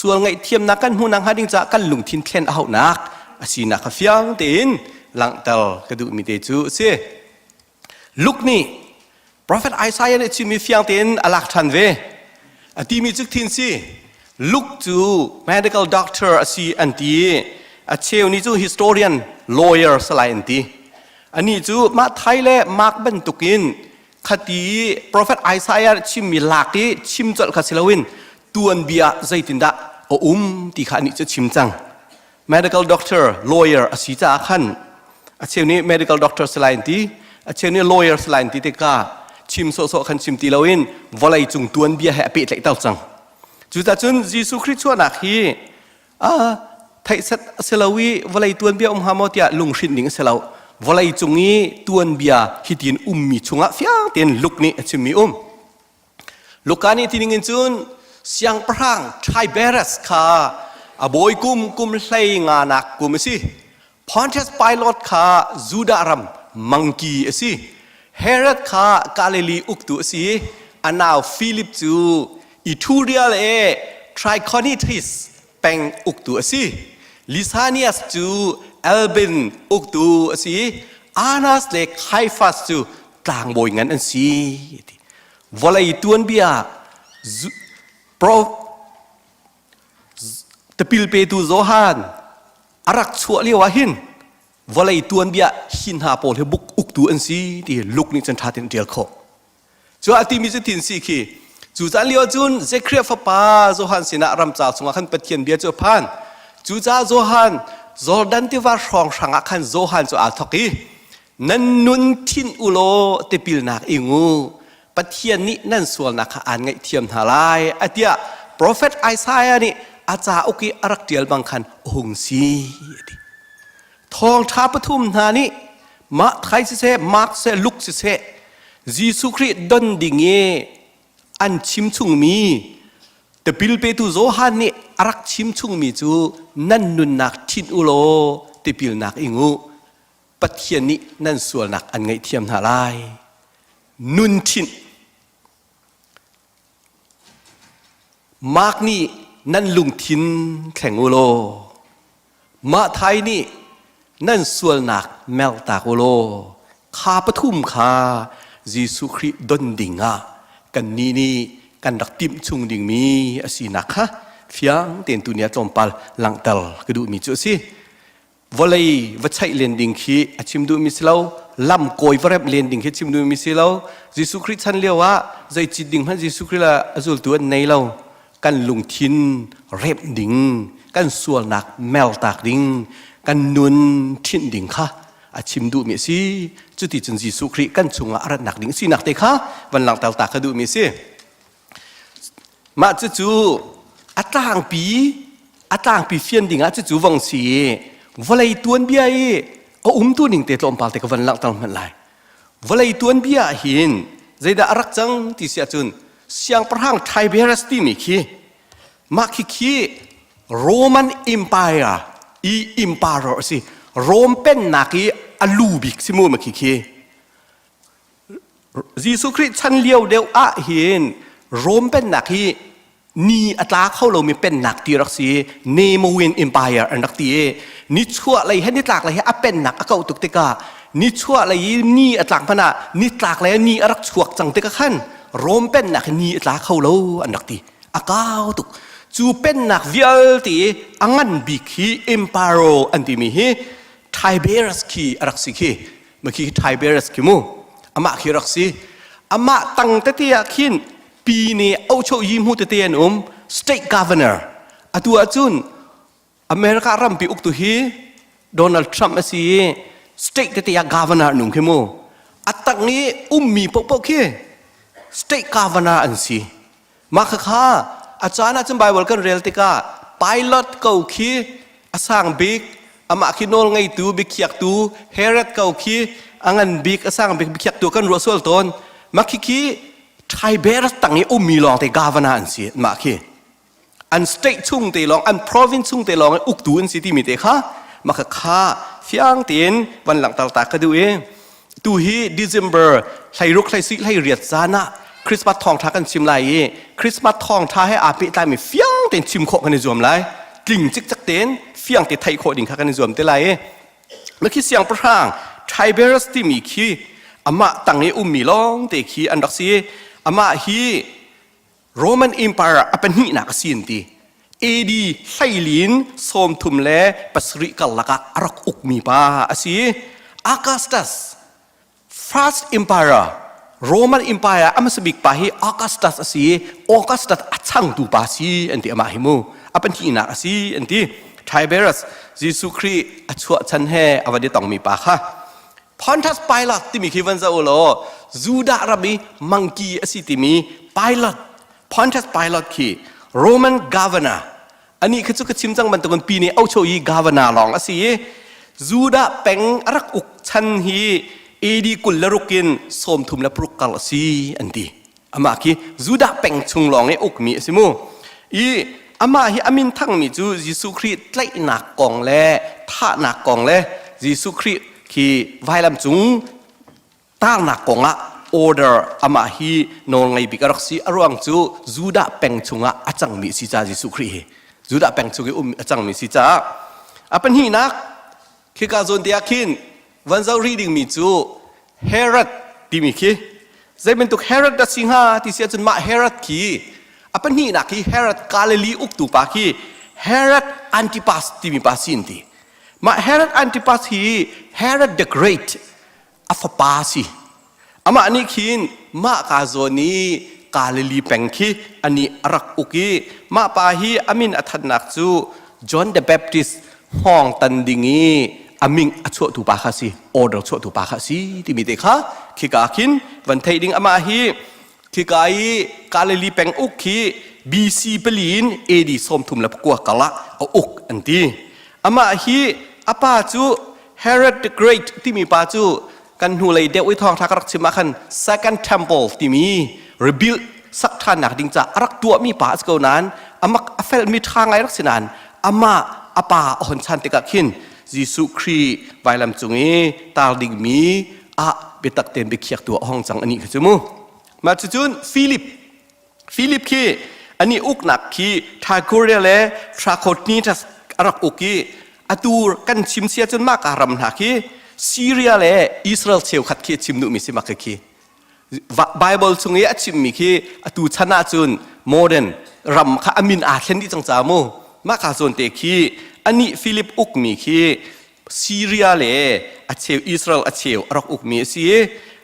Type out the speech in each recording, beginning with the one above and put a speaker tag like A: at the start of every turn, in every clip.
A: ส่วนไงเทียมนักกันหูนังหาดิงจะกันลุงทินเทนเอานักอาศีนักเฟียงเต็นหลังเตลกระดูมีเตจูเสียลุกนี่ Prophet Isaiah เนี่ยชิมีเฟียงเต็นอลักทันเวอดีมีจุกทินสิลุกจู medical doctor อาศีอันตีอาเชลนี่จู historian lawyer สลายอันตีอันนี้จูมาไทยและมาร์กบันตุกินคดี Prophet Isaiah ชิมีหลักที่ชิมจดคาสิลวินตัวเบียใจตินดาที่ขานี่จะชิมจัง medical doctor lawyer อาศีจะขันอาเชลนี้ medical doctor สลายอันตีอาเชลนี้ lawyer สลายอันตีเตก้าชิมโซโซขันชิมตีลวินวลัยจุงตัวเบียให้อภิเล็กเต้าจังจุดจุนยิสุคริสต์ชั่วนักฮีไทยสัตเซลวีวลัยตัวเบียฮามอติยาลุงชินนิงเซลาวลัยจุงนี้ตัวเบียฮิตินมีชงะเฟียงเตียนลุกนี้ชิมมีลูกการนี้ที่นิงจุนเสียงพรังไทยเบรสค่ะบอยกุมไลงานักกุมสิพอนเทสไพลอตค่ะจูดารัมมังกีสิเฮเรตค่ะกาลิลีอุกตุสิอันนาวฟิลิปจูอิทูเรียลทริคอนิทิสเป็งอุกตุสิลิซาเนียสจูเอลเบนอุกตุสิอานัสเลคไฮฟัสจูกลางบอยงั้นอันสิวลัยตัวเบียโปรตปิลเปตูโซฮานอารักชัวเลียวหินวลัยตัวเบียหินหาโปลเฮบุกอุกตัวอันซีที่ลุกนี่จันทาเต็นเดียร์โคจัวอติมิจุตินสีขีจูจันเลียวจุนเซครีฟปาโซฮันสินะรำจ่าสงขันปัจเจียนเบียจูพันจูจ่าโซฮันโซดันติวาชองช่างขันโซฮันจูอาทกีนันนุนทินอุโลตปิลนักอิงูปัจเจียนนี้นั่นส่วนนักอ่านไงเทียมทลายอเดียProphet Isaiah นี่อาจารย์โอเคอารักเดียลบางคันองสีทองท้าปทุมนานี่มาไทยเสมาร์กเสลุกเสยิสุคริสต์ดนดิ่งเงอันชิมชุงมีแต่บิลเปตูโซฮันนี่อารักชิมชุงมีจูนั่นนุนนักทินอุโลแต่บิลนักอิงูปัจเจียนนี้นั่นส่วนนักอันไงเทียมทลายนุนทินมาร์กนี่นั่นลุงทินแข่งอุโลมาไทยนี่นั่นส่วนหนักแมวตากอุโลคาปทุมคายิสุคริดนดิ่งกันนี่กันดักติมชุงดิ่งมีอสีนักฮะเฟียงเต็นตุเนียจอมปัลหลังเตลกระดูมีจุสิวลัยวัชชัยเลนดิ่งขี้ชิมดูมิสเลาลำโกยวเรบเลนดิ่งขี้ชิมดูมิสเลายิสุคริฉันเรียกว่าใจจิตดิ่งพันยิสุคริละอจุลตัวในเรากันลุงทินเร็บดิ่งกันส่วนหนักแมวตากดิ่งกันนุนทินดิ่งค่ะอาชิมดูมีสิจุดที่จันจีสุครีกันชงอารัดหนักดิ่งสิหนักเตะค่ะวันหลังตาตากดูมีสิมาจู่อัตางปีเฟียนดิ่งจู่วังสีวลัยตัวเบียเอาตัวดิ่งเตะลมปาลเตะกับวันหลังตามันไหลวลัยตัวเบียหินใจดาอารักจังที่เสียจุนเสียงพระหังไทเบรัสติมิคีมาคีโรมันอิมพีร์อิมพีร์สิโรมเป็นนักอลูบิกสิมูมาคียิสุคริสต์ฉันเลี้ยวเดียวเห็นโรมเป็นนักนี่อัตราเข้าเรามีเป็นนักที่รักสีเนโมเวนอิมพีร์อันนักที่นิชั่วอะไรให้นิตากอะไรให้เป็นนักก็ตุกติกานิชั่วอะไรนี่อัตราพนะนิตากอะไรนี่รักชวกจังติกาขันโรมเป็นนักนี่ตาเข้าเราอันดักตีอากาตุกจูเป็นนักวิลตีอังันบิคีอิมพาโรอันที่มีฮีไทเบรัสคีรักสิคีเมื่อกี้ไทเบรัสคีมูอามาคีรักสิอามาตั้งแต่ที่คินปีนี้เอาโชยิมหูเตียนstate governor อตัวจุนอเมริการัมปีอุกตุฮีโดนัลด์ทรัมป์สิ state ที่ governor หนุ่มคิมูอัตักนี้มีปกคีstate governor อันสิมาค่ะอาจารย์อาจารย์ไบเบิลกันเรียลติกา pilot เก่าขี้อาสางบิ๊กอามาคิโนลไงตัวบิ๊กขี้ตัวเฮเรตเก่าขี้อังันบิ๊กอาสางบิ๊กขี้ตัวกันรัวส่วนต้นมาขี้ไทยเบรสตั้งนี้มีลองแต่ governor อันสิมาขี้อัน state ชุ่งแต่ลองอัน province ชุ่งแต่ลองอุกตัวอันสิที่มีแต่ค่ะมาค่ะเฟียงเตียนวันหลังตาก็ดูเองตัวฮี December ใครรุกใครซิใครเรียดซานะ คริสต์มาสทองท้ากันชิมไรคริสต์มาสทองท้าให้อาปิตายมีเฟี้ยงเต็นชิมโคกันในรวมไรกลิ่งจิกจักเต็นเฟี้ยงเต็นไทยโคดิ่งกันในรวมเต็นไรเมื่อกี้เสียงประหางไทเบรัสที่มีขี้อามาตั้งในมีลองเตขี้อันดักซีอามาฮีโรมันอิมพีเรียเป็นหินักสินตีเอดีไซลินสมทุมเล่ปัสริกัลลักอรักอุกมีปาอาศีอากาสตัส first empire Roman empire อามาสบิกปาฮีอากาสตัสอาศีอากาสตัสอัดช่างตูปาซีอันที่อามาหิมูเป็นหินักอาศีอันที่ไทเบรัสยิสุครีอัจฉริชันเฮอวัดต้องมีปาค่ะพอนทัสไพลอตที่มีคิวันซาโอโลจูดารับบีมังกีอาศีที่มีไพลอตพอนทัสไพลอตคีRoman governor อันนี้คือจุกชิมจังมันตะกันปีนี้เอาโชยี governor ลองอาศีจูดาเป็นรักอุกชันฮีเอดีกุลลรุกินสมทุมและปรุกกัลซีอันดีอามาคีจูดาเป็นชุงลองในอุกมีสิมูอามาฮีอามินทั้งมีจูยิสุคริตไล่หนักกองเล่ท่าหนักกองเล่ยิสุคริตคีไวลำจุงตั้งหนักกองละorder อามาฮีนองไงบิการักซีอรวงจูดาเป็งชงะอาจังมีสิจาจิสุครีจูดาเป็งชงะอาจังมีสิจาเป็นฮีนักคือกาโซนเดียคินวันเจ้า reading มีจูเฮรัดที่มีคีใจเป็นตุกเฮรัดดัชสิงหาที่เสียจนมาเฮรัดคีเป็นฮีนักคีเฮรัดกาเลลีอุกตูปาคีเฮรัดอันติปัสที่มีปัสสินทีมาเฮรัดอันติปัสฮีเฮรัด the great อัฟปาซีอามาอันนี้คินมากาโซนีกาลลีเป็งคีอันนี้รักอุกีมาปาฮีอามินอัฐนักจูจอห์นเดอะแบปติสห้องตันดิงีอามิงอัชวตุปาคาซีออเดอร์ชวตุปาคาซีที่มีเด็กค่ะคิกาคินวันเทดิงอามาฮีคิกายกาลลีเป็งอุกีบีซีเปลีนเอดีสมทุมและกัวกะละเอาอุกอันที่อามาฮีอาปาจูเฮโรดเดอะเกรทที่มีปาจูกันหูเลยเดวิทองทักรักชิมาคัน second temple ที่มี rebuild สักท่านหนักดิ่งจะรักตัวมีป่าสกาวนั้นอามาเฟลมีทางไงรักสินันอามาอาป่าอ่อนชันติกาคินยิสุครีไวลำจุงตาดิ่งมีเบตักเต็มไปเขียกตัวห้องจังอันนี้คือจมูมาจุนฟิลิปคีอันนี้อุกหนักคีทากูเรเลทราโคนีทัสรักอุกีอตูกันชิมเสียจนมากอารมณ์หนักคีซีเรียและอิสราเอลเชียวขัดขี้ชิมนุมิสิมักขี้ไบเบิลช่วงนี้ชิมมีขี้ตูชนะจุนโมเดนรำข้าอามินอาเช่นที่จังจามูมากาโซนเตขี้อันนี้ฟิลิปอุกมีขี้ซีเรียและเชียวอิสราเอลเชียวรักอุกมีสิ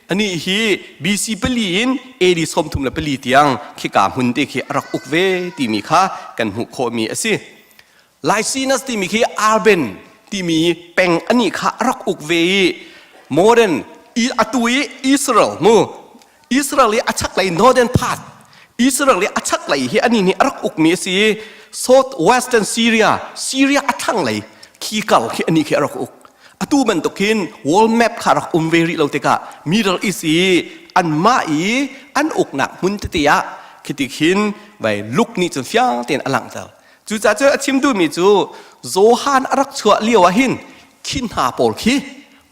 A: อันนี้ฮีบีซีเปลีนเอดีสมทุมและเปลีตียงขี้กามุนเตขี้รักอุกเวที่มีข้ากันหุโคมีสิไลซีนัสที่มีขี้อาร์เบนที่มีเป็นอันนี้ข้ารักอุกเวโมเดนอัตุยอิสราเอลมูอิสราเอลอัชักไหลโนเดนพาดอิสราเอลอัชักไหลที่อันนี้นี่รักอุกมีสิโซดเวสเทิร์นซีเรียอัชังไหลขี้กัลที่อันนี้ขี้รักอุกอัตุมันตกินวอลแมปข้ารักเวริเราเตกะมิดเดิลอีซีอันมาอันอุกหนักมุนติยะคิดขินไปลุกนี่จนฟ้าเตียนอลังเตอจูจ่าเจอชิมดูมีจูโซฮานรักชัวเลี้ยวหินขินหาปอลขี้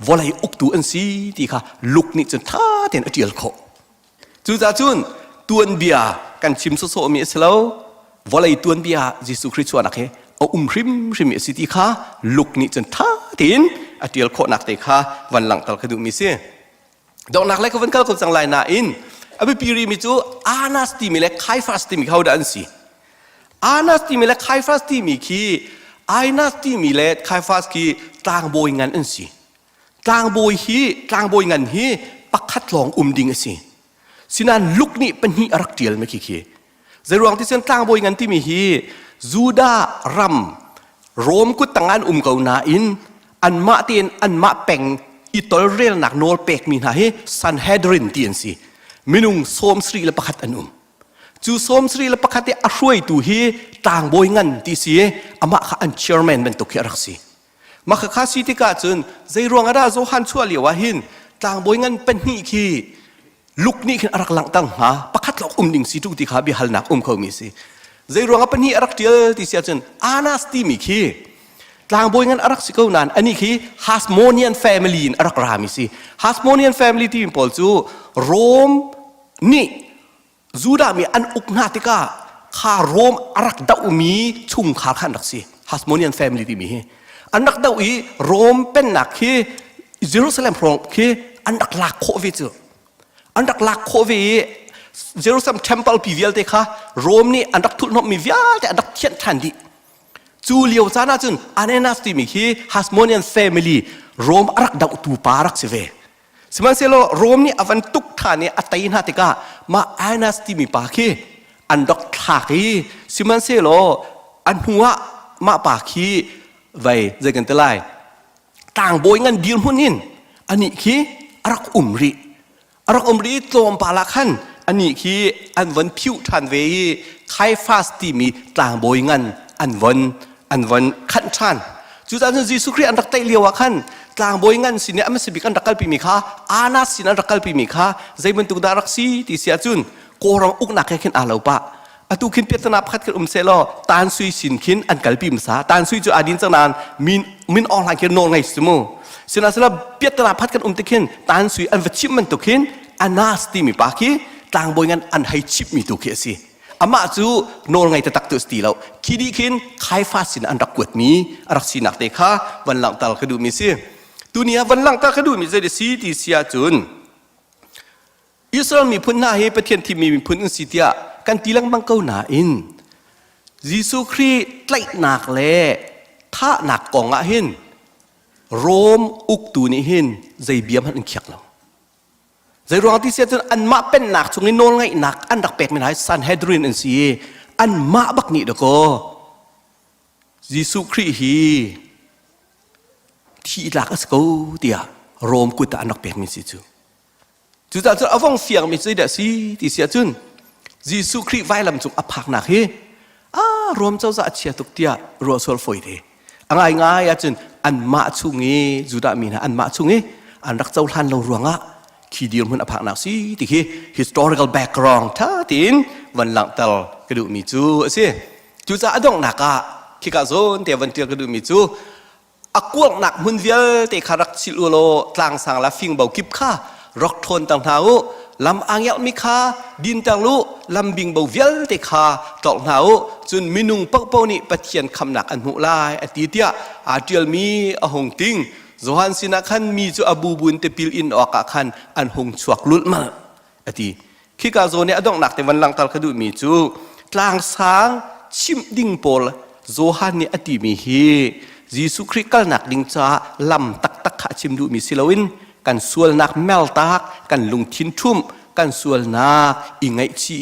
A: วอลายอุกตูอันซีที่ค่ะลุกนี่จนท่าเตียนอเจียลโคจูจ่าจุนตัวนเบียกันชิมโซมีเสลาววอลายตัวนเบียยิสุคริสต์ชวนนักเอาริมมีสิที่ค่ะลุกนี่จนท่าเตียนอเจียลโคนักเตะค่ะวันหลังตลกดูมีเสียดอกนักเล็กวันเก่าคนสังไลน่าอินอภิปีรีมีจูอานัสติมีเล็กไคฟาสติมีเขาดันซีอานัสติมีเล็กไคฟาสติมีขี้อานัสติมีเล็กไคฟาสกี้ต่างโบยงันอันซีต่างโบยงันฮีปักขัดลองดิ่งอันซีสินันลุกนี่เป็นฮีรักเดียลไม่ขี้ในรวงที่เส้นต่างโบยงันที่มีฮีจูดารัมโรมกุตังอันเกานาอินอันมาเตียนอันมาเป็งอิตอลเรียลนักโนลเป็กมีนาฮีซันเฮดรินเตียนซีมินุงโสมสรีละปักขัดอันจูโสมสรีละปักขัดอาช่วยตูฮีต่างโบยงันที่ซีอามาข้าอันเชอร์แมนเป็นตุกรักซีมาข้าซีที่กาจนใจรวงอาดาโซฮันชัวเลียวหินต่างโบยงันเป็นนี่ขี้ลุกนี่ขึ้นรักหลังตั้งหาปักขัดหลอกดิ่งซีทุกที่ข้าบิฮัลนักเขามีซีใจรวงอาเป็นนี่รักเดียวที่เสียจนอานาสตีมีขี้ต่างโบยงันรักสิเขานานอันนี้ขี้ฮัสโมเนียนแฟมิลีนรักรามิซีฮัสโมเนียนแฟมิลีที่เป็นพอลจูโรมนี่ จูดามีอันอุกนาติกาข้าโรมอารักดาวมีชุงขาขันดักสิฮัสโมเนียนแฟมิลี่ที่มีอันดักดาวอีโรมเป็นนักที่เยรูซาเล็มพรองที่อันดักลักโควิดอันดักลักโควิดเยรูซาเล็มเทมเพิลพิเวลเตค่ะโรมนี่อันดักทุนนมีวิญญาณแต่อันดักเทียนทันดีจูเลียวจานาจุนอันนี้นัสติมีที่ฮัสโมเนียนแฟมิลี่โรมอารักดาวตูปารักสิเวสมัยเซโลโรมนี่อวันตุกฐานนี่อัตยินหัติกามาอันนัสติมีปาคีอันดักทักฮีสมัยเซโลอันหัวมาปาคีไว้ใจกันตะไลต่างโบยเงินดีลหุ่นนินอันนี้คืออารักอุมรีโจมปาลักขันอันนี้คืออันวันผิวทันเวไคฟาสติมีต่างโบยเงินอันวันขันชันจุดอันนี้สุครีอันดักไตเลียวขันต่างโบยเงินสิเนี่ยมันสิบิกันดักกัลปีมีค่าอาณาสินะดักกัลปีมีค่าใจมันตุกดารักซีที่เสียจุนโกรังอุกนักแค่ขึ้นอาลาวปะอตุขินเปียตนาพัดกันเซโลตานซุยสินขินอันกัลปีมสาตานซุยจูอาดินจังนานมินออนไลน์กันโนไงสมอสินาสละเปียตนาพัดกันติขินตานซุยอันวัชิมันตุขินอันนาสติมีปากีต่างโบยเงินอันให้ชิปมีตุขิสิอามาจูโนไงจะตักตัวสติเราคิดีขินไคฟาสินอันดักกวดมีรักสินักเตค่ะวันหลังตาลกระดูมีสิตัวนี้วันหลังตากระดูมีใจเดซีที่เสียจุนอิสราเอลมีพื้นหน้าให้ประเทศที่มีพื้นอินสิเตียกันตีลังบังเก้าหนาอินยิสุครีไล่หนักเล่ถ้าหนักกองอะหินโรมอุกตูนี่หินใจเบียมหันเขียกเราใจรองที่เสียจนอันมาเป็นหนักช่วงนี้โน่นไงหนักอันดักเป็ดไม่ได้ซันเฮดรินอันซีอันมาบักนี่เด็กก็ยิสุครีฮีที่หลักสกูเดียโรมกุตอันดักเป็ดมีสิจูจุดจะเอาฟงเสียงมีใจเดซีที่เสียจุนยิสุครีไว้ลำจุกอภักหนักเฮรวมเจ้าจะเชียตุกเตียรัวสวลฝอยเดง่ายอาจารย์อันมาชุงเงจุดามีนะอันมาชุงเงอันรักเจ้าทันเรารวงอ่ะขีเดียวมันอภักหนักสิที่คือ historical background ท่าตินวันหลังตลกระดูมีจูสิจุดจะอดองหนักอ่ะคิกาโซนเตียวันเตียกระดูมีจูอักวงหนักหุ่นเวียเตขารักสิลโลกลางสังลาฟิงเบากิบข้ารอกทนต่างหากลำอ่างยักมิคาดินต่างลุลำบิงเบาเวียเตคาตอกหนาวจนมินุงปักเป้านี่ปะเทียนคำหนักอันหุลายอตีเตียอาเจียลมีอหงติงโจฮันสินักขันมีจูอบูบุนเตปิลอินออกขันอันหงชวกลุดมาอตีขี้กาโซเนี่ยอดองหนักแต่วันหลังตาลกระดูมีจูกลางสางชิมดิ่งโปลโจฮันเนี่ยอตีมีฮียิสุคริกัลหนักดิ่งจ้าลำตักขาชิมดูมีสิลวินกันส่วนนักเมลตากกันลุงทินทุ่มกันส่วนนักอิงไอชี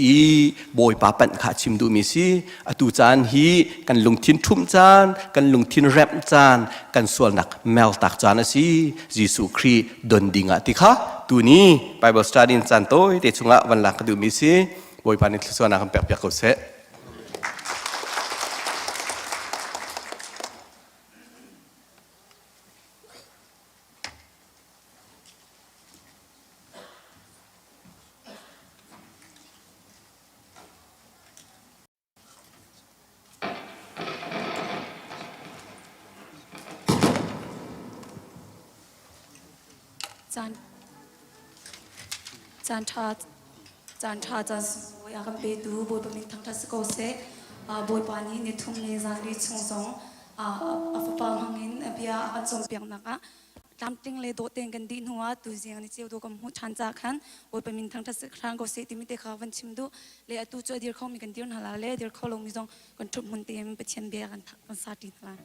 A: บอยปาปันขาชิมดูมีสิอตูจานฮีกันลุงทินทุ่มจานกันลุงทินแรปจานกันส่วนนักเมลตากจานสิยิสุครีดนดิงะติค่ะตัวนี้ไปบอสตาดินจานโต้เตชุงะวันหลังก็ดูมีสิบอยปานิส่วนนักเปียกเปียกเขาเส
B: จานทาจานอยากไปดูบอยปมินทั้งทัศกเสบอยปานี้ในทุ่งในจานที่ชงสองอัฟปาหังอินเบียอันส่งเปียงนักตามติงเลยโดเต็งกันดินหัวตัวเสียงในเจ้าดูกับหูชันจากขันบอยปมินทั้งทัศครั้งก็เสติมิเตขาวันชิมดูเลยตูช่วยเดี๋ยวเขามีกันเดียวหาเลยเดี๋ยวเขาลงมีจงกันทุบมุนเตียมไปเชียนเบียกันสาธิตละ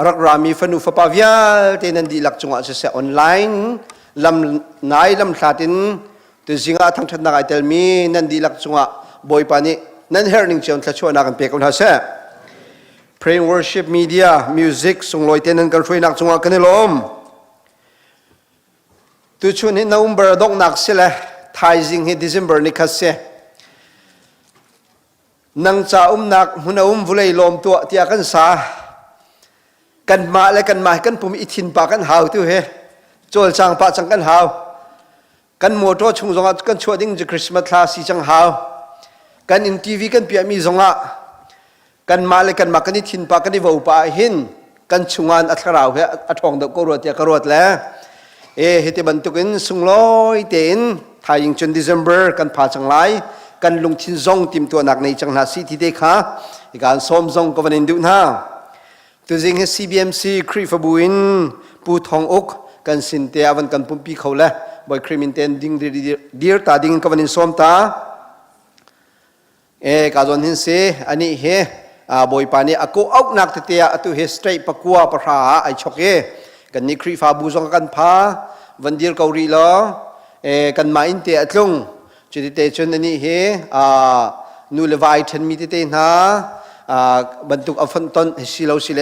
C: รักรามีฟนุฟปาวิลเตนันดีหลักจงอาเสออนไลน์ลำนายลำขาดินตัวสิงห์ทั้งทันนักไอเตลมีนันดีหลักจงอาบอยปานีนั่นเฮอร์นิงเจ้าทัชวนักกันเปียกคนหาเส praying worship media music ส่งลอยเตนันกันช่วยนักจงอากันนี่ลมตัวชวนให้น้องบรดกนักเสียเลยไทยจิงให้ December นี่คัสเสนังจ่านักหุ่นวุ่นเลยลมตัวที่อากันสากันมาและกันมากันผมอิทินปากันหาวตัวเฮโจลจังปาจังกันหาวกันมัวตัวชงจงกันชวดิ้งจะคริสต์มาสคลาสสีจังหาวกันอินทีวีกันเปียมีจงะกันมาและกันมากันอิทินปากันที่ว่าอุปาหินกันชงานอัตราวเฮอัตองดอกกรวดยากรวดแล้วเฮติบันตุกินสุงลอยเต็นทายิงจน December กันพาจังไรกันลงทินซงติมตัวหนักในจังหาสีที่เด็กฮะอีการซ้อมซงก็วันนี้ดูนะตัวจริงให้ CBMC ครีฟบุญปูทองอกกันสินเตียวันกันปุ่มปีเขาเลยบ่อยครีมินเตนดิ้งดีร์ตาดิ้งก็วันนี้ซ้อมตากาจนหินเสอันนี้เฮบ่อยปานี้อกูเอาหนักเตียตัวเฮสเตรย์ปะกัวปะราไอช็อกเอกันนี่ครีฟาบูซงกันพาวันเดียร์เกาหลีล้อกันมาอินเตียตรงจุดที่เตชนอันนี้เฮนูเลวายทันมีเตนะบรรทุกอัฟนตันสิเลวสิเล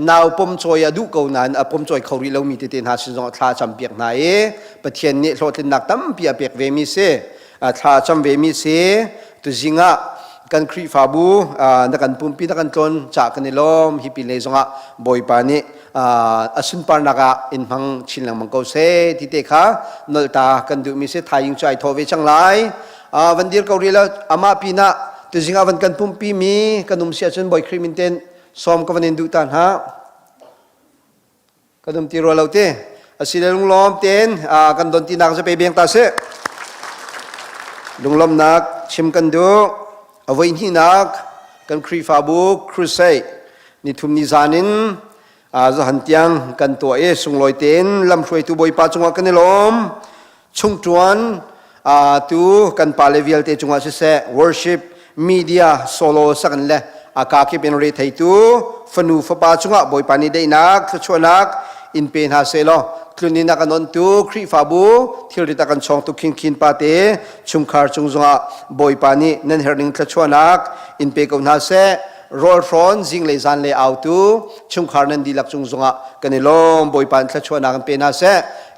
C: นาวปมจอยดูเกานันปมจอยเขารีเลวมีเตนะสิจงท่าจำเปียกนายปะเทียนนี่โรตินักตั้มเปียเปียกเวมิเซท่าจำเวมิเซตุจิงะกันครีฟาบูนักกันปุ่มปีนักกันต้นจากกันในลมฮิปิเลจงะบอยปานีอสุนปานักอินพังชินลังมังเกาเซที่เตค่ะนลตากันดูมิเซทายิงใจทอเวจังไลวันเดียร์เกาหลีแล้วอามาปีนะตัวจริงวันกันปุ่มปีมีกันนุ่มเสียจนบ่อยครีมินเตนซ้อมกันวันนี้ดูตันฮะกันนุ่มตีรัวเราเตะสิเลลุงล้อมเตนกันโดนตีนักจะไปเบียงตาเสลุงล้อมนักชิมกันดูเอาไว้ที่นักกันครีฟาบูครูเซนี่ทุ่มนิจานินจะหันเตียงกันตัวส่งลอยเตนลำช่วยตัวบ่อยป้าจงว่ากันในลมชุ่งจวนตัวกันปาเลวิลเตจงว่าเส worship media solo สักนั่นแหละอากาศเป็นเรื่องไทยตัวฟนูฟปาจงว่าบ่อยปานีได้นักชวนนักอินเป็นหาเซลคลุนินักนนตัวครีฟาบูที่ริตากันช่องตุกินคินปาเตชุมคาร์จงว่าบ่อยปานีนั่นเฮริงชวนนักอินเป็นกันหาเซรอลฟรอนจิงเลยจันเลยเอาตัวชุมคาร์นันดีลักจงว่ากันในลมบ่อยปานชวนนักเป็นหาเซ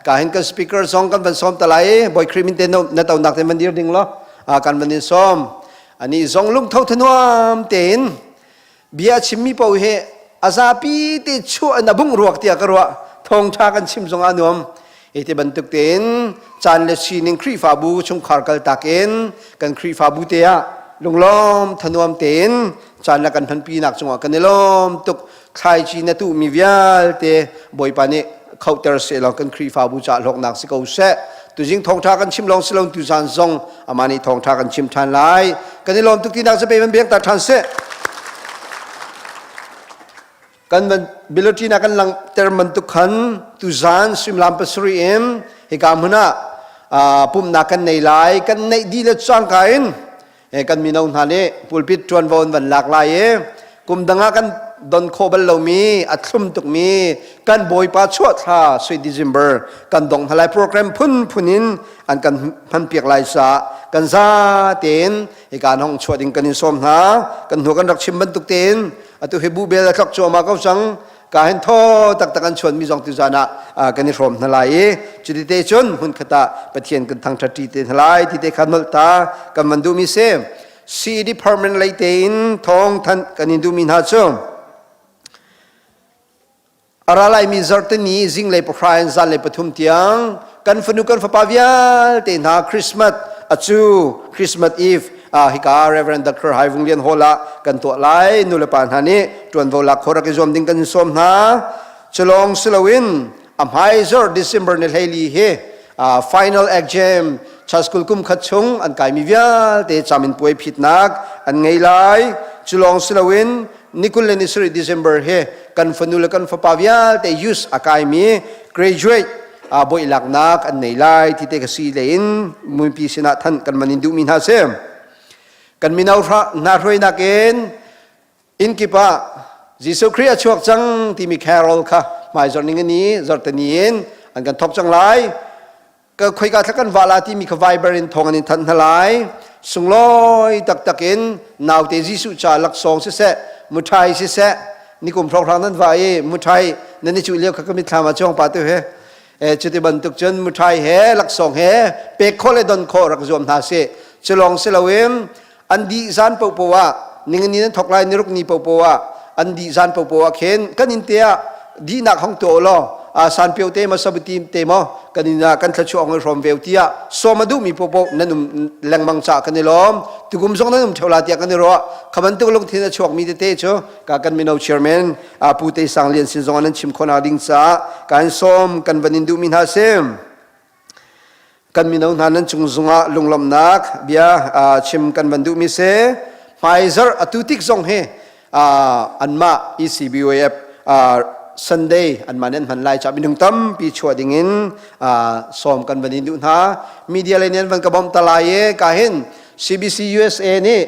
C: การเห็นกันสปีกเกอร์ซองกันเป็นซ้อมตะไลบ่อยครีมินเตนนั่นตัวนักเต็มมันดีดิ่งล้อกันเป็นซ้อมอันนี้ซองลุงเท่าทนวมเต็นเบียชิมมีเป่าเฮอาซาปีติชัวนับบุงรวกเตียกรัวทองชากันชิมซองอันวมเอติบันตุกเต็นจานเลชีนิงครีฟาบูชงคาร์กัลตาเกนกันครีฟาบูเตียลุงล้อมทนวมเต็นจานละกันพันปีนักจงว่ากันในล้อมตุกใครจีนตุมีวิลเตบ่อยปานนี้เขาเตอร์เซลกันครีฟาบูจ่าหลอกนักสิเขาเสตัวจริงทองทากันชิมลองสลงตุจานซงอามานีทองทากันชิมทานไลกันในลมตุกที่นักจะไปเป็นเบียงตัดทานเสกันมันบิลที่นักกันหลังเตอร์มันตุกันตุจานซิมลามปัสรีเอ็มเฮกามหน้าปุ่มนักกันในไลกันในดีเลจางกันกันมีน้องท่านนี้พูดพิจารณาวันหลากหลายกุมดังกันดอนโคบัลเรามีอัตลุมตุกมีกันบอยปาชวดท่าสวีดิเซมเบอร์กันดองทลายโปรแกรมพุนินอันกันพันเปียกลายสากันซาเตนอีการห้องชวดิงกันนิสมหากันหัวกันรักชิมบันตุกเตนอัตุเฮบูเบลทักชัวมาเขาสังการเห็นท่อตักกันชวนมีจงตุจานะกันนิสมทลายจุดเตชนหุ่นขตาปะเทียนกันทางทัดทีเตทลายที่เตขันนลตากันมันดูมิเซมซีดีพาร์เมนต์ไลเตนทองทันกันนิดูมินฮาชมอะไรมีจร์ตนี้จิงเลยพรายน์จันเลยปฐุมเตียงกันฟนุกันฟปาวิลเตนหาคริสต์มาสอจูคริสต์มาสอีฟฮิกาเรเวรนด์ดรไฮวงเลียนโฮละกันตัวไลนุลปานฮานีจวนโวลักโครักจอมดิ้งกันสมนาฉลองสลาวินอัมไฮเซอร์ดิเซมเบอร์เนลเฮลีเฮfinal exam ชัสกุลกุมขัดชงอันกายมีวิลเตจามินป่วยผิดนักอันไงไลฉลองสลาวินนิคุลเลนิสรีดิเซมเบอร์เฮกันฟนุลกันฟปาวิลเตยูสอากายมี graduate บ่อยหลักนักอันไงไลที่เตกสีเลนมุนปีศนาท่านกันมันอินดูมินฮาเซมกันมีนารวยนักเอ็นอินกิปะ จิสุคริสต์ช่วงจังที่มีแคโรลค่ะหมายจนนี้จอดนี้อันกันทบจังไรก็คุยกันทักกันวาลาที่มีขวายบรินทองอันนี้ทันทลายสุงลอยตักอินนาวเตจิสุจาลักซองเสะมุทัยเสะนี่กลุ่มพระพรนั้นว่ามุทัยนั่นนี่จุเลี้ยวเขาก็มีทามาช่วงปาตุเฮจุดบันทุกจนมุทัยเฮลักซองเฮเปกโคเลดอนโครักจอมนาเสฉลองเซลเวมอันดีจานปูปัวนิ่งนี้นั้นทกลายนิรุกนีปูปัวอันดีจานปูปัวเข็นกันอินเตียดีนักของตัวล้อสารเปียวเตมาสบตีมเตมอกันนินากันทัชช่วงรอมเวลเตียสมาดูมีปูปูนั่นนุ่มแรงมังจากกันในล้อมตุกุมสงนั่นนุ่มเทวลาเตียกันในรัวขมันตุกลงที่นั่นช่วงมีเตโชกันมีนาวเชอร์แมนผู้เตสังเลียนสินสงนั้นชิมคนอาดิงซาการซ้อมกันบันินดูมินฮาเซมกันมีนาวนั้นจุงซุงะลุงลมนักเบียชิมกันบันดูมิเซไฟเซอร์อตุติกซงเฮอันมา ECBOF Sunday อันมาเน้นหันไล่จับมีหนึ่งตั้มปีชัวดิ่งินซ้อมกันบันดินดูนะมีเดียเลยเนี่ยวันกระบอมตะลายกาเห็น CBC USA นี่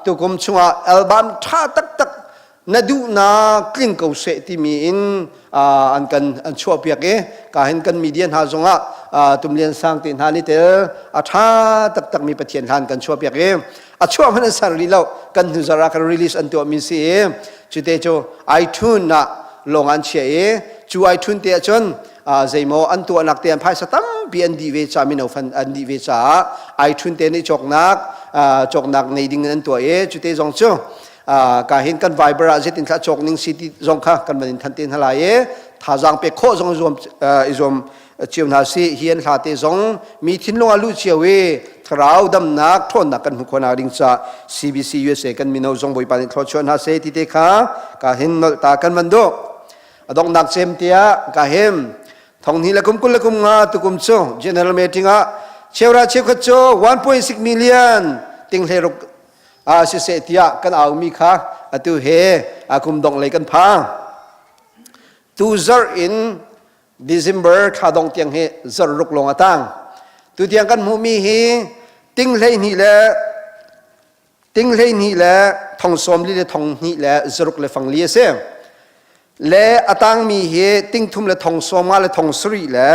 C: ตุกุมชัวอัลบั้มท่าตักนาดูนากลิ่นเกาเสที่มีอันกันอันชัวเปียกกาเห็นกันมีเดียนหาจงตุมเลียนสร้างตินหานี่เตอท่าตักมีปฏิญาณกันชัวเปียกชัวมันสารลีแล้วกันทุจาระกันรีลิสอันตัวมีสิจุดเตโจไอทูนนะลงอันเชียจูไอทูนเตจนใจโมอันตัวนักเตียนภายสตัมปีอันดีเวจามินเอาฟันอันดีเวจาไอทูนเตนี่จกนักในดิ่งอันตัวจุดเตจงจูการเห็นกันไวเบอร์เจตินทัชจกนิ่งซิตี้จงค่ะกันมันทันเตียนทลายถ้าจังเปโคจงรวมเจียวนาซีเฮียนขาเตจงมีทิ้งลงอาลูเชียวเวทราวดำนักทนนักกันหุคนอาดิงซา CBC USA กันมีนาวจงบอยปานิทรชวนฮาเซติเตค่ะการเห็นตากันมันโดดองนักเซมเตียการเห็นทองนี้ละกุมกุลละกุมงาตุกุมโซ General Meeting เชียวราเชียวขจโจ 1.6 million ติงเลรุกสิเซเตียกันเอามีค่ะตัวเฮกุมดองเลยกันพัง2 in December ข้าดองเตียงเฮจรรุกลงตั้งตัวเตียงกันมูมีเฮติงเลยนี่แหละทองสมลีเลยทองนี่แหละจรุกเลยฟังเลียเซและอตังมีเฮติงทุ่มเลยทองสมมาเลยทองสรีและ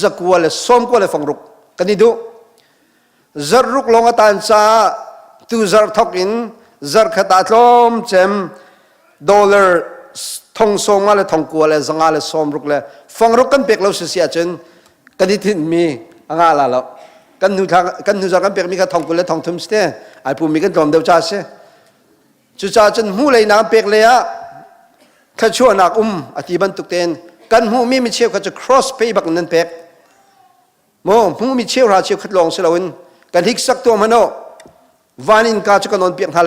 C: จักวัวเลยสมกัวเลยฟังรุกกันนี่ดูจรุกลงตั้งจ้าตัวจรทอกอินจรขตัดลมเจมดอลลาร์ทองสมมาเลยทองกัวเลยจังอาเลยสมรุกเลยฟังรุกกันเปกเราเสียจนกันนี่ทิ้งมีอ่างละแล้วกันนูจากันเปกมีกันทองกุลและทองทุ่มสเตย์ไอ้ผู้มีกันทองเดียวจ้าเสจุจ้าจนหูเลยน้ำเปกเลยอะข้าชั่วนักอธิบันตุกเตนกันหูมีเชี่ยวเขาจะ cross ไปบักนั้นเปกโมหูมีเชี่ยวราเชี่ยวขัดลองเสลวินกันฮิกสักตัวมันโนวานินกาจะกันนอนเปียงทาเ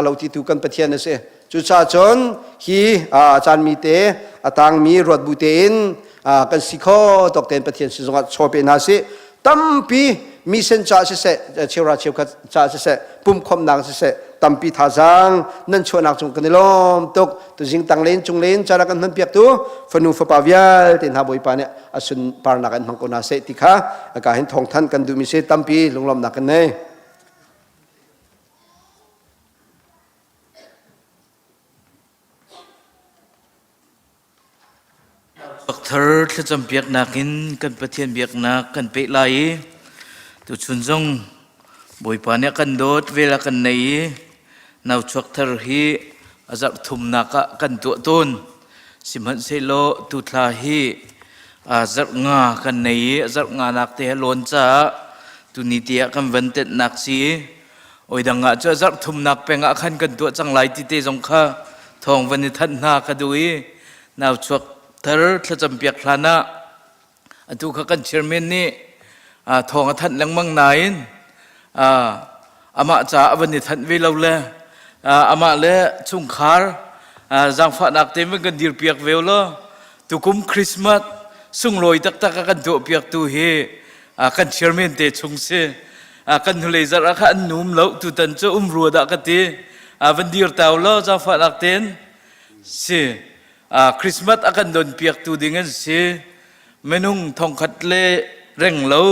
C: ราที่ถูกกันปะเทียนเสจุจ้าจนฮีอาจารย์มีเตต่างมีรถบุเตนกันสิข้อตกเตนปะเทียนสิจงชอบเป็นนาสิตั้มปีมีเส้นจ่าเสเชียวราเชียวขัดจ่าเสปุ่มคมนางเสตั้มปีท่าจางนั่นชวนนักจงกันในลมตกตัวจิงตังเลนจงเลนจารักันนั่นเปียกตัวฝนุฝปาวิลเต็นหาบอยปาเนี่ยอสุนปารนักันมังกรนาเสติค่ะการเห็นทองท่านกันดูมีเสตั้มปีลงลมนักกันเน่
D: ปักเธอที่จำเปียกนักินกันประเทียนเปียกนักกันเปไหลตุชุนจงบอยปานเนี่ยกันโดดเวลากันไหนนาวชวกเธอฮีอาจักทุมนักกันตัวต้นสิมันเซโลตุทาฮีอาจักงากันไหนอาจักงานักเตะล้นจ้าตุนิเตียกันวันเต็ดนักสีโอ้ยดังงาจะอาจักทุมนักเป็นงาขันกันตัวจังไรที่เตจงข้าทองวันนี้ท่านนาคดุยนาวชวกเธอถ้าจำเปียกพลานะอันทุกข์กันเชื่อมินนี่ทองท่านลังมังนายอามาจ่าวันนี้ท่านวิลาเลอามาเลชุงคาร์จังฝันนักเต็มกันดีเปียกเวลตุกุมคริสต์มาสสุงลอยตักกันตัวเปียกตัวเฮกันเชื่อมินเตชุงเสกันทุเลจระกันนุ่มแล้วตุตันจะรัวดักตีวันดีร์เต่าแล้วจังฝันนักเต็มเสคริสต์มาสอากันโดนเปียกตัวดิ่งเสียเมนุ่งทองขัดเล่เร่งเล่า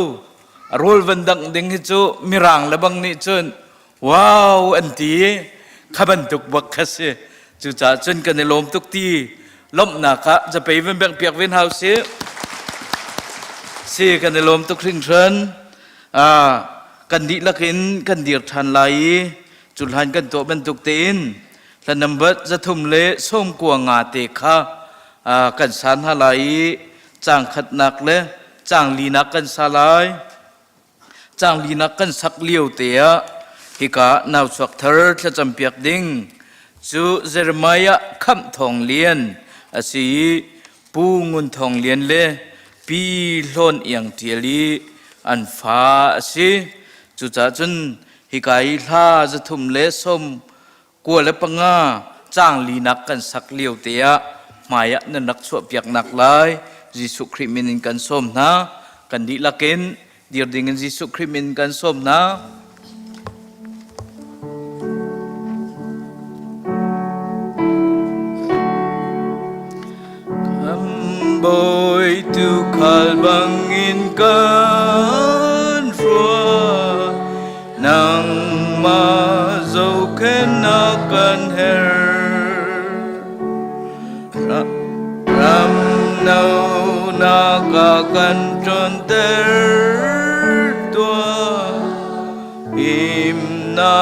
D: โรลวันดังดิ่งจูมีรังและบังนี่จนว้าวอันที่ขบันตุกบักเสีย จูจ่าจนกันในลมตุกตีล้มหนักะจะไปเว้นแบกเปียกเว้นเฮาเสียกันในลมตุกครึ่งเทรนกันดีละกินกันเดียร์ทันไหลจุดหันกันตัวเป็นตุกตีนและนำบัดจะทุ่มเละส้มกวงงาเตคะกันสานหาไหลจางขัดหนักเลยจางลีนักกันสลายจางลีนักกันสักเลี้ยวเตียฮิกะนาวสวกเธอจะจำเปียกดิ้งจูเจรมายะคำทองเลียนอาศัยปูงุนทองเลียนเลปีล้นเอียงเทียลีอันฟ้าอาศัยจูจ่าจนฮิกายลาจะทุ่มเละส้มกลัวและปังงาจางลีนักกันสักเลี้ยวเตียมายะนันนักสวบเปียกหนักหลายยิสุคริมินกันส้มนะกันดีละเกนเดียร์ดิ่งยิสุคริมินกันส้มนะคำบอยตุขัลบังอินกันฟัวนางมาโจเคนนักกันเฮรำนากันจนเตอตัวอิมนา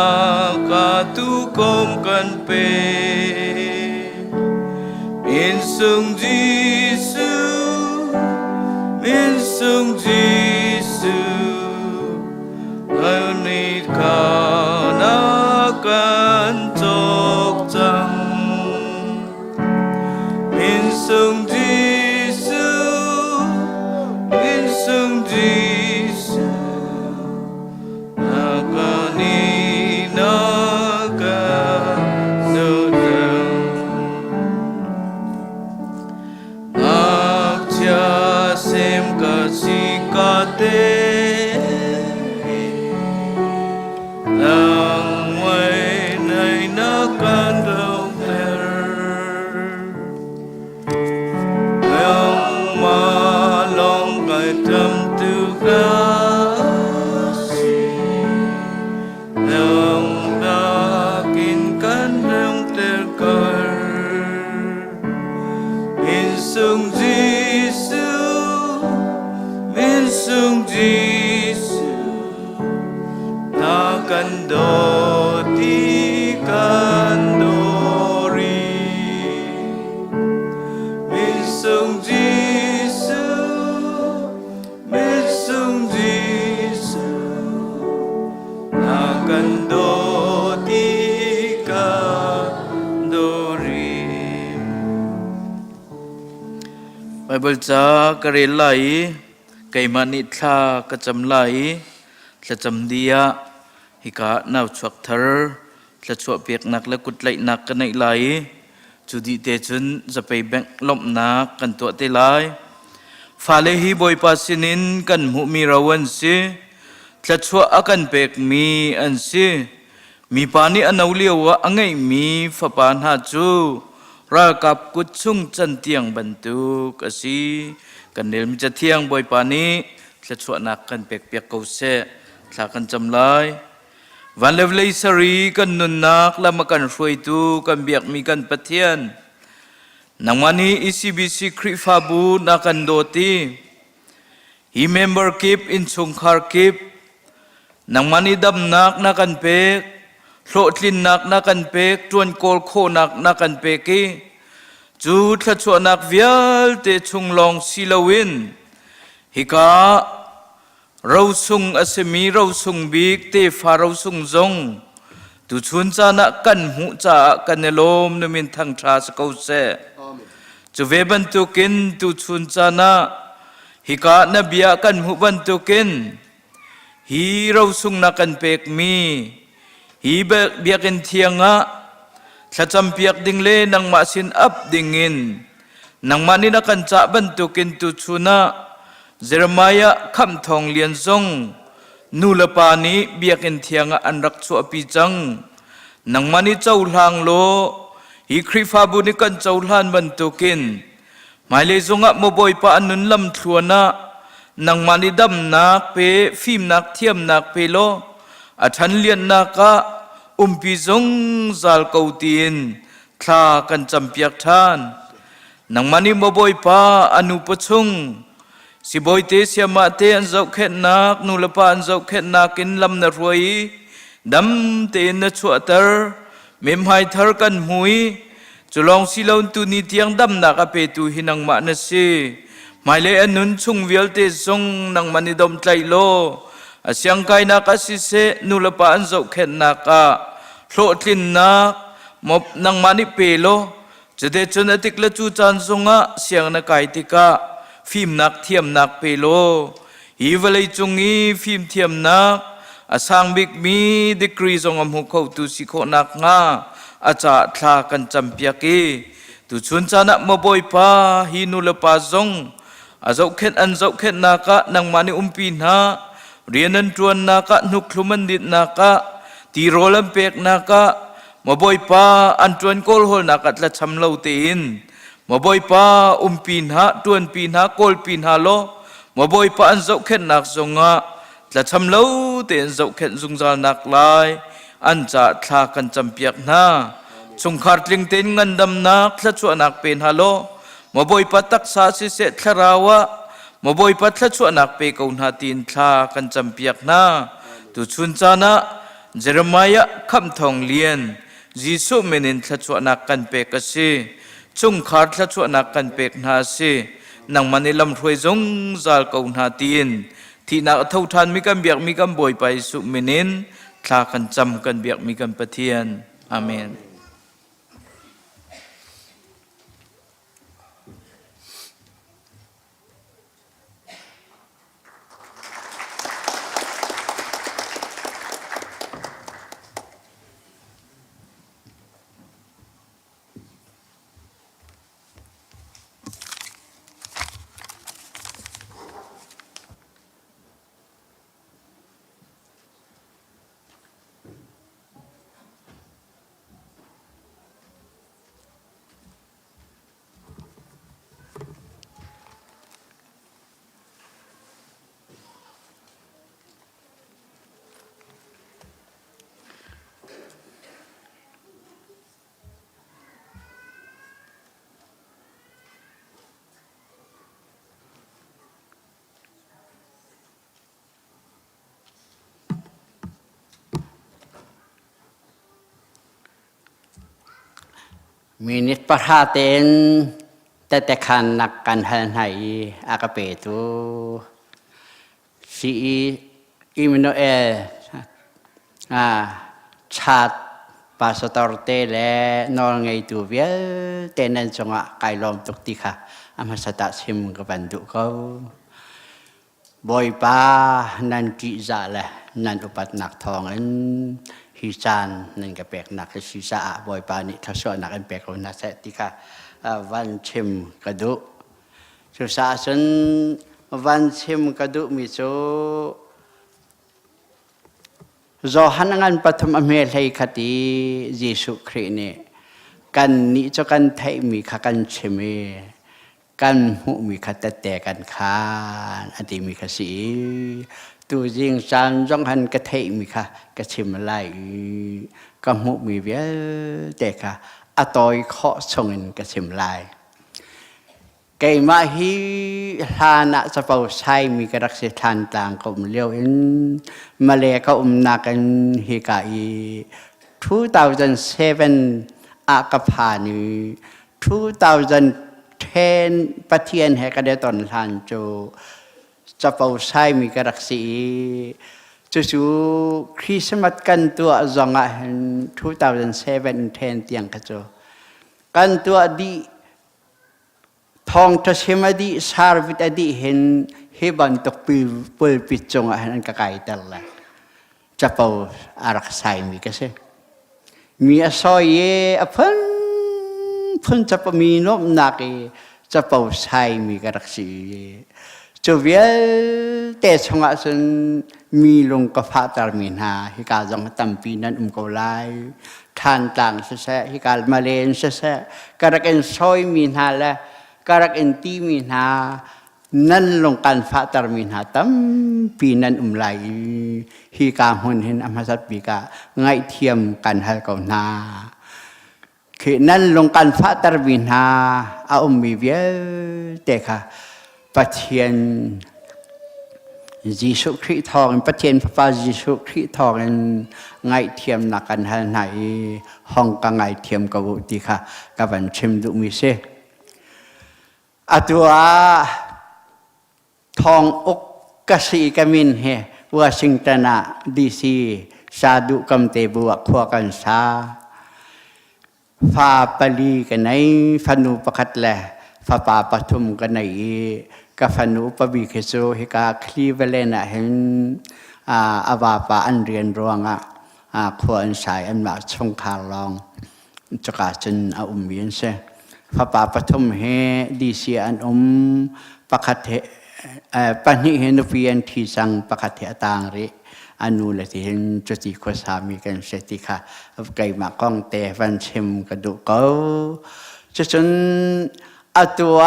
D: ตุกอมกันเปมินซุงจิสุมินซุงจิสุอันนี้ข้านากันจกจังมินซุงจิบลจากระเรไหลไกมานิทากระจำไหลจะจำเดียฮิกะนาวชวกเธอจะชวเปียกหนักและกุดไหลหนักกันในไหลจุดีเตจุนจะไปแบ่งล้มหนักกันตัวเตไหลฟาเลฮีบอยปาสินินกันหูมีราวันสิจะชวอากันเปกมีอันสิมีปานีอันเอาเลียวว่าอังไงมีฝาปานหาจูรากับกุดชุ่งจันเตียงบรรทุกอสีกันเดิมจะเที่ยงบ่อยปานี้จะชวนนักกันเปียกเปียกเกาเสะสากันจำลายวันเลวเลยสรีกันนุนนักและมากันรวยตูกันเบียกมีกันปะเทียนนังมันนี้ ECBC คริฟาบูนักกันโดตีฮีเมมเบอร์กิฟอินชงคาร์กิฟนังมันนี้ดำนักนักกันเปกโลดลินนักนักกันเปกจวนโกลโคนักนักกันเปกีจูทัชวนักเวียลเตชุงลองศิลวินฮิกาเราสุงอสมีเราสุงบีกเตฟาเราสุงจงตุชุนจานักกันหูจากันเนลมนมินทังทราสกาวเซจูเวบันตุกินตุชุนจานะฮิกานบียกันหูบันตุกินฮีเราสุงนักกันเปกมีฮีเบียกันเทียงะถ้าจำเปียกดิ่งเล่นังมาสินอับดิ่งินนังมานี่นักกันจับบันตุกินตุชุนะเจรมายะคำทองเลียนซงนูลปานีเบียกันเทียงะอันรักชัวปีจังนังมานี่เจ้าหางโลฮีคริฟาบุนิกันเจ้าหานบันตุกินหมายเลยซงะโมบอยปาอันนุนลำทัวนะนังมานี่ดำนักเปฟิมนักเทียมนักเปโลอัทันเลียนนักะปีจงซาลกาวตีน ทากันจำเปียกท่านนังมันนี่มาบอยป้าอนุปชุงสิบอยเตเสียมาเตอันเจ้าเข็นนักนูละปาอันเจ้าเข็นนักกินลำนรวยดำเตนชัวเตอร์เมมไฮเธอกันหุยจะลองสิลอนตุนีเตียงดำนักอเปตุหินังมานะสิหมายเลอนุนชุงเวลเตซงนังมันนี่ดมใจโลอาเสียงไกนักสิเสนูละปาอันเจ้าเข็นนักะโลทินนักมบนังมันนี่เปโลจะได้จนอติกละจูจันทรงะเสียงนักไก่ติกะฟิล์มนักเทียมนักเปโลฮีวเลยจงอีฟิล์มเทียมนักอาสังบิกมีดีกรีทรงอมหุเขาตุสิโคนักงาอาจารย์ทากันจำเปียกีตุชุนจานักมาบอยปาฮีนุลปาซงอาเจ้าเข็นอันเจ้าเข็นนักะนังมานิปีนาเรียนนันจวนนักะนุคลุมันดิดนักะตีโรลัมเปกนักะมาบอยปาอันจวนโกลโฮนักะละชำเลาตีนมาบอยปาปีนหาจวนปีนหาโกลปีนหาโลมาบอยปาอันเจ้าเข็นนักทรงะละชำเลาตีนเจ้าเข็นซุงจานักลายอันจะทากันจำเปียกนาจงขาดลิงเต็นเงินดำนักละชวนนักเป็นฮาโลมาบอยปาตักษาสิเสทราวะมาบอยปาละชวนนักเปกอุณหาตีนทากันจำเปียกนาตุชุนจานะเจเรมายะคำทองเลียนยิสุเมนินละชวนนักกันเปกสิจงขาดละชวนนักกันเปกนาสินังมันในลำถวยจงจาลกอุณหาตีนที่นักเท่าทานมีกันเบียกมีกันบ่อยไปสุเมนินทากันจำกันเบียกมีกันปะเทียนอาเมน
E: มีนิสปะทาเตนแต่ขันนักกันหันไหอากาเปตุซีอิมโนเอชาติปาสตอร์เตและนอไงตูเวียเตนันจงะไกลอมตุกติค่ะอามาสตาซิมกับบันดุเขาบอยปานันจิจะละนันอุปัตนักทองฮิจานนั่นก็แปลกหนักที่ศีรษะบอยปานี่ถ้าส่วนหนักอันแปลกของนักเศรษฐิกาวันชิมกระดูสุสาสันวันชิมกระดูมิโซจอหันงานปฐมเมลัยคติเยซูคริสต์เนี่ยกันนิจกันไทยมีขกันชิมกันหูมีขตแต่กันขานอดีมีขสีตูจิงจานจงหันกระเทยมีค่ะกระชิมไหลกำมุมีเวียแต่ค่ะอตอยเคาะชงกระชิมไหลไก่มาฮีทานะจะเป่าใช้มีกระดักเสทานต่างกลมเลี้ยวมาเลก็นักันฮิกาอี2007อากาพานี2010ปะเทียนแหกระเดตอนทานโจจะเป่าใช้มีกระดักสีจู่ๆคริสต์มาสกันตัวจงอ่ะ2007 เตียงกระโจกันตัวดีทองจะเชื่อมดีสารวิตดีเห็นเฮบันตกปีเปิดปิดจงอ่ะนั่นก็ไกลแต่ละจะเป่าอารักษามีก็ใช่มีอสอยพันจะเป่ามีนมนักจะเป่าใช้มีกระดักสีจะเวียแต่ชงอ่ะฉันมีลงกระพาตารมีนาฮิกาจงตั้มปีนั้นกอลายทานต่างเสะฮิกามาเลนเสะกระกันซอยมีนาและการเอ็นตีมีนานั่นลงการฟาตารมีนาตั้มปีนั้นไหลฮิกาหุนเห็นอมสัตปีกาไงเทียมกันให้เขานา คือนั่นลงการฟ้าตรบินหาอาอุมีเวียเตค่ะประเทียนยิสุคริสต์ทองประเทียนพระบายิสุคริสต์ทองไงเทียมนักกันหันไหนห้องกังไงเทียมกับบุตรค่ะกับวันชิมดุมิเซอัตัวทองอกกษีกมินเฮวอชิงตันดีซีซาดุกัมเตบัวขัวกันซาฟาปลีกันไหนฟันูประคัดแลฟาปาปทุมกันไหนกับฟันูปบิเคโซเฮกาคลีเวเลนะเห็นอาวาปาอันเรียนรวงขัวอันสายอันมาชงคาลองจักาจนอาอุมเวียนเซฟาปาปทุมเฮดีซีอันประคัดเฮปัญหาเห็นวิญญาณที่สังประคัดเฮต่างเรอนุเลติเห็นจุดที่ข้อสามีกันเสติค่ะไก่มากองเตวันเชมกระดูกเขาจนอัตัว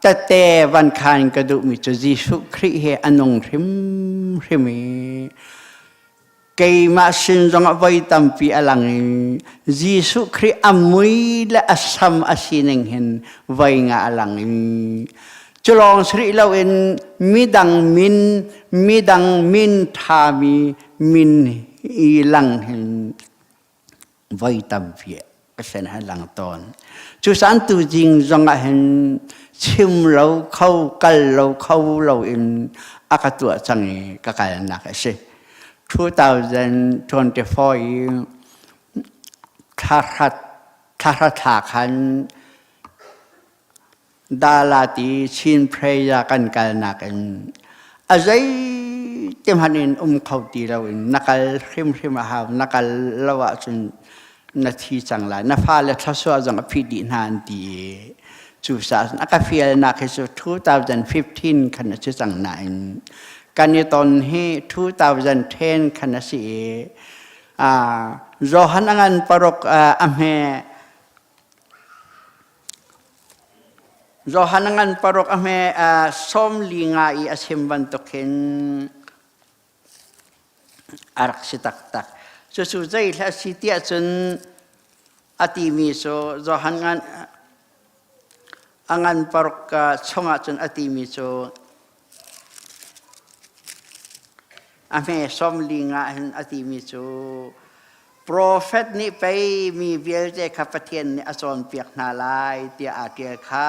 E: จะเตวันคานกระดูกมิจุจิสุคริเฮอนงริมีไก่มาสินจงไว้ตั้มปีอลังจิสุคริอมุยและอัศมอสินเห็นไว้งาอลังจุลองสริเราเองมิดังมินทามีมินอีลังเห็นไว้ตั้มปีก็เส้นให้หลังตอนจุสันตุจริงจงเห็นชิมเราเข้ากันเราเองอากาตัวจังก็กลายนักเสีย2024ถ้าขันดาลาตีชินเพรยากันนักอะไรเต็มหันเขาตีเรานักริมหาวนักละวะจนนาทีจังละนับฟ้าและทัศวจังพิดีนานดีจุดสานักฟิลนักสุด2015ขณะที่จังนั้นกันในตอนที่2010ขณะที่โจฮันงันปรกอเมโจฮันงันปรกอเมสมลิงาอีอาเซมบันตุเคนอารักสิตักสุดใจและสิทธิจนอติมิโซโจฮันงันปรกชงจนอติมิโซอเมสมลิงาอติมิโซโปรเฟตนี่ไปมีเวลเจขับเทียนอสอนเปียกนาลายเตียอาเตียข้า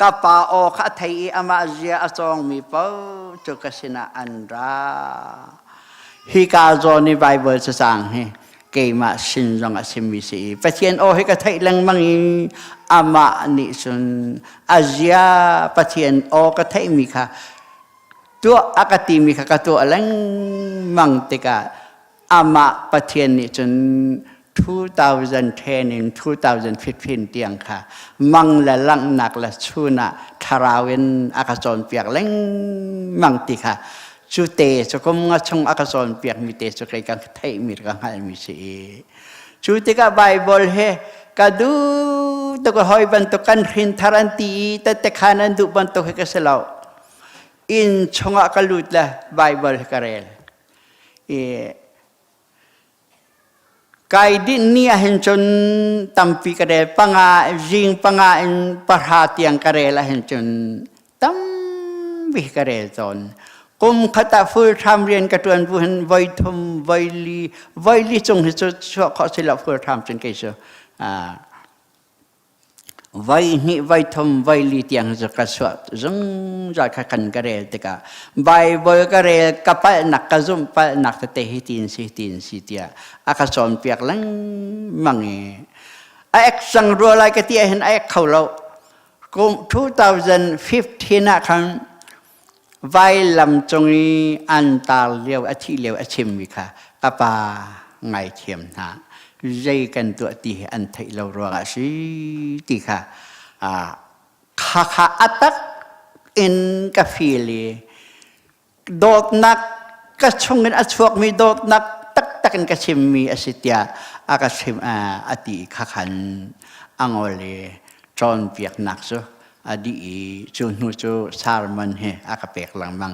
E: กะปาโอข้าไทยอามาเจียอสองมีเป้าจุกสินาอันราฮิกาโจนี่ไบเบิลจะสั่งให้เกมาสินจงสิมิสีปะเทียนโอฮิกาไทยลังมังอามานิสุนอาเจียปะเทียนโอกาไทยมีค่ะตัวอากาติมีค่ะตัวลังมังติกาอามาปะเทียนนี่จน2010 in 2015เตียงค่ะมังละลังนักละชูนะทาราเวนอากาศเปียกเล่งมังติค่ะชูเตจะก็งชงอากาศเปียกมีเตจะไกลกันไทยมีกันให้มีสิชูติกาไบเบิลเฮกาดูตก็หอยบันตุกันรินทารันตีแต่ขานันดูบันตุเฮกสลาวอินชงอากาลุดละไบเบิลกระเรลกายดินนี่เห็นจนตั้มปีกระเดปังอาจิงปังอาอินปะหาเตียงกระเดละเห็นจนตั้มปีกระเดจนกุมขตาฟูทำเรียนกระตวนผู้เห็นไวทมไวลีจงเห็นจุดชั่วเขาสิลับฟูทำจนเกษไวนี่ไวทมไวลีเตียงจะกระสวดจงจะขันกระเดติกาใบเบอร์กระเดกับไปหนักกระซุ่มไปหนักแต่หิตินสิเตียอากาศเปียกลังมังไอ้สังรัวอะไรก็เตียเห็นไอ้เขาเรากุม2015นะครับไวลำจงอันตาเลี้ยวอาทิเลี้ยวอาชิมวิค่ะกับปาไงเทียมนะใจกันตัวตีอันไทยเรารัวสิตีค่ะข้าอัตักอินกาฟิลีโดดนักก็ชงเงินอัศวกมีโดดนักตักกันก็ชิมมีอสิทยาอากาชิมอติข้าขันอังโอเลจอนเปียกนักซะอดีจูนูจูซาร์มันเฮอากาเปียกหลังมัง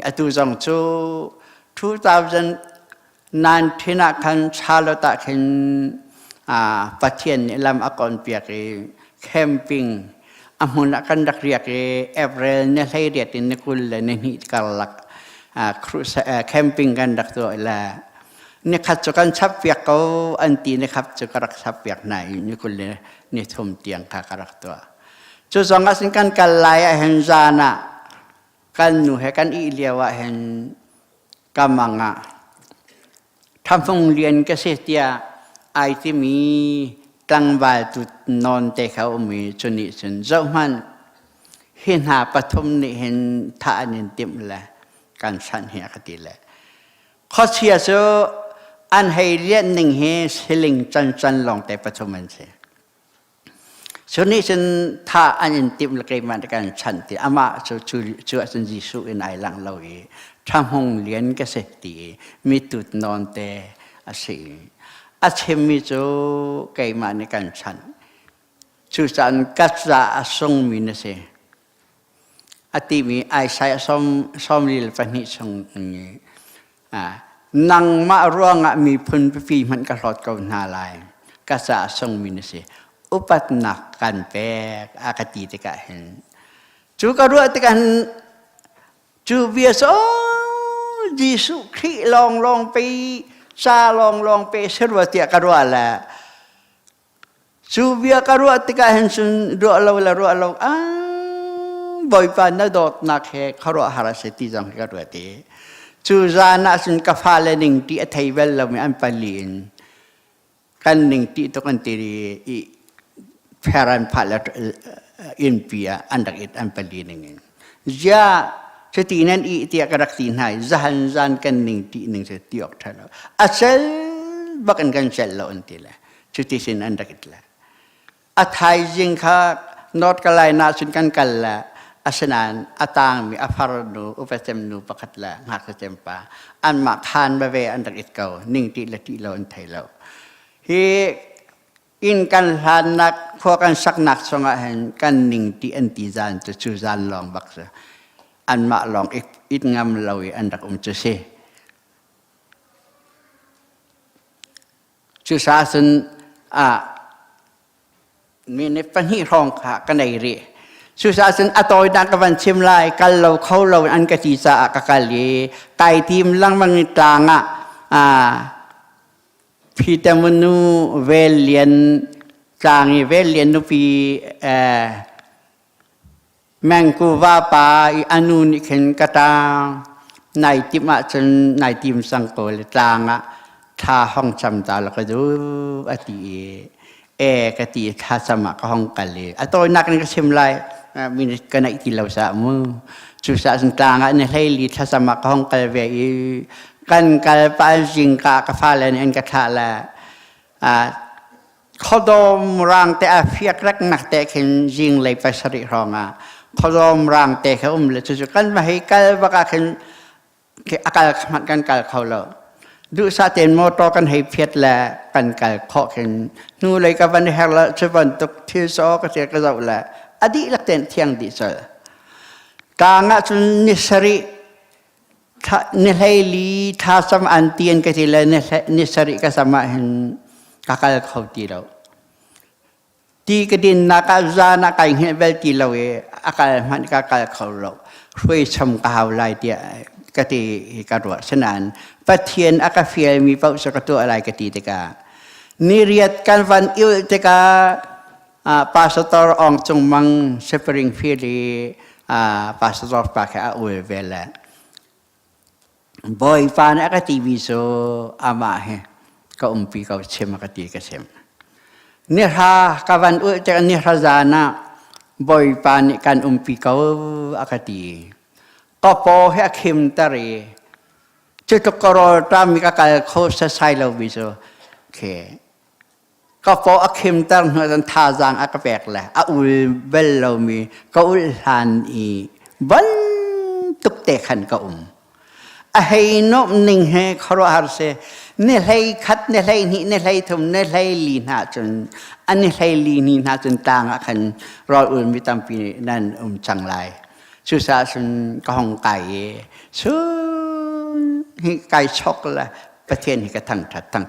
E: อตุจงจู2000นานที่นักขันชาลตะขัน ประเทศลำอากรเปียกแคมปิ้งอามุนกันดักเรียกเอเวอร์เนี่ยให้เรียกในกุลในนิกาลักครูแคมปิ้งกันดักตัวละเนี่ยขัดจุกันชับเปียกเขาอันตีนะครับจุกรักชับเปียกไหนนี่กุลเนี่ยทุ่มเตียงขากรักตัวจุดสองก็สิ่งกันกันลายเห็นจานะกันหนูให้กันอีเลียวเห็นกำมังทำโรงเรียนเกษตรไอที่มีตั้งบาตุนอนแต่เขามีชนิดชนเจ้ามันเห็นหาปฐมนี่เห็นท่านินติมแหละการชันเหียคติแหละข้อเชียร์โซอันให้เรียนหนึ่งเฮสลิงจันลองแต่ปฐมมันเสียชนิดชนท่าอันนินติมละเกมันการชันติอามาชูสันจิสุอินไอหลังเราทำห้องเรียนเกษตรมีตุดนอนแต่อาศัยอาเชมิโจเกมาในการฉันสุสันกัจจาทรงมีนเสอติมีไอใช้สมลิลปนิทรงนี้นังมาร่วงมีพุนปีมันกระหลอดกับนาลายกัจจาทรงมีนเสอุปัตนักกันแปลกอากติตกะเห็นจูกรู้ตกันจูเบียโซยิสุคริลองไปซาลองไปเสรวติกรัวละจูเบียกรัวติกาเห็นสุนรัวเราบ่อยปานนัดดนักเหครัวหาราเสติจังกรัวติจูจานะสุนกฟ้าเลนิงที่ไทยเวลเราไม่อันปลีนกันนิงที่ตกันตีรีแพรันพาลอินเปียอันดักอิดอันปลีนิงจ้าสตินั้นอีเตียกรักตีนให้จันกันหนึ่งตีหนึ่งสติออกทันแล้วอาเซลบักันกันเซลแล้วอันตีละสติสินอันดักอิดละอาไทยจิงค่ะนอดกลายนาสุนกันกันละอาสนานอาตางมีอาฟารนูอุปเซมนูประคัดละหักเซมปาอันมาคานบะเวอันดักอิดเก่าหนึ่งตีละตีเราอันไทยเราฮีอินกันหานักพวกกันสักนักสงะเห็นกันหนึ่งตีอันตีจานจะชูจานลองบักษะอันมาลองอิดงามเราอันดักจะเสชื่อศาสนมีในปัญหารองค่ะกันในเรื่องชื่อศาสนอตอยดังกับวันเชียมลายกันเราเขาเราอันกติสาอักกาลีไก่ทีมลังมังตางพิจารณาเวลียนจางเวลียนนุปีแมงกูว่าปาอนุนิเข็นกตาในติมาจนในติมสังโกลตางท่าห้องจำตาแล้วก็ดูอติกติท่าสมัครห้องกันเลยอัตโตนักนี่ก็เชื่อมไล่มีกันในที่เราสามือสุสานตางในให้ลีท่าสมัครห้องกันเวียกันกันปาจิงกากฟ้าเลยนี่อันกระทาละเขาดมรังแต่เฟียกรักนักแต่เข็นจิงเลยไปสริรองเขาดมรังแต่เขาเลยจุดกันมาให้กันว่ากันอาการมันกันกันเขาเราดูซาเตนโมโตกันให้เพียรและกันกันเคาะกันนู่เลยกับวันนี้ฮะละชวันตกที่ซอก็เสียกระเจ้าละอดีตละเต็นเที่ยงดีเจอกางจุนนิสรินิให้ลีท่าสมอันเตียนกันทีละนิสริก็สมาเห็นกากาเขาตีเราตีกระดินนักจานักเห็นเวลตีเราอาการมันกากาเขาเราช่วยชมกาวลายเดียกติกระโดดสนานปะเทียนอากาเฟียมีเป้าสกัดตัวอะไรกติตกานิเรียดกันวันอิวตกาปาสตอร์องจงมังเซปริงฟิลีปาสตอร์ปากอาอุเวลบ่อยปานอากติวิโซอามาเฮก็ปีก็เชมกติก็เชมเนื้อหากวันอุตกาเนื้อจานะบ่อยปานกันปีก็อากติก็พอให้เข้มตรีจุดกรอตามีการโคสไซเราวิโซเคก็พอเข้มตรีหัวจันท่าจางอากาแปกแหละอุลเบลเรามีก็อุลฮันอีบันตุกเตขันก็ให้นบหนึ่งให้ครอหาเสเนี่ยให้คัดเนี่ยให้นี่เนี่ยให้ทำเนี่ยให้ลีน่าจนอันนี้ให้ลีนี่น่าจนต่างขันรออุ่นมีตามปีนั่นจังไรสุสานสุนกองไก่สุนไก่ช็อกละประเทศนี้ก็ทั้ง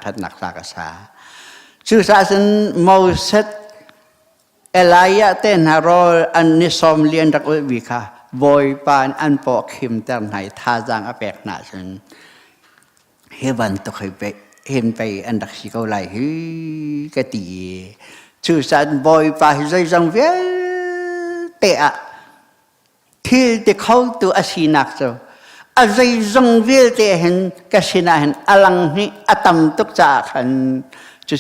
E: ทัดนักลากษา ชื่อศาสนโมเสสเอลายะเต้นฮารออันนิสอมเลียนรักวิคาบอยปานอันปอกขิมแต่ไหนท่าจางอเปกหนาฉันเฮบันตกไปเห็นไปอันดักสิเขาไหลฮึกะตีชื่อสันบอยปาใจจังเวเตะที่เด็กเขาตัวอาชีนักเจ้าอะไรจังเวเตะเห็นกะชินาเห็นอลังนี่อตัมตุกจากขัน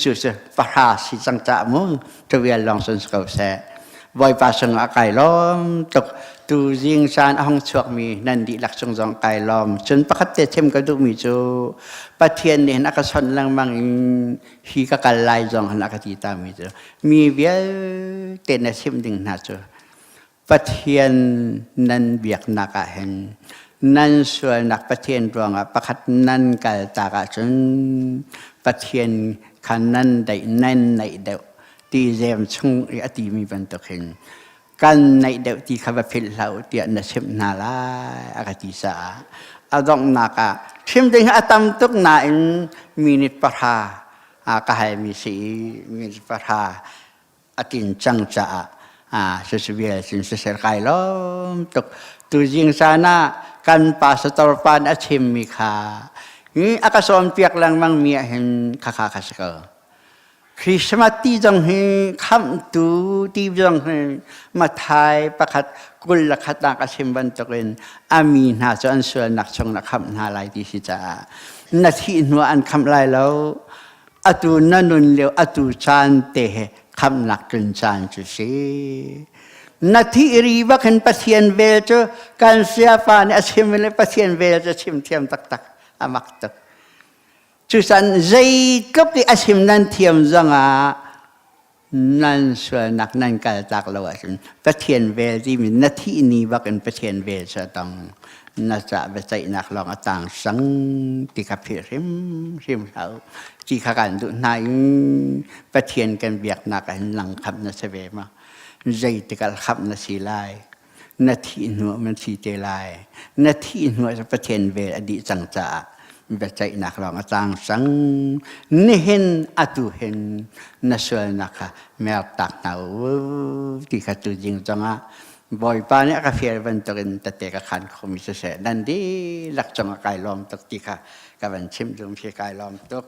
E: จู่ๆปะราสิจังจ่ามึงจะเวียนลองสนสเขาแซ่บอยปาสงอากายล้อมตกตูยิงชานห้องชวกมีนันดีหลักทรงจงกายล้อมจนประคับเตเทมกระดูกมีจูปะเทียนเนี่ยนักสนลังมังฮีกะกันลายจงหันอากาติตามีจูมีเวียเตนชิมดิ่งนาจูปะเทียนนันเบียกนักเห็นนันส่วนนักปะเทียนรวงประคับนันกัลตากจนปะเทียนขันนันได้นันในเดียวที่เริ่มชงอติมีบรรทุกเห็นกันในเดียวที่ข้าพเจ้าเราเตียนเชื่อมนาลาอากาติสาอาดองนักเชื่อมถึงอาตมตุกนาอินมีนิปราอากาศมีสีมีนิปราอตินจังจ้าสุสเวียสินเสรกายล้อมตุกตุจิงสานากันปาสตอร์ปานอาชิมมีขานี่อากาศสมเปียกลังมังมีเห็นข้าสกคริสต์มาสที่จังหิคำตูที่จังหิมาไทยประคัดกุลขัดนักชิมบันตะเวนอามีนาจอันส่วนนักชงนักคำนาลายที่สิจ้านาทีนัวอันคำลายแล้วอตูนันุนเลียวอตูจานเตะคำนักจนจานจุสีนาทีรีบักเห็นปะเทียนเวลเจอการเสียฟ้าเนี่ยชิมเลยปะเทียนเวลจะชิมเทียมตักอามักตักจุสันใจกับที่อาชิมนั้นเทียมจังนั่นส่วนนักนั่นการตักเราว่าปะเทียนเวลที่มีนาทีนี้บักเป็นปะเทียนเวลจะต้องน่าจะไปใจนักลองต่างสังที่ขับริมเขาที่ขักันดูนายปะเทียนกันเบียกนักกันหลังขับนาเสเวมาใจที่กันขับนาสีลายนาทีหัวมันสีเตลายนาทีหัวจะปะเทียนเวลอดีตจังจ่าไปใจนักลองต่างสังนี่เห็นอตุเห็นน่าส่วนนักแมวตักหนาวที่ขัดตัวจริงจังบอยปาเนี่ยก็เฟียร์บันตกินแต่ก็ขันคมิเสษนั่นดีหลักจังกายล้อมตกที่ค่ะกับบันชิมจงเพียกายล้อมตก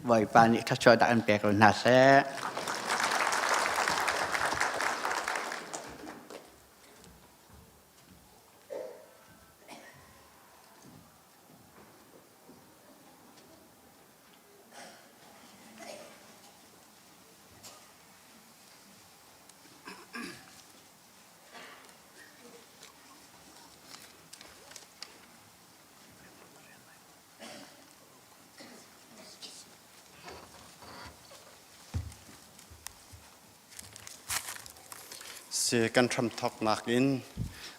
E: บอยปานี่ถ้าช่วยดันเปกน่าเส
F: เสียกันทำทอกนักอิน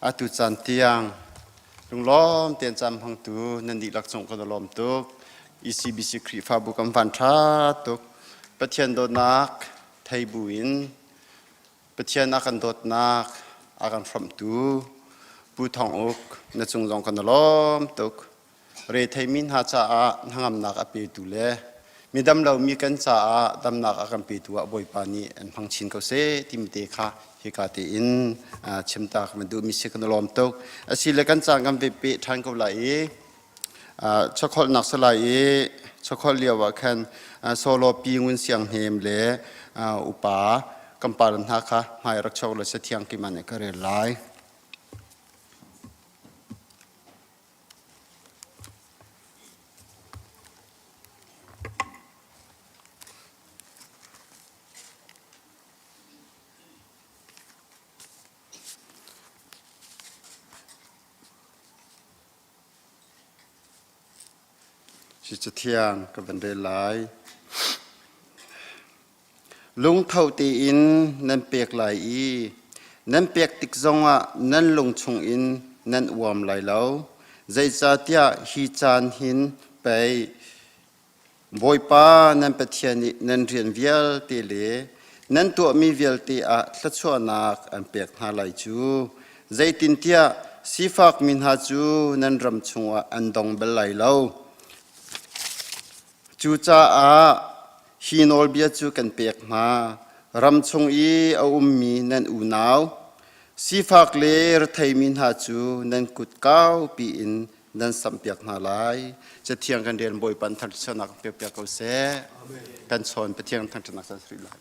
F: อาตุจันเตียงลุงล้อมเตียนจำพังตูนันดีหลักส่งกันล้อมตุกECBC ครีฟาบุกัมพันธาตุกปะเทียนโดนักไทยบุญปะเทียนอากันโดนักอากันฟรัมตูปูทองอกนัดส่งจงกันล้อมตุกเรไทยมินหาจ้าหางนักอภิตุเลมีดำเรามีกันจ้าดำนักอากันปีตัวบ่อยปานีอันพังชินเขาเสที่มีเตค่ะฮิกาตีอินชิมตากมันดูมีเสกนลอมตกอาศิลกันจางกันไปปีทางกับไหลช็อกโกแลตนักสลายช็อกโกแลตเลียวว่าแค่โซโลปีงุนเสียงเฮมเล่อุปากำปารันทักค่ะหายรักช็อกโกแลตเสียงกิมันเนี่ยก็เรียนไลชิจเทียงกับบันเดลายลุงเท่าตีอินนั่นเปียกไหลอีนั่นเปียกติกจงอ่ะนั่นลงชงอินนั่นอวมไหลเหลาใจจ่าเตียฮีจานหินไปบอยป้านั่นปะเทียนนั่นเรียนเวียลตีเลนั่นตัวมีเวียลตีอ่ะทัดชัวนักอันเปียกหาไหลจูใจตินเตียสีฟักมินหาจูนั่นรำชงอ่ะอันดงเบลไหลเหลาจูจ้า ฮีนอลเบียจูกันเปียกมารำชงอีเอามีนันอูนาวสีฝากเลรไทยมินหาจูนันกุดก้าวปีอินนันสัมเปียกนาลายจะเทียงกันเรียนบอยปันทันชนักเปียกเปียกเอาเสกันสอนไปเทียงทันชนักสันสริลาย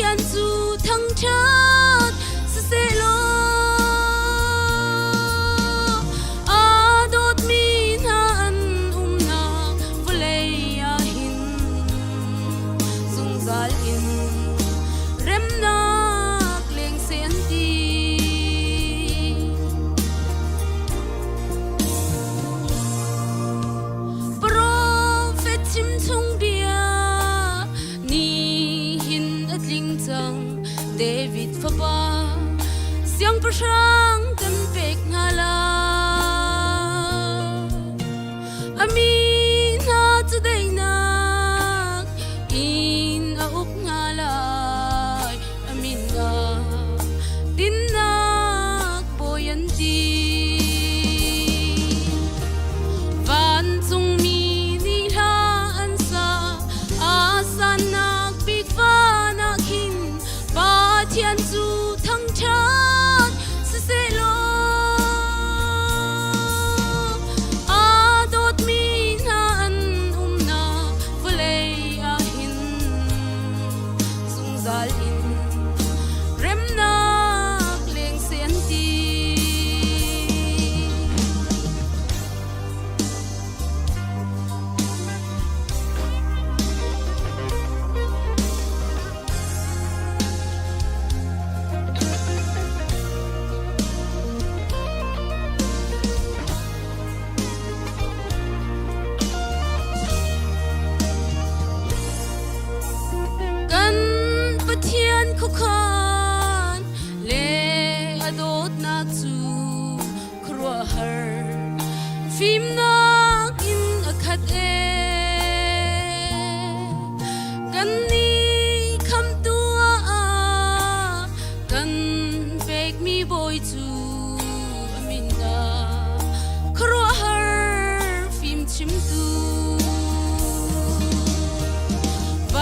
G: Hãy subscribe cho kênh Ghiền Mì Gõ để không bỏ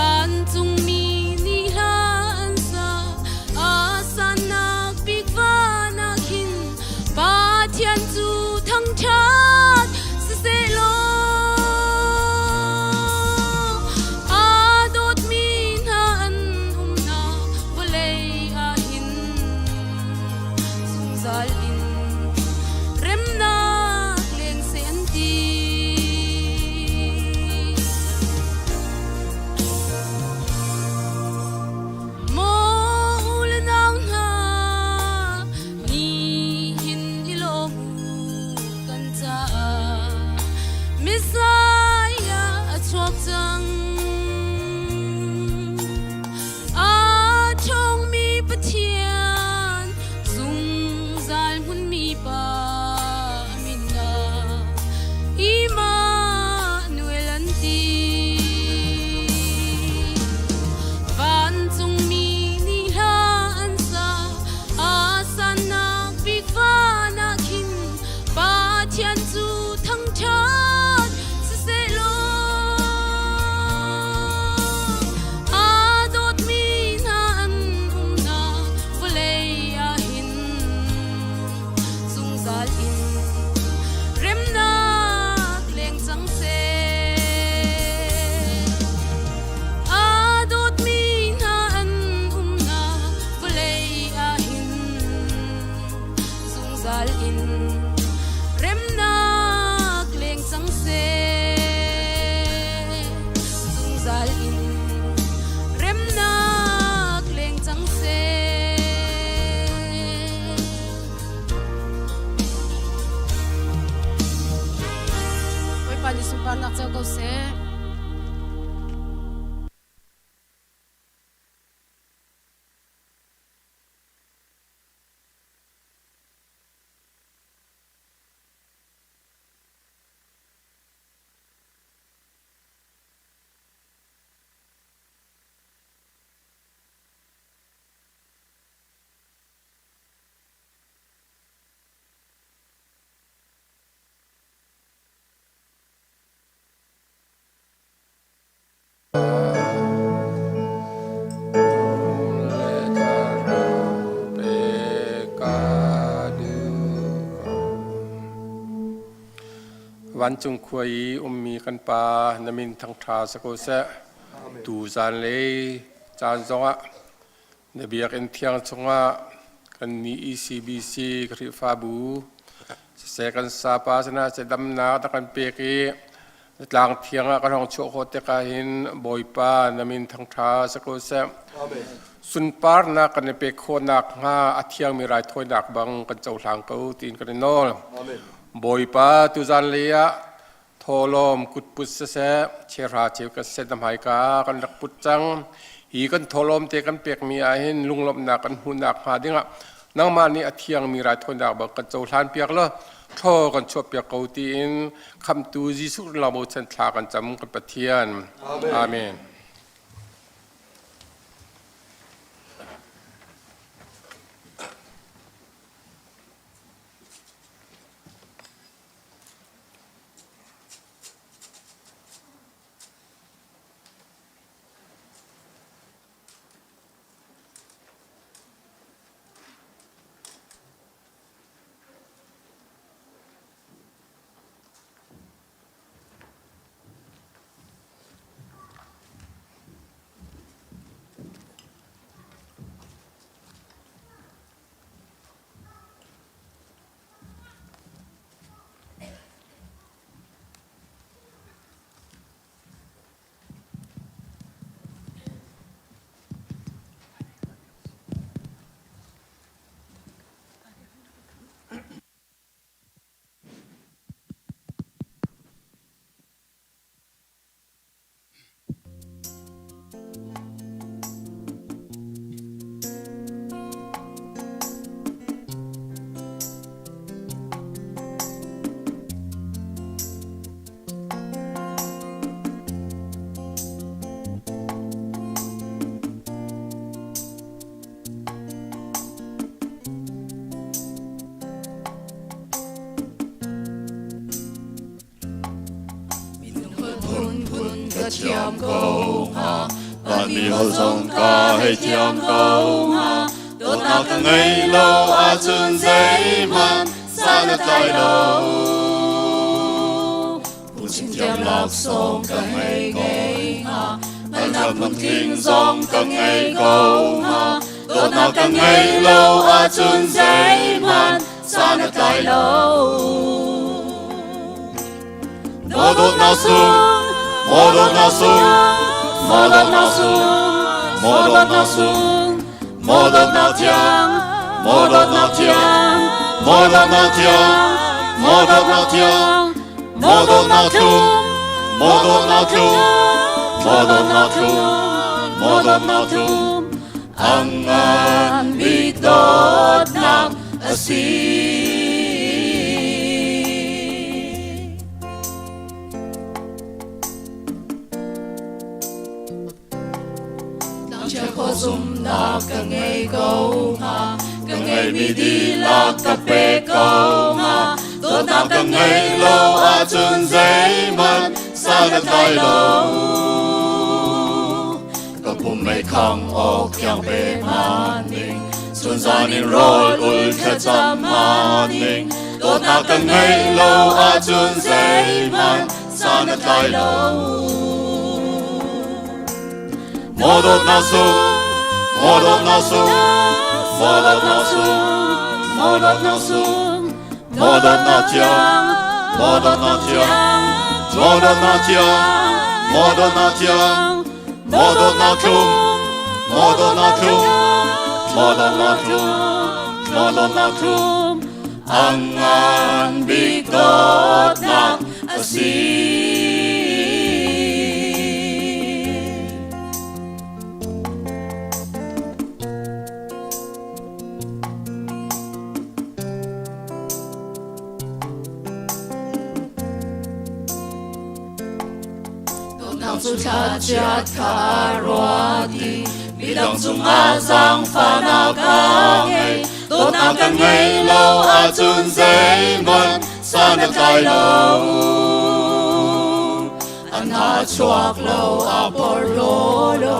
G: lỡ ran nak chau ko se
H: วันจงควยมีกันปานามินทังทาสกุเสตูจานเลยจานจงะนบีกันเทียงจงะกันมี ECBC กริฟาบูเสกันซาปาสนะเสดำนาตะกันเปกีหลังเทียงกันห้องโชโคเตกาหินบอยปานามินทังทาสกุเสสุนปาร์นักกันเปกโคนักงาอเทียงมีรายถ้วยนักบังกันเจ้าหลังเขาตีนกันนอลบอยปาตุจันเลียทอลมกุดปุษเสเชราเชวกันเสดมหายกากันรักปุจจังฮีกันทอลมเตกันเปียกมีอาหินลุงลมนักกันหุนักหาดิ้งะนังมานี่อเทียงมีรายทนนักบังกันเจ้าหลานเปียกละทอกันชวบเปียกเกาตีนคำตูจิสุเราโมเชนทากันจำกันปะเทียนอาเมน
I: เทียมกูฮะบ้านมีหัวสงกาให้เทียมกูฮะโดนนักกันไงโลอาจุนใจมันสานใจโลผู้ชิงเทียมหลักส่งกันไงกูฮะมันทำมันทิ้งส่งกันไงกูฮะโดนนักกันไงโลอาจุนใจมันสานใจโลโดนนักส่ง모든 나순 모든 나순 모든 나순 모든 나티앙 모든 나티앙 모든 나티앙 모든 나티앙 모든 나툼 모든 나툼 모든 나툼 모든 나툼 항안 믿었 남 아시 Zoom na ka ngay go ha ka ngay mi di la ka pe go ha to na ka ngay lo a chun zay man sa na tai lo ka pum mai khang o kyang pe man ning chun za ning roi ul ka cham man ning to na ka ngay lo a chun zay man sa na tai lo 모든 나수 모든 나수 모든 나수 모든 나수 모든 나티앙 모든 나티앙 모든 나티앙 모든 나티앙 모든 나툼 모든 나툼 모든 나툼 모든 나툼 항안 빛덧 나 아시 nang su cha cha tha ro ti mi dang chung a giang pha na ka ngei đốt na kan ngei lo a chun zai man sa na kai lo an ha chuak lo a por lo lo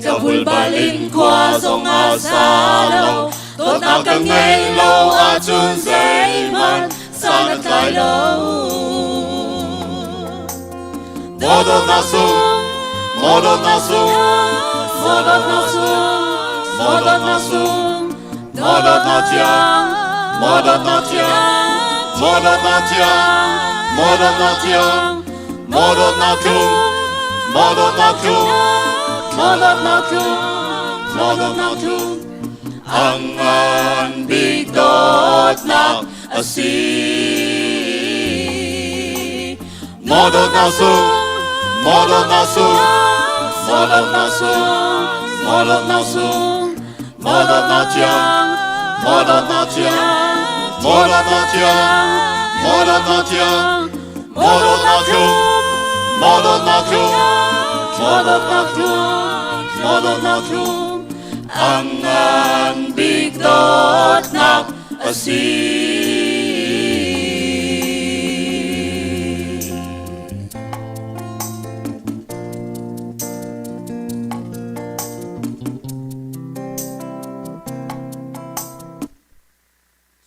I: cha bul balin kwa zong a sa lo đốt na kan ngei lo a chun zai man sa na kai lo modot na sung modot na sung modot na sung modot na sung modot na tiang modot na tiang modot na tiang modot na tiang modot na kyung modot na kyung modot na kyung modot na kyung angan bigdot na asi modot na sung modot na sung modot na sung modot na sung modot na tiang modot na tiang modot na tiang modot na tiang modot na kyung modot na kyung modot na kyung modot na kyung angan bigdot na asi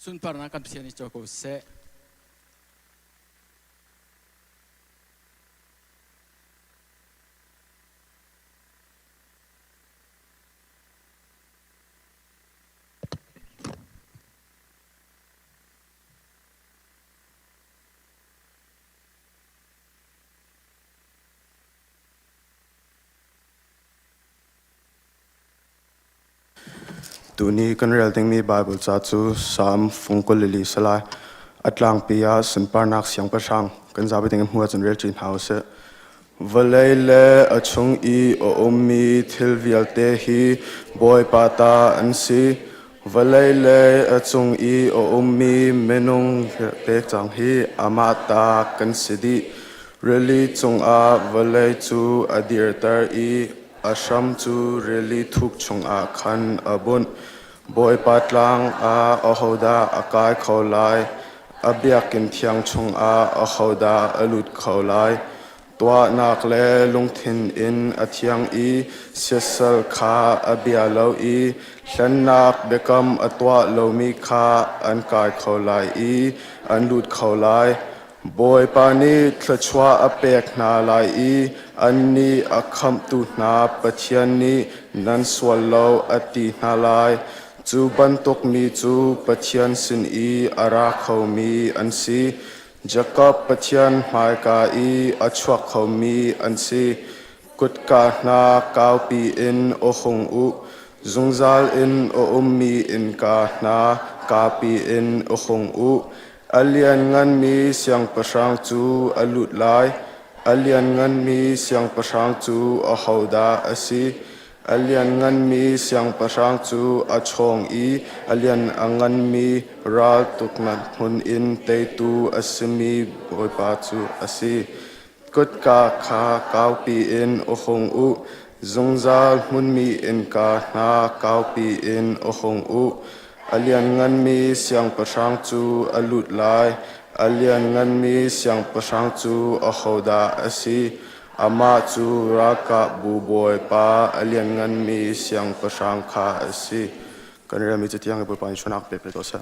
G: Sun parna kan psiani choko se
J: Tuni kan rel ting mi Bible cha chu Psalm fungkol lili salai atlang pia sun parnak siang pasang kan zabi ting hua chun rel chin house valele achung I o ommi thilvial te hi boy pata ansi valele achung I o ommi menung te chang hi amata kan sidi really chung a valei chu adir tar I asham chu really thuk chung a khan abun boy patlang a ahoda akai kholai abiakin thiang chung a ahoda alut kholai tua nak le lungthin in athiang I sesal kha abialo I hlannak bekam atwa lomi kha an kai kholai I an lut kholai boy pani thlachwa apek na lai I anni akham tu na pathian ni nan swallow ati na lai chu bantok mi chu pathian sin I ara khomi ansi Jacob pathian mai ka I achwa khomi ansi kutka na kaupi in ohong u zungzal in o ummi in ka na kapi in ohong u alian ngan mi siang pasang chu alut lai alian ngan mi siang pasang chu ahoda asi alian ngan mi siang pasang chu achong I alian angan mi ral tuknan hun in te tu asimi boipa chu asi kutka kha kaupi in ohong u zungzal mun mi in ka na kaupi in ohong u alian ngan mi siang pasang chu alut lai alian ngan mi siang pasang chu ahoda asi ama chu raka bu boy pa alian ngan mi siang pasang kha asi kanira mi chutiang bu pan chunak pe pe dosa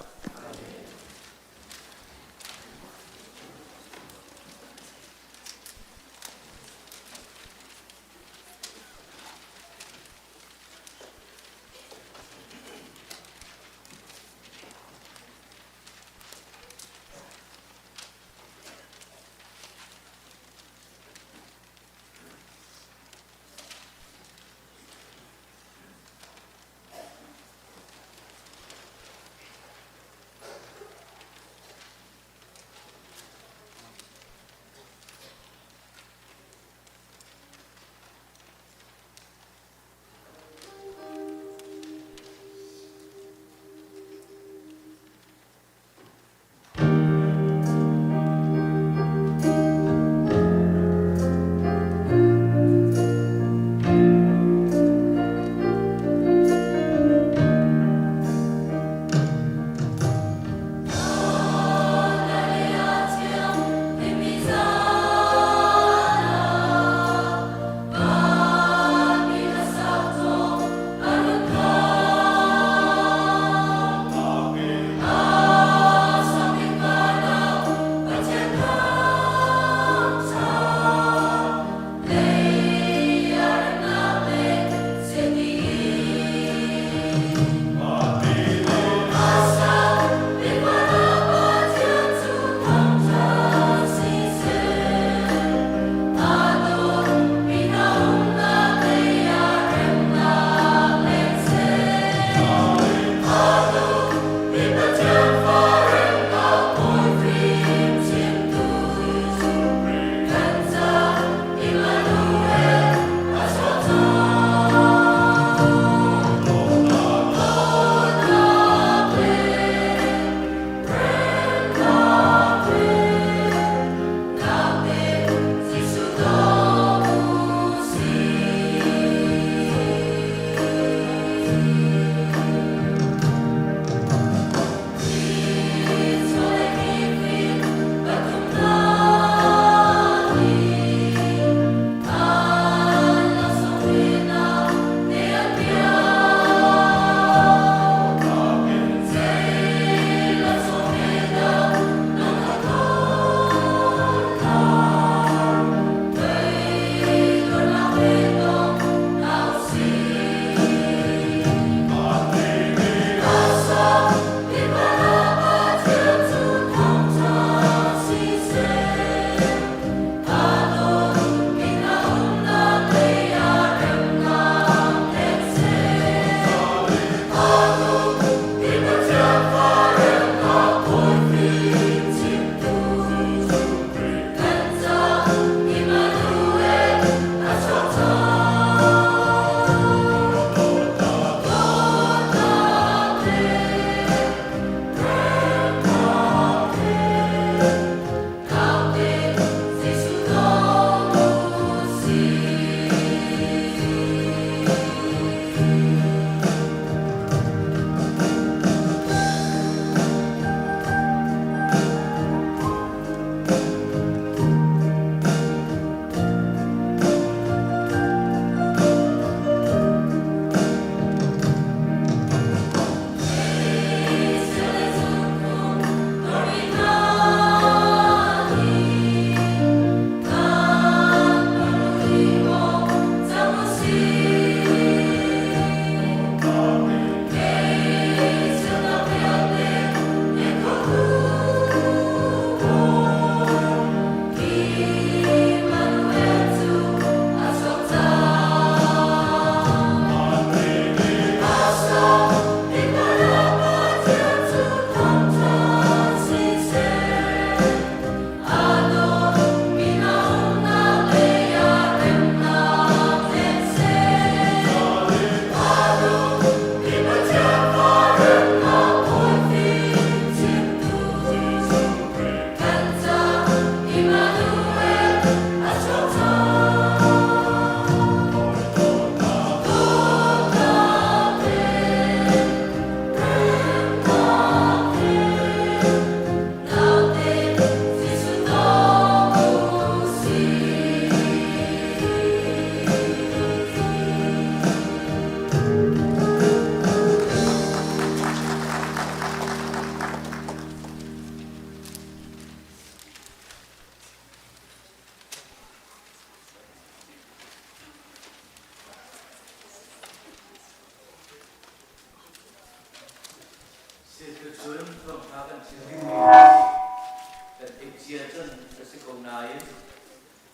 D: เชียจนสิกนาย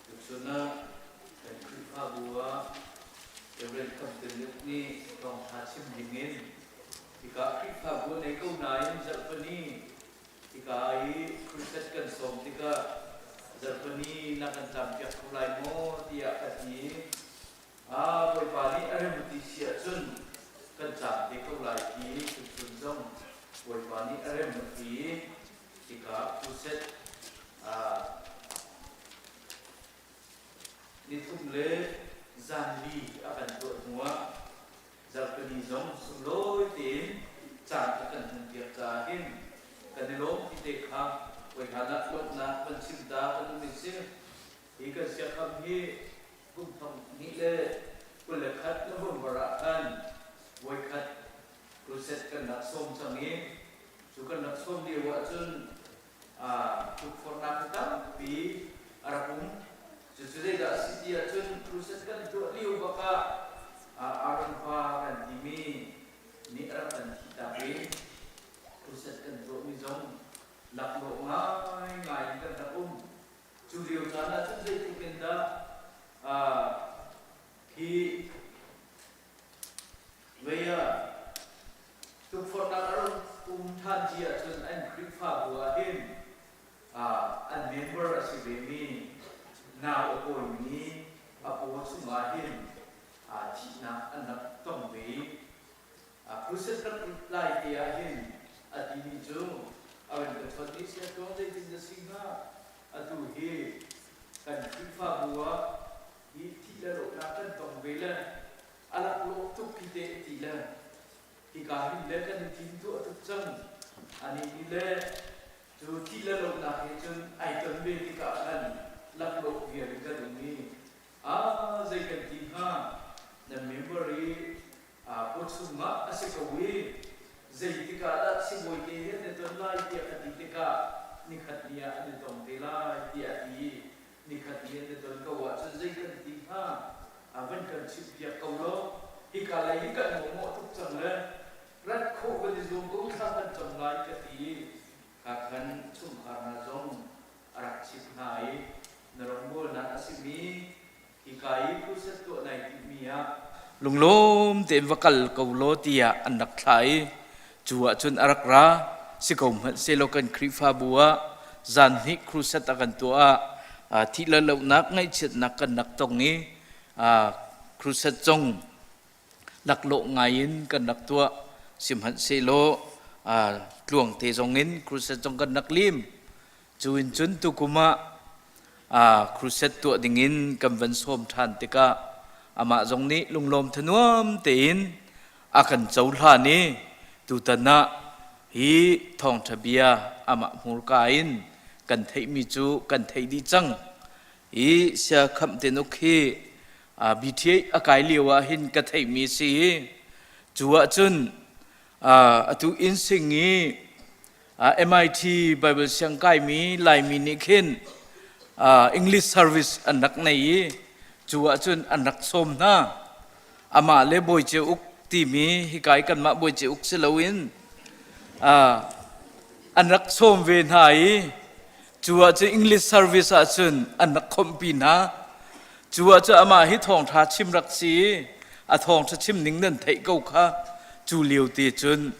D: จุดสุนัขเป็นคริฟาบัวเดี๋ยวเรียนคำเตือนยุคนี้ต้องหาชิมยิงเงินที่กาคริฟาบัวในเก้านายจับปนีที่กาคริสเตกันสมที่กาจับปนีนักการจำจากลายโมที่อาคดีบริบาลนี้อะไรมุติเชียจนกันจำที่เขาลายที่จุดสุนทรบริบาลนี้อะไรมุติที่กาคริสเตนี่ทุ่มเล่จันดีอาการตัวหัวจับปนีจงสุโลยเต็มจานกันถึงเดียบจาหินกันในโลกที่เด็กครับไว้ขนาดลดน้ำมันชิมดากันไม่เสียอีกเสียคำนี้พุ่งทำนี้เลยกุเลคัดและบุญบราคันไว้คัดรู้เสร็จกันนักส้มจังนี้สุกันนักส้มเดียวจนทุกคนนักตั้งปีอาราบุ้งsudah dah sedia cun proses kan tu liu baka aran pa kan timi ni aran kita be proses kan tu mi jong lak lo ngai ngai kan tapum chu liu jana cun dei tu kenda ki veya tu for na aran than dia cun an krifa bua hin an member asibemi nào ở cội mi ở phố sung ngã hiền chỉ nằm ăn nằm tổng vị process các lại thì hiền thì mình chú bên cái phầnนี้sẽ có đây thì sinh ha tu hi cần khi pha bùa thì là độ nào cần tổng vị là alak lỗ tục khi thế thì là thì cả mình lên cần chín tuổi thực chân anh đi lên chú thì là độ nào thì chân ai cần về thì cả lần lak lok dia dengan ini zai kan tiha dan memory pot sunga asikawi zai tika da siboi ke he ton lai dia kan tika nikhat dia ane tong tela dia ti nikhat dia ne ton ka wa zai kan tiha ban kan chip dia kaulo hikalai kan mo tuk chang le rat kho ko di zum ko tha kan chang lai ka ti ka kan chum karna zong arak chip hai narongol na asimi hikai proses tu nai timia lunglom tem vakal kaulo tia anak thai chuwa chun arakra sikom selokan krifa bua zan hi kruset akan tua thila lo nak ngai chet nak kan nak tong ni kruset chong lak lo ngain kan nak tua simhan selo tluang te jongin kruset chong kan nak lim chuin chun tu kuma kruset tua dingin kamvan som than tika ama jong ni lunglom thanuam tein akan chawla ni tutana hi thong thabia ama murkain kan thei mi chu kan thei di chang hi sia kham te no khi bthi akai liwa hin ka thei mi si chuwa chun atu in singi MIT Bible Sangkai mi lai mi ni khin English service anak nei chuwa chun anak som na ama le boi che uk ti mi hikai kan ma boi che uk selawin anak som ve nai chuwa che English service a chun anak khompi na chuwa cha ama hi thong tha chim rak si a thong tha chim ning nan thei ko kha chu liu ti chun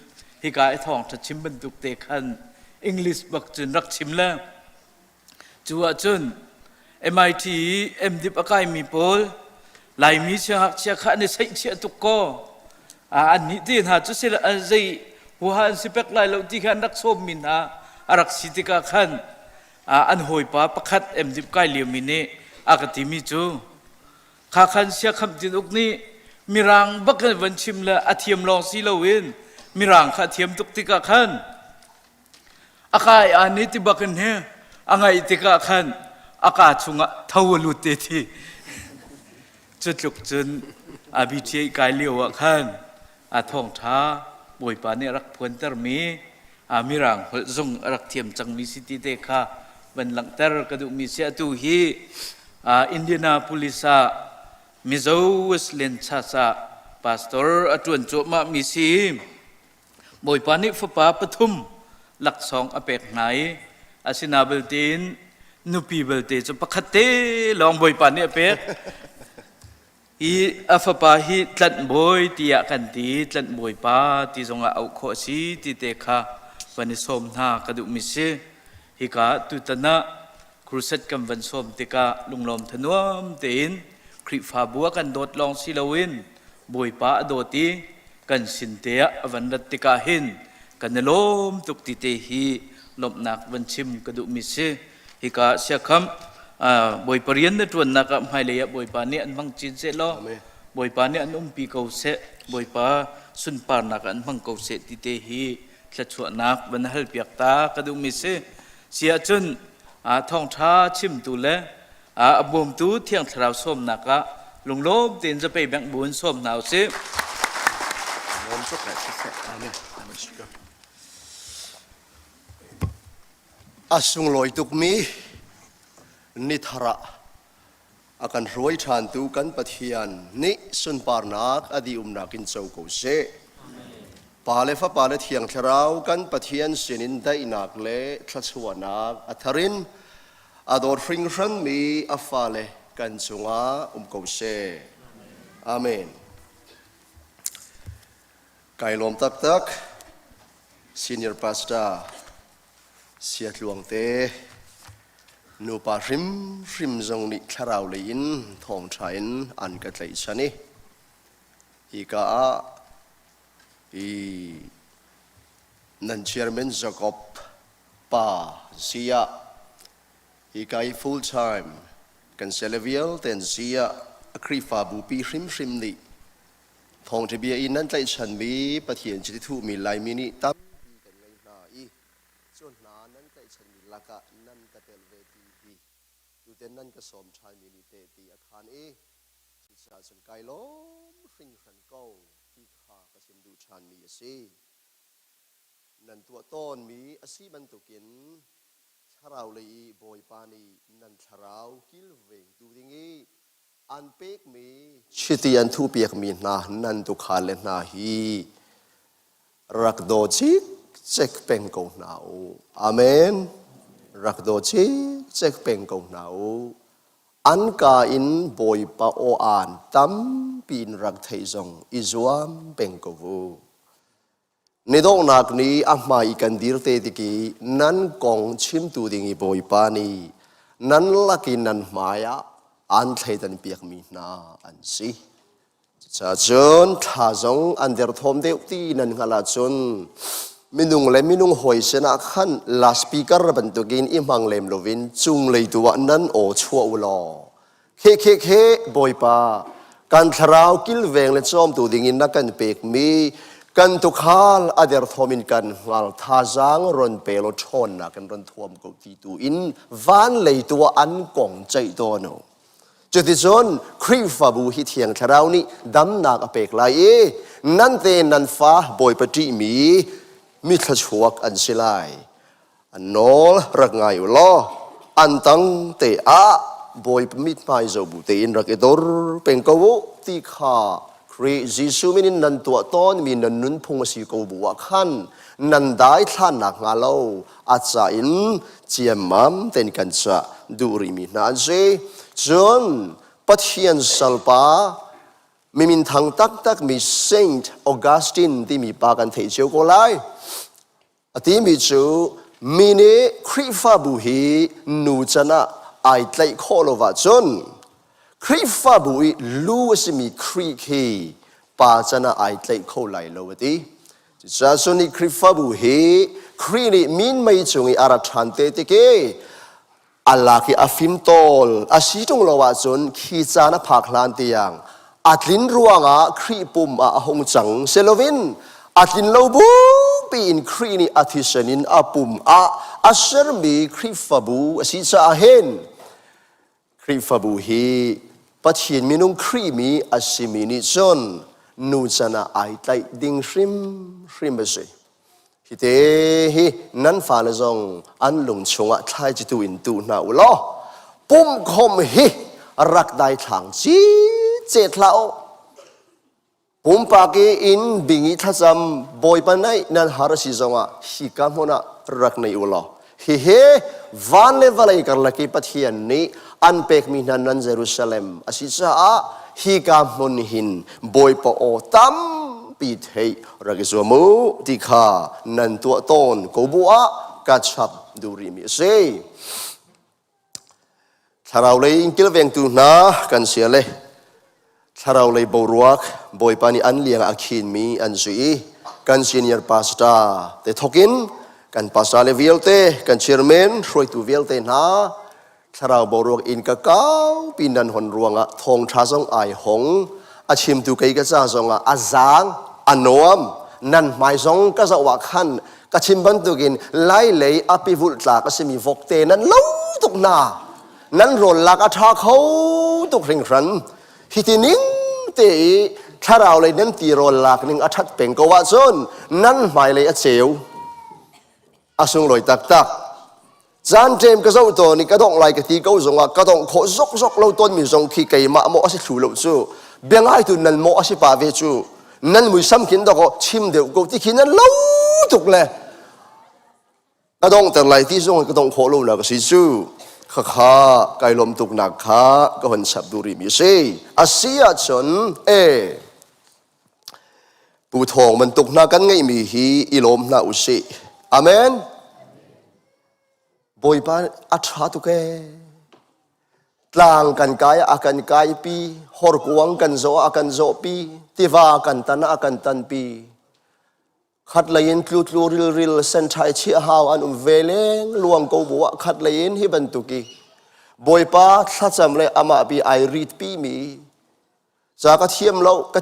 D: hikai thong tha chim ban duk te khan English bak chun rak chim la chúa chun MIT MDip akai mi pol lai mi chia kha ne sai chia tu ko an ni tin ha chu sel zai hu han sipek lai lo ti khan rak som min ha arak sitika khan an hoi pa pakhat MDip kai liam mi ne akati mi chu kha khan sia kham tin uk ni mirang bakan van chim la athiam long si lo win mirang kha thiam tuk tika khan akai ani ti bakan he angai tika khan aka chunga thawlu te thi chutluk chun abithei kai liwa khan thong tha boi pa ne rak phon tar mi mirang hol zung rak thiam chang mi city te kha ban lang tar kadu mi sia tu hi Indianapolis Mizo Wesleyan cha pastor atun chu ma mi si boi pa ni fa pa pathum lak song apek ngai อาศินาเบลตินนุปีเบลเตจะประคตเตลองบอยปานเนี่ยเป็ดอีอาฟปาฮิตลัดบอยตียกันตีตลัดบอยปาตีจงเอาโคสีตีเตคะวันนี้สมนากระดูมิเสฮิกาตุตนะครูเซตกันวันสมติกาลุงลมทนวมเตินคริฟาบัวกันโดดลองสิลาวินบอยปาโดตีกันสินเตียวันรัตติกาหินกันลมตุกติเตฮีลมนักวันชิมกระดูมิเสฮิกาเสียคำบอยปริยันตัวนักไม่เลยบอยปานี่อันมังจินเสล้อบอยปานี่อันปีเกาเสบอยปาสุนปานักอันมังเกาเสติเตฮีขลัดชวนักบรรฮัลเปียกตากระดูมิเสเสียจนท้องช้าชิมตุเลบ่มตูเที่ยงทราวส้มนักลุงโลบเตียนจะไปแบ่งบุญส้มหนาวเส
C: อาสุงลอยตุกมีนิทระอาการรวยชานตุกันปะเทียนนิสุนปาร์นักอดีนักินเจ้าโกเซปาเลฟปาเลเทียงทราวกันปะเทียนเสนินได้นักเล่ทัศวนักอัทรินอดอร์ฟริงรันมีอัฟาเลกันจงอาโกเซอาเมนไก่ลมตักตักซีเนียร์พาสต้าเสียหลวงเตนูปาริมจงนิคราวเลยอินทองชัยอันกัดเลยชนีอีกานันเชียร์เมนจักอบป้าเสียอีกาfull time กันเซเลวิลเตนเสียครีฟาบูปีริมนี่ทองจะเบียอินนั่นใจฉันมีปะเทียนจิตทุมีลายมินิตับกันเลยนาอีส่วนนานั้นใจฉันมีลักะนั่นกะเตลเวทีอีดูเตนั่นก็สมชายมินิเตตีอาคารอีที่ชาสันไกลล้มฟิงขันเก้าที่ขากระสิมดูชานมีสินั่นตัวต้นมีอสีบรรทุกินชาเราเลยบอยปานีนั่นชาเรากิลเวงดูดิงี้อันเป็กมีชิติอันทุเปียกมีนานันตุขาเลนาฮีรักโดจิกเจ็กเป็นกงนาวอาเมนรักโดจิกเจ็กเป็นกงนาวอันกาอินบอยปาโออันตั้มปีนรักไทยจงอิจวามเป็นกวูในดงนักนี้อามาอีกันดีร์เตติกีนั้นกองชิมตูดิงอีบอยปานีนั้นลักินันมายาอันไทยตันเปียกมีนาอันสิจะจนท่าจงอันเดอร์ทอมเดวตีนันขลาจนมินุงเลมินุงหอยเสนาขันลาสปีกร์บันตุกินอิมังเลมโลวินจุงเลยตัวนั้นโอชัวอุลอเคบอยปาการทราวกิลเวงเลจอมตูดิงินนักกันเปียกมีกันตุขาลอเดอร์ทอมินกันงาลท่าจังรอนเปโลชอนนักันรอนทวมกุตีตูอินวันเลยตัวอันกงใจตัวโนจุดที่จนครีฟาบูฮิเทียงทราวนี้ดำนักอเปกลายนั่นเตนันฟ้าบอยปฏิมีทชวกอันสิไลอันโนลรักไงอยู่ล้ออันตั้งเตะบอยมิดไม่จะบุเตอินรักเอดอร์เป็นกวูที่ข้าครีจิสุมินินนันตัวต้นมีนันนุนพงศิกบัวขันนันได้ท่านนักงาเลาอาจารย์เจียมมัมเต็นกันจะดูริมินาเจจนปัทยันสัลปามีมินทางตักมีเซนต์ออกัสตินที่มีปากันเทเจียวก็ไลที่มีจูมิเนคริฟาบุฮีนูจนะไอไลโคโลวาจนคริฟาบุฮีลูสมีครีคีปาจนะไอไลโคไลโลวตีจะส่วนนี้คริฟาบุฮีครีนี่มินไม่จงอาราชันเตติเกอัลลาฮิอาฟิมโตลอาศิจงโลวาจนขีจานะพักลานเตียงอัดลินรัวงะครีปุ่มหงจังเซโลวินอัดลินโลบูปีนครีนี่อธิษณินปุ่มอาเชอร์มีครีฟาบูอาศิจะเห็นครีฟาบูฮีปัจฉินมินุงครีมีอาศิมินิจนนูจนะไอไตดิ่งริมเบสฮิเตฮินั้นฟาเลจงอันลุงชงะทายจิตุอินตูนาอุลอปุ่มคมฮิรักได้ทางจีเจ็ดเหล่าปุ่มปากอินบิงิทัศมบอยปันไนนันหาราชิจงะฮิกามโนะรักในอุลอ hi he van le valai kar laki pathian ni an pek mi nan Jerusalem asi cha a hi ka mun hin boi pa o tam pi thei ragizomu ti kha nan tu ton ko bua ka chap duri mi se tharau le inkil veng tu na kan sia le tharau le boruak boi pani an liang akhin mi an zui kan senior pastor te thokin kan pastor le vialte kan chairman roi tu vialte na tharau boruak in ka kau pinan hon ruanga thong tha song ai hong achim tu kai ka cha zonga azang anom nan mai zong ka za wa khan ka chim ban tu gin lai lei api vul tla ka simi vokte nan lo tuk na nan rol la ka tha khau tuk ring ran hitining te tharau le nan ti rol lak ning athat peng ko wa zon nan mai le a cheu asung loi tak tak zan jem ka zo to ni ka dong lai ka ti ko zonga ka dong kho zok zok lo ton mi zong khi kai ma mo asi thu lo chu bengai tu nan mo asi pa ve chu nan mui sam kin do ko chim deu ko ti kin nan lo tuk le ka dong ter lai ti zong ka dong kho lo la ka si chu kha kha kai lom tuk nak kha ka hon sap du ri mi se asia chon pu thong man tuk na kan ngai mi hi ilom na u se amen boi pa atha tu ke tlang kan kaya akan kai pi hor kuang kan zo akan zo pi tiva kan tan akan tan pi khat lain tlu tlu ril ril sen thai chi haw an veleng luang ko buwa khat lain hi ban tu ki boi pa thla cham le ama bi ai rit pi mi za ka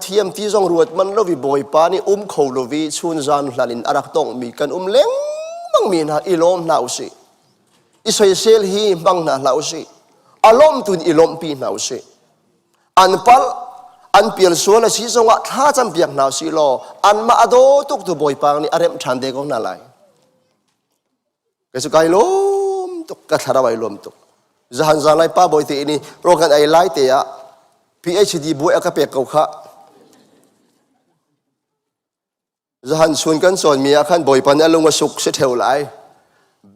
C: thiam ti zong ruat man lo vi boi pa ni kho lo vi chun zan hlalin arak tong mi kan leng mang mi na ilom na usi isoi sel hi bang na la usi alom tun ilom pi na usi an pal an pial suala si zonga tha cham piak na si lo an ma ado tuk tu boi pang ni arem than de ko na lai ke su kai lom tuk ka thara bai lom tuk zahan za lai pa boi te ni rogan ai lai te ya PhD boi aka pek ko kha zahan sun kan son mi akhan boi pan alunga suk se theu lai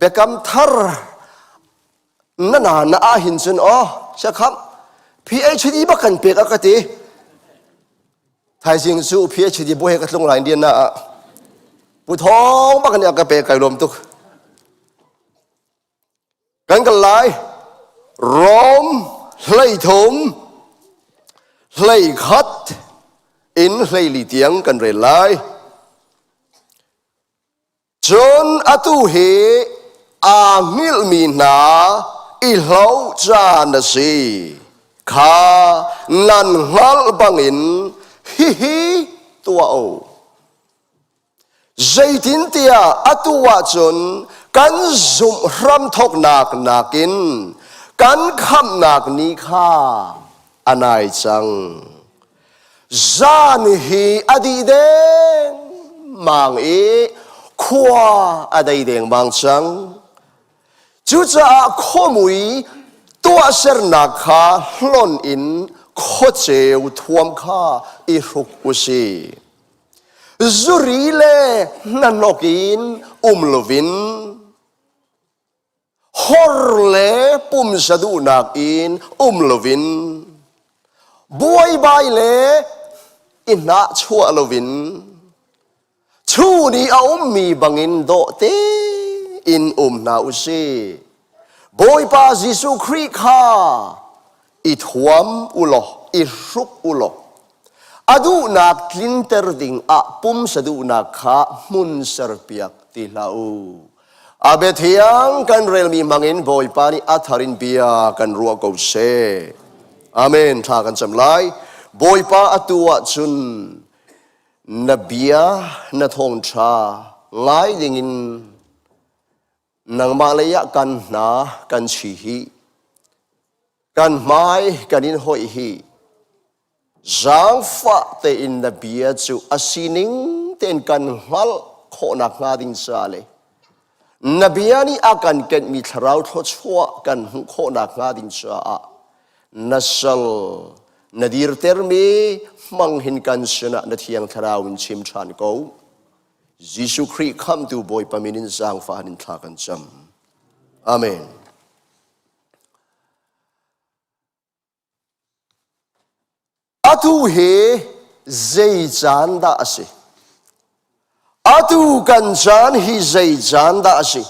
C: bekam thar na a hin chun o sa kham PhD ba kan pek aka ti thai jing su PhD boi ka tlung lai dian na pu thong ba kan aka pek kai lom tuk kan kan lai rom hlei thum hlei khat in hlei li tiang kan re lai chon atu he a mil mi na i hlau cha na si kha nan ngal bangin hi tua o zaitin tia atuwa chon kan zum ram thok nak nakin kan kham nak ni kha anai chang zan hi adi deng mang e khwa adai deng mang chang chu cha khomui tua ser na kha hlon in kho cheu thuam kha i ruk usi zuri le nanokin lovin hor le pum sadu nak in lovin buai bai le ina chua lovin chu ni a mi bangin do te in na usi boi pa Jesu Christ kha i thuam ulo i ruk ulo adu nak tlinter ding a pum sadu nak kha mun serpiak ti lau abethiang kan rel mi mangin boi pa ni atharin bia kan ruwa ko se amen tha kan cham lai boi pa atua chun na bia na thong tha ngai ding in nang malaya kan na kan chi hi kan mai kan in hoi hi zang fa te in na bia chu asining ten kan hal kho nak nga ding sa le na bia ni akan ken mi thrau tho chua kan kho nak nga ding sa a nasal nadir termi mang hin kan suna na thiang thrau in chim than ko Jesu Christ come to boy paminin sang fa hanin tha kan cham
K: อาเมนอาตูเฮเจจานดาสิอาตูกันจานฮิเจจานดาสิ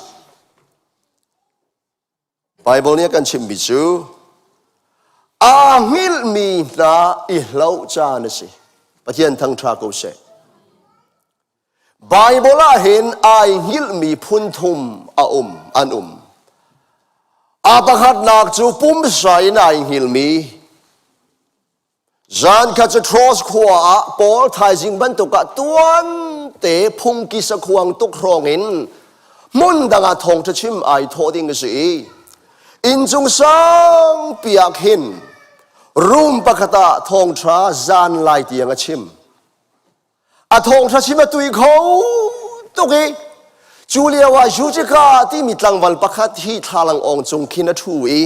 K: ไบเบิลเนี่ยกันชิมบิจูอาหิลมีนาอิเลาจานสิปะเทียนทั้งทราโกเซไบเบิลเห็นอาหิลมีพุนทุมอันอาปะขัดนักจูปุ่มใส่ในหิลมีจานข้าจะทรอสขวาปอลไทยจิงบันตุกะตัวเตะพุงกิสควงตุกรองอินมุนดังอาทองจะชิมไอโทดิงสิอินจงสังเปียกหินรุมปะขตาทองทราจานลายเตียงชิมอาทองทราชิมตุยเขาตุกีจูเลียว่ายูจิกาที่มีตังวันปะขัดที่ทาลังองจงคินทูอี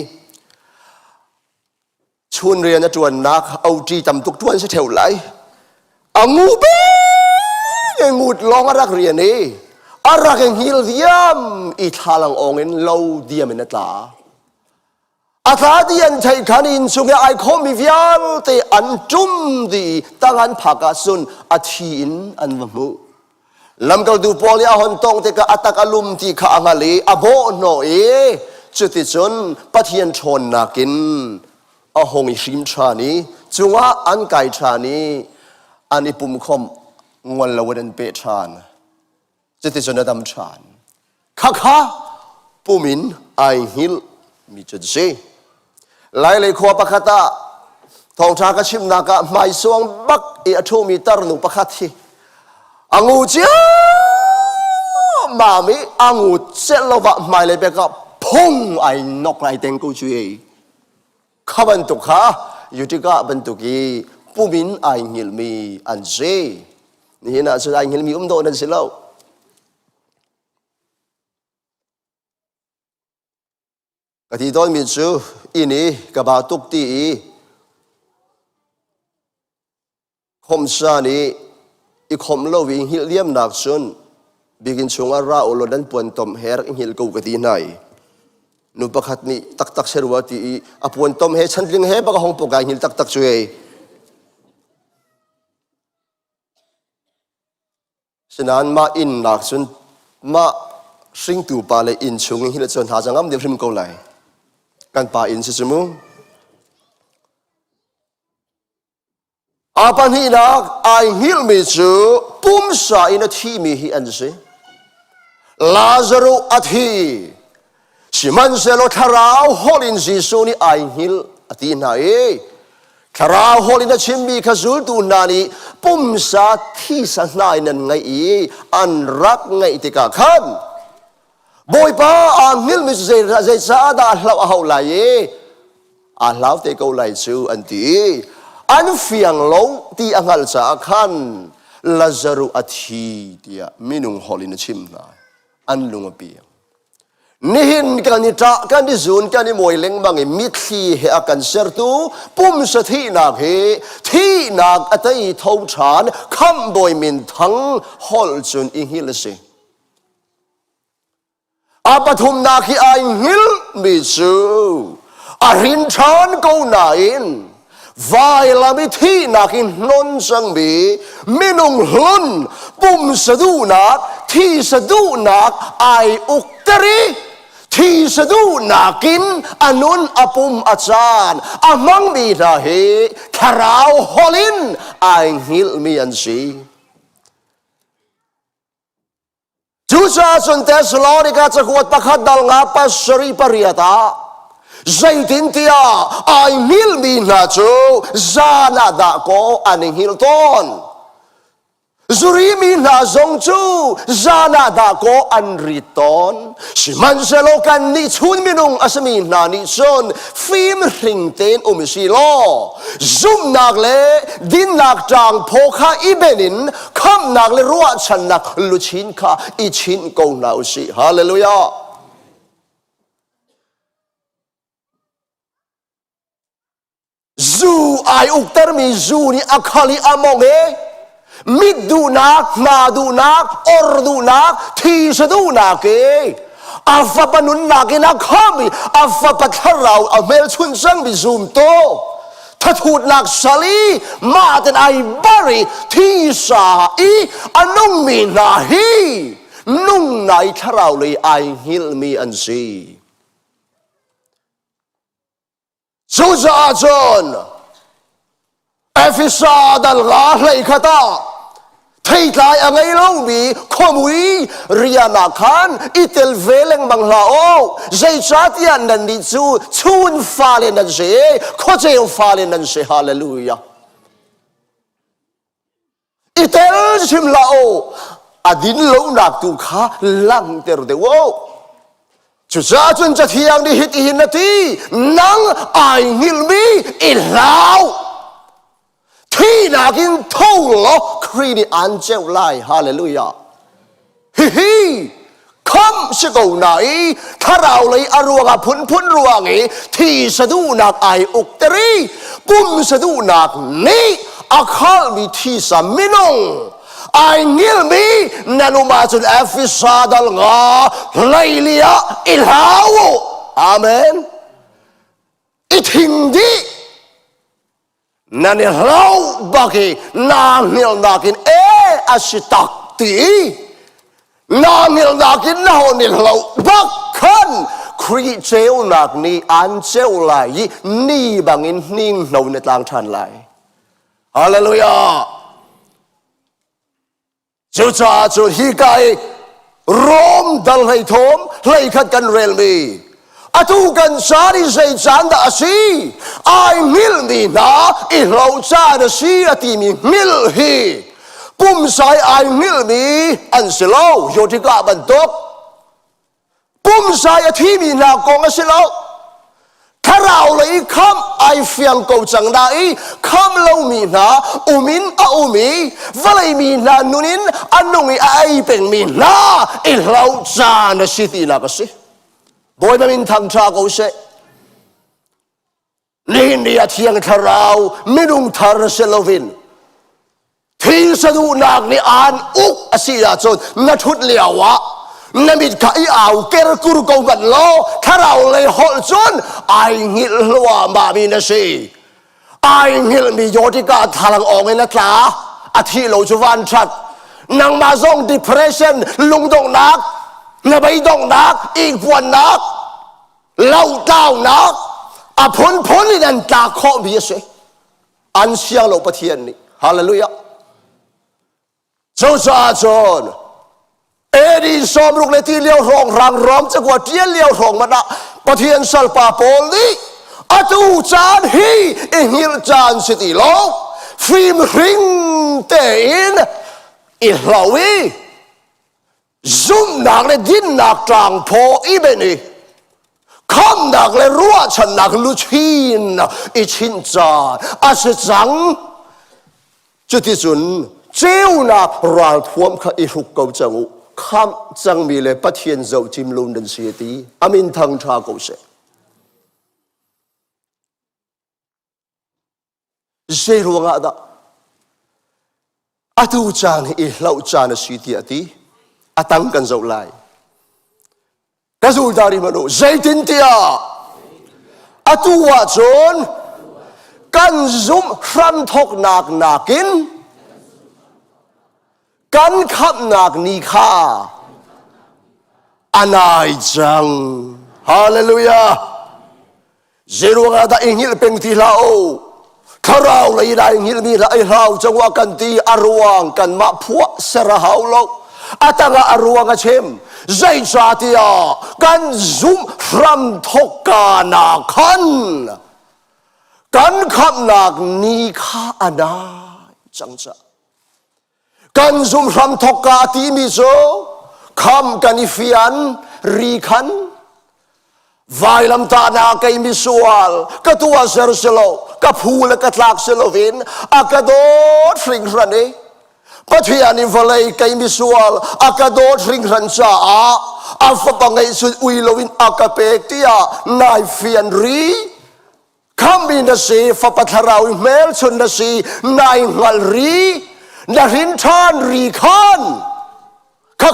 K: ชุนเรียนจวนนักเอาจีจำตุกทวนเสียเท่าไรอางูเบ้ยังงูลองรักเรียนนี่อารักยังฮิลเดียมอีทาลังองเงินเราเดียมนัตลาอาทาเดียนไทยขันินสุงไอคอมิวิอัลเตอันจุมดีตั้งอันผักสุนอาทีนอันวมูลำกดูปอลีอาหอนตงเตกะอัตกะลุมที่ข้างเลอโบโนเอจุดที่จนปะเทียนชนนักินอาหงอิชิมชานีจุงว่าอันไก่ชานีอันนี้ปุ่มคมงวนละวันเปชานจุดที่จนดำชานข้าปุ่มินไอฮิลมีจุดเจไล่เลยขวบปะคตาทองชากชิมนากะไม่สวงบักเออทูมีตรนุปะคัทีอังูเจ้ามามีอังูเจ้าเราว่าไม่เลยเปกับพุ่งไอ้นกไอ้เต็งกูช่วยข้าบรรทุกข้าอยู่ที่ก้าบรรทุกีผู้มินไอ้หิลมีอันเจนี่นะสุดไอ้หิลมีโดนนั่นสิเล่ากะทิตอนมีจูอินี่กับบาตุกตีคมซานีอีคมโลวิงฮิลเลียมนักซุนบิกินชงอาราโอโลดันปวนตอมเฮร์ฮิลกูกะตีไนนุปขัดนี่ตักเสรวตีอปวนตอมเฮชันลิงเฮปะกะฮงปกายฮิลตักช่วยฉะนั้นมาอินนักซุนมาสิงตูปาเลอินชงฮิลจนหาจังงามเดียวริมกูไลกันปาอินสิสมุอาปันฮีนักไอฮิลมิจูปุ่มสายนาทีมีฮีอันสิลาซารุอัทีสิมันเซโลทาราวฮอลินซิซูนี่ไอฮิลอัตีนาเอทาราวฮอลินชิมบีขจุลตูนานีปุ่มสาที่สันนายนันไงอีอันรักไงติกาขันบอยป้าอันฮิลมิจูเจซาดาอัลลาฮ์ลายอัลลาฮ์เตกเอาไลซูอันตีอันเฟียงลงที่อังลจากขันลาซารุอัทีที่มินุงฮอลินชิมนาอันลุงเปียงนี่หินกันนี่จ้ากันนี่ซูนกันนี่มวยเล็งบางมิตรีเฮอกันเสรตูปุ่มสที่นักเฮที่นักอัตยทาวชานคำบอยมินทั้งฮอลจุนอิงฮิลเซอาปฐุมนาคีไอฮิลมิซูอารินชานกูนาอินวายลามิที่นักินนนสังบีมินุงลุนปุ่มสะดูนักที่สะดูนักไออุกตรีที่สะดูนักินอนุนอปุมอาจารย์อามังมีนาเฮคาราวฮอลินไอฮิลมีอันซีจูจาสุนเตสลอริกาจะขวดประคัดดัลงาปัสรีปริยตาZaitin tia ay hil mi na chu zana da ko aning hilton zuri mi na zong chu zana da ko anriton si man selo kan ni chun minung asmi na ni son film ring ten si lo zoom nak le din nak chang phokha ibenin kham nak le ruwa chan nak luchin kha I chin ko na si hallelujah Zu ay uktar mi zu ni akhali among mid du nak na du nak or du nak thi sa du nak อาฟปนุนนักินักข้ามีอาฟปทะเราเอาเมลชุนซังบิซูมโตถ้าถูดนักสลีมาเป็นไอบารีที่สาอีอันนุ่งมีนาฮีนุ่งไหนทะเราเลยไอฮิลมีอันซีสุจาจนเอฟิซาดัลลาเลยขตาที่ทายอะไรเล่ามีข้อมูลเรียนาคันอิตลเวลงบังลาโอใจชัดยันนันดิจูชูนฟาเลนันเซข้อเจ้าฟาเลนันเซฮาเลลูยาอิตลชิมลาโออดินโลนักตุขาลังเตอร์เดวจุจ้าจนจะเที่ยงดิฮิตหินนาทีนังไอฮิลมีอิลาวที่นักินทุ่งล้อครีนิอันเจ้าไล่ฮาเลลูยาฮิคำสกุลไหนถ้าเราเลยอรวงพุนรวงที่สะดุนักไออุกตรีกุมสะดุนักนี้อาคาลมีที่สามินงไอเงิลมีนันุมาจุนเอฟิซาดัลงาไลลียาอิลฮาวอาเมนอิทิงดีนั่นเองเราบักนางเฮลนักินอาชิตักตีนางเฮลนักินนาโฮนิเราบักขันครีเจลนักนี้อันเจลไลนี่บางอินนิ่งเราในทางทันไลฮาเลลูยาจุดจ้าจุดฮิกายรอมดัลให้ทมให้ขัดกันเรลมีอตุกันสาริเซจันดาสีไอมิลมีนาอิเราจาดสีอติมีมิลฮีกุมสายไอมิลมีอันเสลาวโยติกาบันตกกุมสายอธิมีนากงอันเสลาวถ้าเราเลยคำไอเฟียงกูจังได้คำเรามีนาอุมินอุมีว่าเลยมีนานุนินอันนุ่งไอเป็นมีนาอิเราจาดสีตีนักสิบอยมันทางชาโกเซนี่นี่อาทิยังทาราวไม่ดุงทารเซลวินที่สะดุนักนี่อ่านอุกอาศิยาจนนัทุดเลียวะนมิดขายเอาเกลกุรุกงกันโลถ้าเราเลยหดจนไอหิลลัวมามีนะสิไอหิลมีโยติกาทาลังออกไงนะจ๊ะอาทิโลจวันชัดนางมาส่ง depression ลุงดงนักนบดงนักอีกวันนักเล่าเต้านักอภนนี่นั่นตาข้อมีเสอันเสียงเราปะเทียนนี่ฮาเลลูยาเจ้าจ้าจนเอดีสอมลูกเลตีเลี้ยวรองรังร้อมจะกว่าเทียนเลี้ยวรองมานะปะเทียนสัลปาโปลีอตูจานฮีอิฮิลจานสิติโลฟิมริงเตอินอิลาวีซุ่มนักเลยดินนักจางพออีเบนีคำนักเลยรัวฉันนักลุชินอิชินจาอาศัยจังจุดที่สุดเจ้านักรังทวมข้าอิรุกเกาจังคำจังมีเลยปะเทียนเจ้าจิมลุนดันเสียตีอามินทางชาโกเซเจรวงอาดาอาตูจานอิเหล่าจานสีเตียตีอาตังกันเจ้าไลกระสุนดาริมาโนใจตินเตียอาตูว่าจนกันซุ่มรันทกนักกินกันขับนักนิคาอนายจังฮาเลลูยาเจรวงอาดาอิงิลเป็นที่ลาโอถ้าเราเลยได้อิงิลมีไรเราจังว่ากันตีอารวงกันมาพวกเสระหาวโลกอาตงาอรวงเชมใจชาติยากันซุมรัมทกานาคันกันขับนักนิคาอนายจังจ้ากันซุมรัมทกาตีมิโซคำกันอิฟิอันรีคันวายลำตานาเกยมิสวาลกตัวเซอร์เซโลกับพูลกับลักเซโลวินอากาโดฟริงรันเอปัทยานิวเลย์เกยมิสวาลอากาโดฟริงรันซาอาฟปังไงสุดอุยโลวินอากาเปกติยานายฟิอันรีคำบินสีฟปัทราวิเมลชุนสีนายงัลรีนารินทานรีคัน ข้า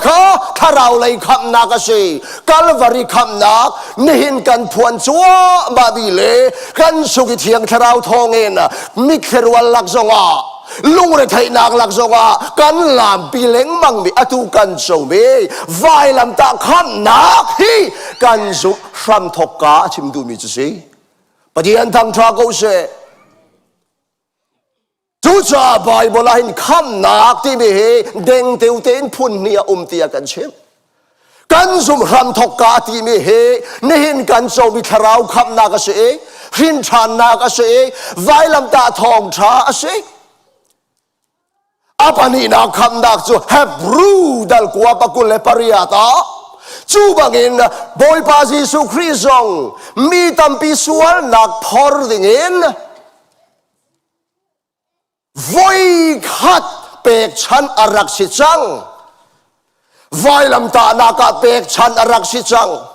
K: ถ้าเราเลยคำนักสิกัลวารีคำนักนี่เห็นกันพวนจัวบาบิเลกันสุกิเทียงทเราทองเองมิเครวันลักษงะลุงเรไทยนักลักษงะกันลามปีเล้งมังมีอตุกันโจเมไวลำตาคำนักฮีกันสุรัมทกกาชิมดูมิจุสีปฏิยันทางทราโกเซทุจาบายบลาหินคำนักที่มีเฮเด้งเตียวเต้นพุ่นเนียเตียกันเชมกันสุมรัมทกกาที่มีเฮนี่หินกันโจมิทราวคำนักเสหินชานนักเสไวลำตาทองทราเสapa ni nak kandak tu Hebrew dal kuah pakul lepariata cuba ngin boy pas Yesus Kristus mi tampi sual nak por dingin voi khat pek chan arak si chang vai lam ta naka pek chan arak si chang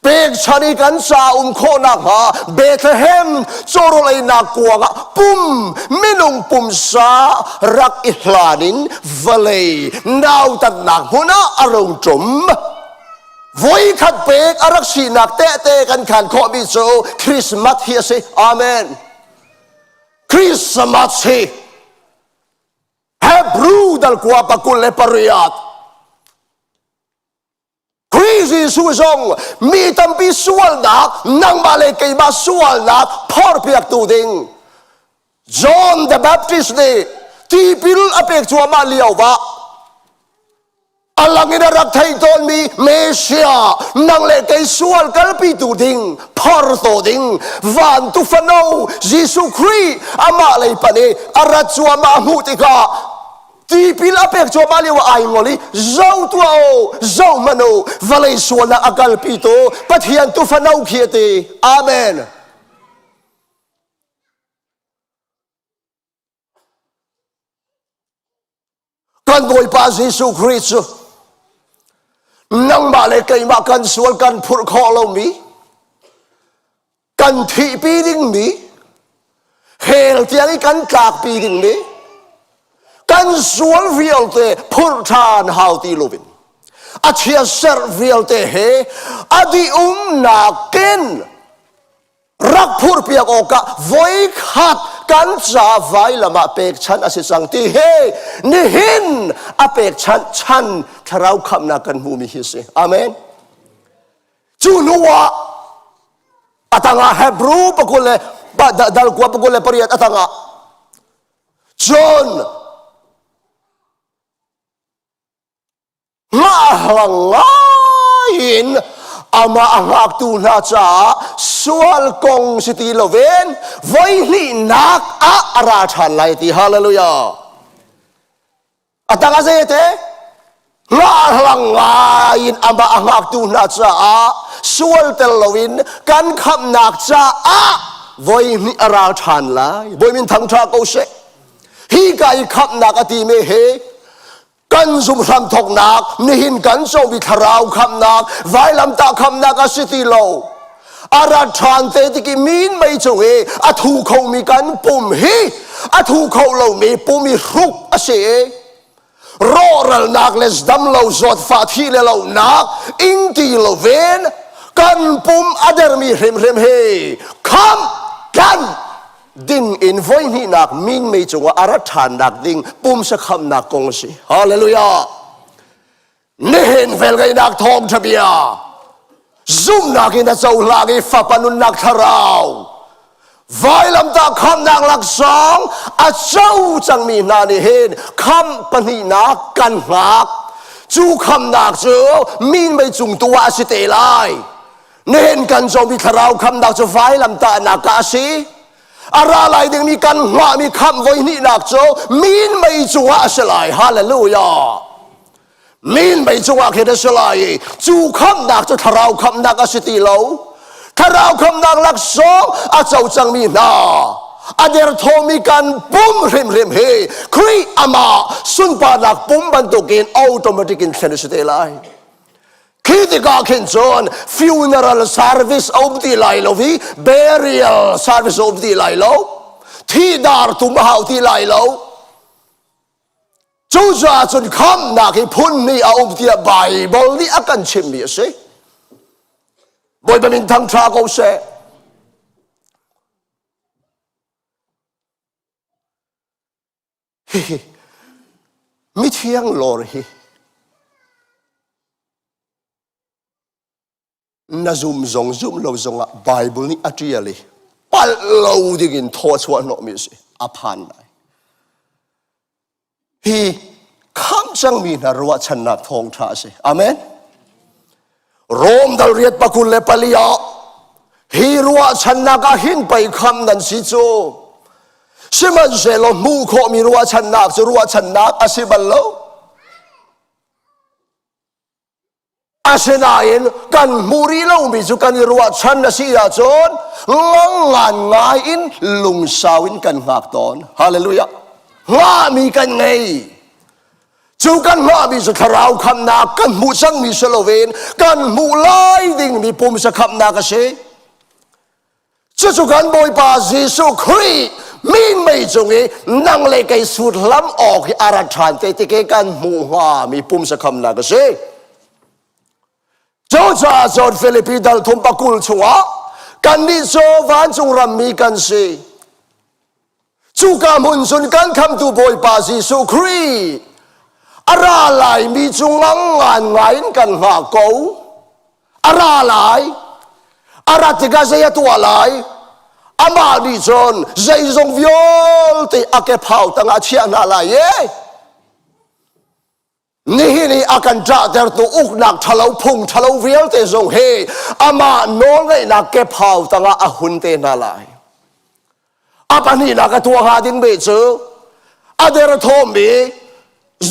K: pek chani kan sa kho nak ha Bethlehem chorolai nak kuanga pum minung pum sa rak ihlanin valei nau tat nak huna arong chum voi khat pek arak si nak te kan khan kho bi so Christmas hi se amen Christmas hi Hebrew dal kwa pakul le pariat Crazy suong mi tampi sual nak nang malay kay ba sual nak por piak tuding John the Baptist ni tipil apek chua maliaw ba alang inarak thay ton mi Mesia nang le kay sual kalpi tuding por tuding van tu fanaw Jesus Christ amalay pa ni arat chua mahuti ka tipil apek chua maliwa ay ngoli zau tuao zau mano valay suala akal pito pathian tu fanaw kiyete amen kan boy pa Jesus Christ nang malay kay makan sual kan pur kholo mi kan tipiding mi hel tiang kan kak piding miกันสวนวิลเตพุทธานฮาวตีลูบินอาเชียเซอร์วิลเตเฮอดีนาเกนรักพูดเปียกโอกะไว้ขัดกันจะไว้ละมาเปกชันอาศิสังตีเฮนี่หินอเปกชันทเราคำนักกันมูมิฮิสิอาเมนจูนัวอัตงาเฮบรูปกุเลดัลกัวปกุเลปริยัตอัตงาจนngahin ama angak tu na cha sual kong siti loven voi ni nak a ara than lai ti hallelujah atanga zete ngahin ama angak tu na cha sual tel lovin kan kham nak cha a voi ni ara than lai voi min thang tha ko se hi kai kham nak ati me heกันสุมทำทกนักนี่หินกันโจวิทราวคำนักไว้ลำตาคำนักสิติโลอาราชานเตติกิมีนไม่จงเออทูเขามีกันปุ่มฮีอทูเขาเรามีปุ่มมีรุกอเสรอรัลนักเลสดัมเราจอดฟาทีเลเรานักอิงตีเราเวนกันปุ่มอเดอร์มีเรมเฮคำกันดิ้งอินไว้นี่นักมินไม่จงว่าอารัฐานนักดิ้งปุ่มสักคำนักกงสิฮาเลลูยานี่เห็นเฟลกันนักทอมทะเบียซุ่มนักอินเจ้าลากีฟ้าปนุนนักทาราวไว้ลำตาคำนักหลักสองอาเจ้าจังมีนานี่เห็นคำปนินักกันหักจูคำนักเจ้ามินไม่จงตัวสิเตลัยนี่เห็นกันจงมีทาราวคำนักจะไว้ลำตานักกาสีอะไรดึงมีกันว่ามีคำไว้นี่นักโจมีนไม่จัวสลายฮาเลลูยามีนไม่จัวเขตสลายจูคำนักจะทาราวคำนักสิติโลทาราวคำนักหลักสองอาเจ้าจังมีนาอาเดร์โทมีกันปุ่มเรมเฮครีอามาสุนปานักปุ่มบรรทุกินอัตโนมัติกินเซนสิติไลคิดก็คิดจน funeral service อบดีไลโลวี burial service อบดีไลโลที่ดาร์ตุมหาที่ไลโล จูจ่าจนคำนักให้พุ่นนี่เอาเตียใบบอลนี่อากันชิมมีสิบอยบมินทั้งทราเขาเสมิเที่ยงลอรีน่าซุ่มซงเราซงอ่ะไบเบิลนี่อัจฉริยะเลยปัลเราดิ้งทอดสวนนกมีสิอภันได้ฮีคำจังมีนรัวชนะทองท่าสิอาเมนโรมดัลเรียดปะกุลเลปลียาฮีรัวชนะก็หินไปคำนั้นสิโจสิมันเซลมูโคมีรัวชนะจะรัวชนะอาศิบัลโลอาเซนาเอนกันมูริโลมีจุกันรัวชนะสิอาจนงังงานง่ายอินลุงสาวินกันหักตอนฮาเลลูยาง่ามีกันไงจูกันง่ามีสุขราวคำนากันมูสังมีสโลเวนกันมูไลดิ่งมีปุ่มสักคำนากเชจูกันบอยปาซิสุครีมีไม่จงเอนั่งเล็กไอสุดล้ำออกอาราธานเตติเกกันมูฮามีปุ่มสักคำนากเชโจจ่าจอดฟิลิปปิดัลทุมปะกุลชัวกันดิโจวันจงรำมีกันเชจูกามุนสุนกันคำตูบอยปาซิสุครีอะไรลายมีจงงังงานงานกันหาเกาอะไรลายอะไรที่กาเสียตัวลายอามาดิจนใจจงวิโอลที่อาเก็บเผาตั้งอาเชียนาลายนี่อาการจ่าเตอร์ตัวอุกนักทะเลาพุ่งทะเลาวิโอลที่จงเฮอามาโน้งไอ้นักเก็บเผาตั้งอาหุ่นเตนาลายอาปนีนักตัวหาดินเบจอาเดรทอมี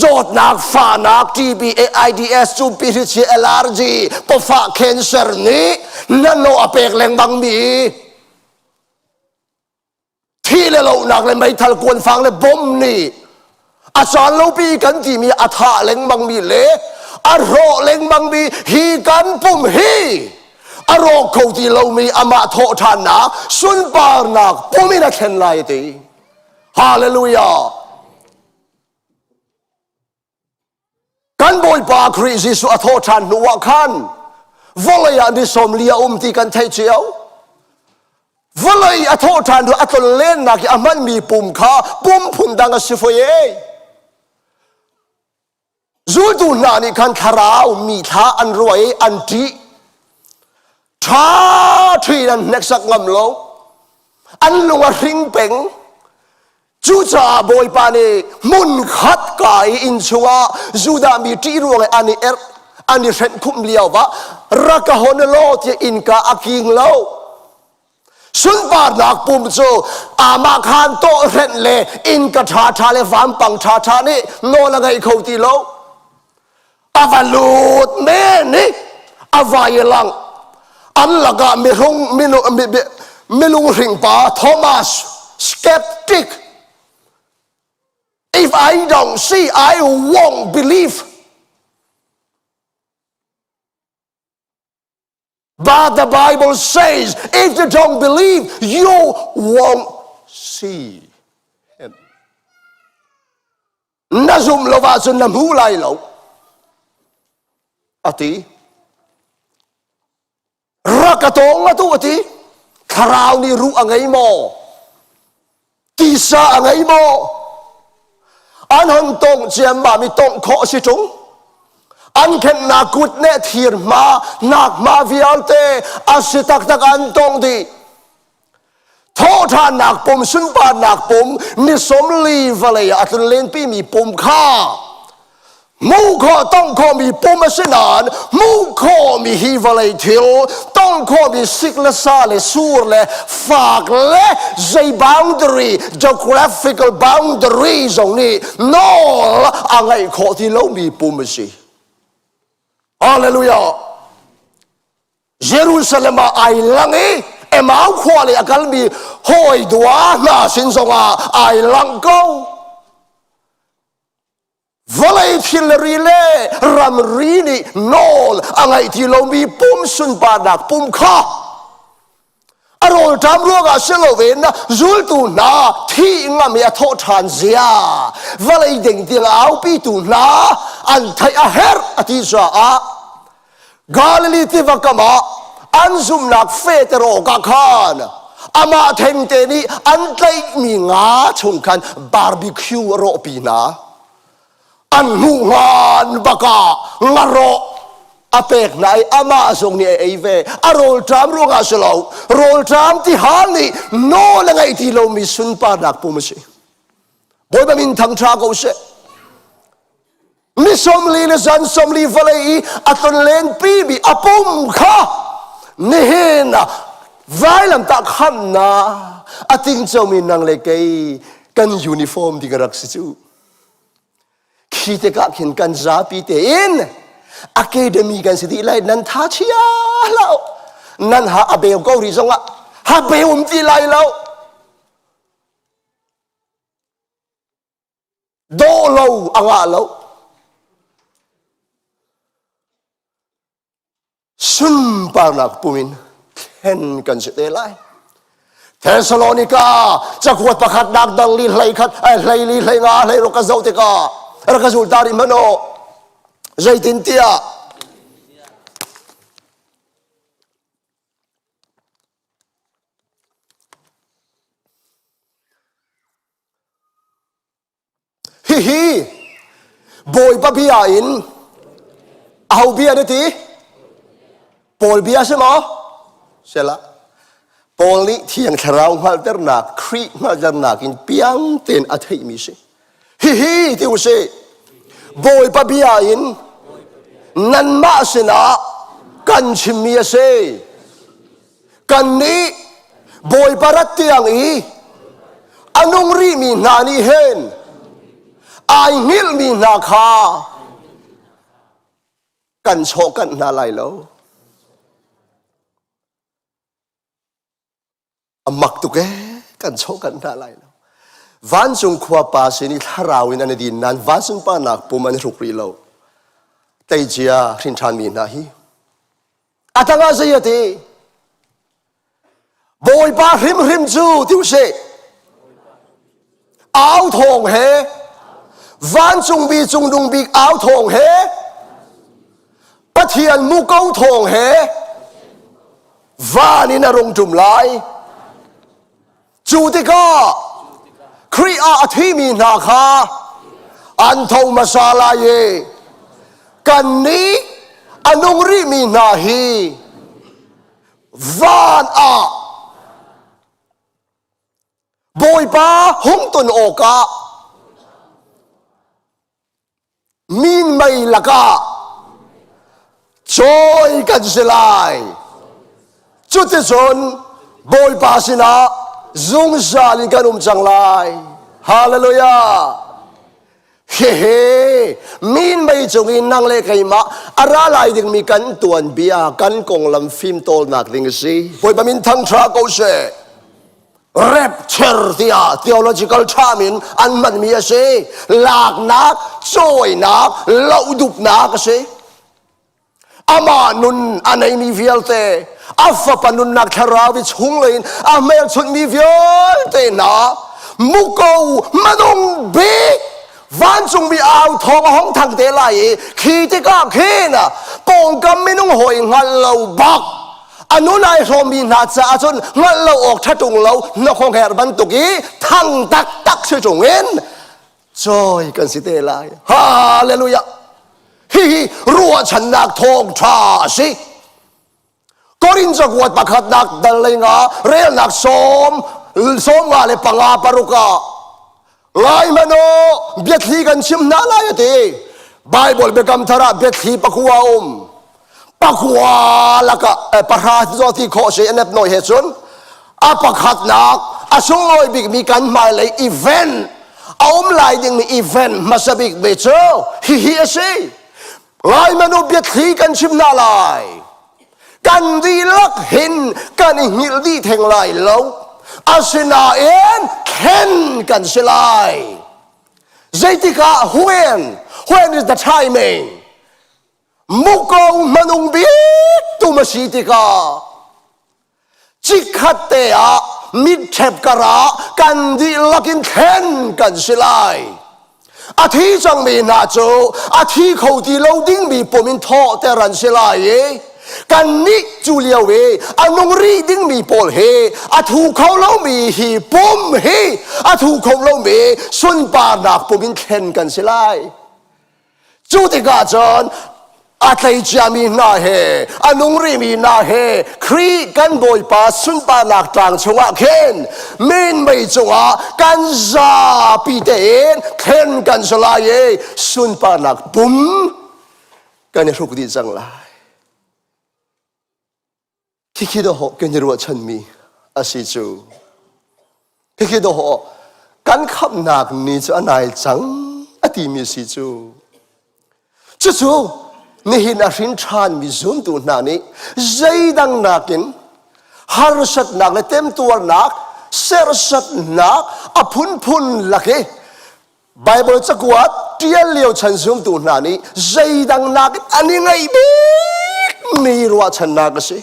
K: จอดนักฟ้านัก TB AIDS จูปิริชี LRG ปะฟ้าแคนเซอร์นี้นั่นโลอเปกแรงบังมีที่เลวนักเลยไม่ทันควรฟังเลยบ่มนี่อาจารย์เราปีกันที่มีอัฐะแรงบังมีเละอารมณ์แรงบังมีฮีกันปุ่มฮีอารมณ์เขาที่เรามีอามาโทษานักสุนปานักปุ่มมีนักเข็นไล่ตีฮาเลลูยากันบอยปาคริสิสุอโทษานนัวขันวลัยอันดิสมเลียตีกันเทเจียววลัยอโทษานดูอัตเล่นนักอามันมีปุ่มขาปุ่มพุ่นดังสิฟเยจูดูนานี่กันคาราวมีท่าอันรวยอันดีท่าที่นั่นเน็กสักงำโลอันลงริงเป่งจูจ่าบอยปานีมุนขัดกายอินชัวจูดามีที่รวงอันนี้อันนี้เส้นคุ้มเลี้ยววะรักฮอนโลที่อินกาอากิงโลสุนปานักปุ่มโจอามาคานโตเส้นเลอินกาชาเลฟามปังชานี่โนละไงเขาตีโลอาวาลูดเมนี่อาวายลังอันละกาเมลุงริงปาโทมัสสเกปติกIf I don't see, I won't believe. But the Bible says, if you don't believe, you won't see him. Nazum lovazun namulay lo. Ati. Rakatong atu ati. Karaw ni ru angay mo. Tisa angay mo. An hang tong chiam ma mi tong kho si chung an khen na kut ne thir ma nak ma vialte asitak tak an tong di tho tha nak pum sun pa nak pum ni som li vale atun len pi mi pum kha mu kho tong kho mi pum asinan mu kho mi hi vale thil tong kho mi sik la sa le sur le fak le zai boundary geographical boundary zong ni no angai kho thi lo mi pum si hallelujah Jerusalem ai langi emau khwale akal mi hoi dua na sin zonga ai lang go Valai filri le ram rini nol angai ti lo mi pum sun badak pum kha aro rol tam ruanga seloven na zul tu na thi nga me tho than zia valai ding ting au pi tu na an thai a her ati sa a Galilee ti vakama an zum nak fe te ro ka khan ama them te ni an tlai mi nga chung khan barbecue ro pi na an hu ngan baka ngaro apek nai ama song ni ei ve a rol tram ruanga selo rol tram ti hal ni no la ngai ti lo mi sun pa dak pu ma si boy ba min thang tra ko se mi som li na zan som li valai aton len pi bi apum kha ni hin vai lam ta khan na ating chau min nang le kai kan uniform di garak si chu khi te ka khin kan za pi te in academy kan si di lai nan tha chia lao nan ha abel ko ri zonga ha be ti lai lao do lo anga lo sun par nak pumin hen kan si te lai Thessalonica chakwat pakhat dak dang li hlai khat hlai li hlai nga hlai ro ka zau te ka ra ka zul tari mano zaitin tia hi boy pa bia in au bia de ti Paul bia se mo sela Paul ni thiang tharau ngal ter nak khri ngal jar nak in piang ten a thei mi se hi ti u se boy pa bia in nan ma se na kan chim mi se kan ni boy parat tiang i anong ri mi na ni hen ai ngil mi na kha kan cho kan na lai lo amak tu ke kan cho kan na lai lo van chung khwa pa se ni tharawin an din nan van chung pa nak puman rukri lo tai chia thin than mi na hi atanga se yati boy pa hrim hrim chu tiu se áo thong he van chung bi chung dung bi áo thong he pathian mu câu thong he van in a rong tum lai chu te ka khri a thi mi na kha an thong masala ye kan ni anong ri mi na hi van a boy pa hung tun o ka min mai laka joy kan silai chute son boy pa sina zung zalin kan chang lai hallelujah he min mai chungin nang le kai ma ara lai ding mi kan tuan bia kan kong lam phim tol nak ding si boy pa min thang tra ko se rapture tia theological termin an man mi se lak nak joy nak lau dup nak se ama nun anai mi vielte afa panun nak tharawi chung lein amel chun mi vielte na muko manong be van chung mi au thong hong thang te lai khi te ka khena pong kam minung hoi ngal lo bak anunai romi na cha chun ngal lo ok thatung lo no khong her ban tuki thang tak tak se chungen joy kan si te lai hallelujah hi ruwa chan nak thong tha si korin jagwat pakhat nak dalenga rel nak som nga le panga paruka lai mano biathli kan chim na lai ate bible bekam thara biathli pakua pakua laka parhat zoti kho se enep noi he chun apakhat nak asung loi big mi kan mai le event aum lai ding mi event masabik becho hi ase lai mano biathli kan chim na lai kan di lak hin kan hil di theng lai lo asina en ken kan silai zaitika when is the timing muko manung bit tu masitika จิกขัดเตะมิดเทบกระกันดีลักินเข็นกันสิไลอาทิจังมีนาโจอาทิเขาที่เราดิ้งมีปมินทอแต่รันสิไลกันนิจูเลียวเวอันงรีดิ้งมีโปลเฮอาทูเขาเล่ามีฮีปุ่มเฮอาทูเขาเล่ามีสุนปานักปมินเข็นกันสิไลจูติกาจอนอาทัยจามีนาเฮอนุงรีมีนาเฮครีกันบอยปาสุนปานักต่างชงะเคนเมนไม่จงะกันซาปีเตนเคนกันสลายสุนปานักปุ่มกันรุกดีจังไลคิดว่ากันรัวฉันมีอาศิจูคิดว่ากันขับนักนี่จะอันไหนจังอติมีสิจูจู่นี่เห็นอารินทานมีซุนตัวนานี่ใจดังนักินฮาร์สัตนักและเต็มตัวนักเซอร์สัตนักอพุนพุนลักเอไบเบิลจะกวาดเทียนเลี้ยวฉันซุนตัวนานี่ใจดังนักอันนี้ไงบิ๊กมีรัวฉันนักสิ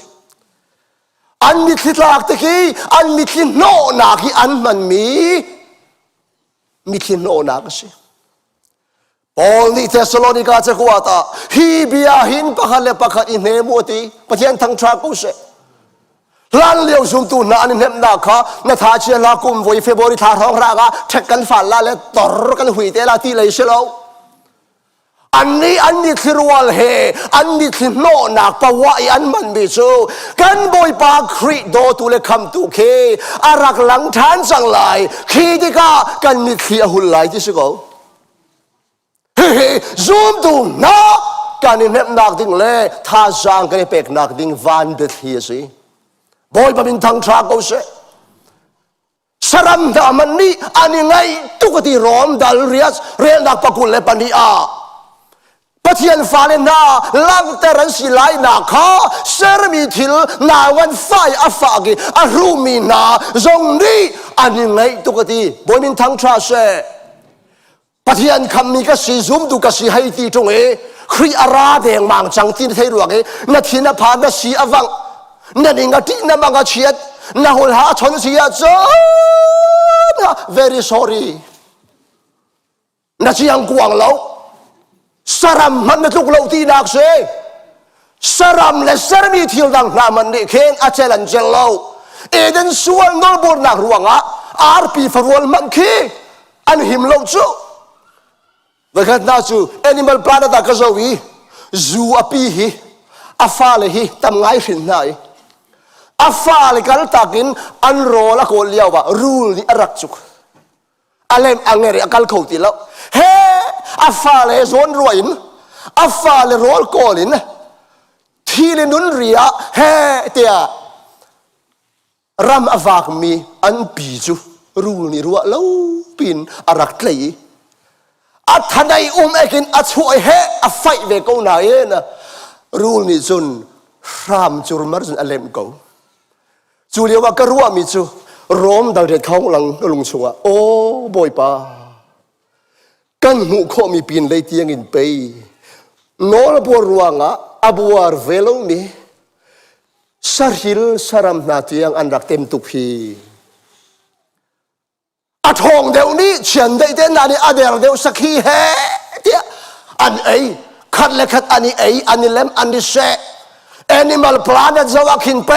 K: อันมีทิลากตะกี้อันมีทิโนนักอันมันมีทิโนนักสิพอลนี่เทสโลนิกาจะกวาดฮีบียาหินปะคันเลปะคันอินเฮมูตีปะเทียนทั้งทรากุเสลันเลี้ยวซุมตูนอันนี้เห็นนักนัทาเชลากุมวัยเฟบริทาท้องรากาเทกันฟันละและตรกันหุยเตลาที่เลยเชลาอันนี้คือรัวเฮอันนี้คือโนนักปะวะอันมันบิจูกันบอยปากครีโดตุเลคำตุเคอารักหลังฐานสังไลคีดิกากันนี่คือหุ่นไหลที่สุกเฮ้ซูมดูนะการนี้เน็บนักดิ้งเล่ท่าจางกันนี้เป็กนักดิ้งวันเดทีสิบอยปะมินทังทราโกเสสรัมดามันนี่อันนี้ไงตุกติรอมดัลเรียสเรียนนักปะกุลเลปันดีอาปะเทียนฟ้าเลนาลังเตรันสิไลนาคาเซรมีทิลนาวันไฟอัฟากีอารูมีนาจงนี้อันนี้ไงตุกติบอยมินทังทราเสปะเทียนคำมีก็สีซุมดูก็สีให้ตีตรงครีอาราเดงมังจังที่ไทยรวงนัทีน่ะพาดสีอวังนั่นเองก็ที่น่ะมังก็เชียดน่ะหัวหาชนเสียจ้า very sorry น่ะเชียงกวางเราสรัมมันไม่ถูกเราที่นักเสสรัมและสรมีที่ดังนามันนี่เข่งอาเจลันเจลเราเอเดนส่วนนอร์บอร์นักรวงอาร์พีฟอร์วอลมันคีอันหิมเราจูDekat nasu animal planet tak kazawi zoo api hi afale hi tam ngai hin nai afale kal takin an rola ko liaw ba rule ni arak chuk alem angere akal khoti lo he afale zon roin afale rol kolin thile nun ria he tia ram avak mi an pi chu rule ni ruwa lo pin arak tleiอัฐนัยเอกินอัช่วยเฮอไฟเวกเอาหน่ายนะรูลนี่จุนรามจุลมาร์จุนอเลมกูจูเลียวว่ากระรัวมิจูร้อมดังเด็ดเขาหลังลุงชัวโอ้บอยป้ากันหูข้อมีปีนเลยเตียงอินไปโนลบัวรวงอาบัวเวลมีสาริลสารมนาเตียงอันรักเต็มตุพีอาทองเดี๋ยวนี้เฉียนได้เต้นอันนี้อาเดียวเดี๋ยวสักทีเฮเดียอันขัดเล็กขัดอันนี้อันนี้เล็มอันนี้เสะ Animal Planet จะว่าขึ้นไป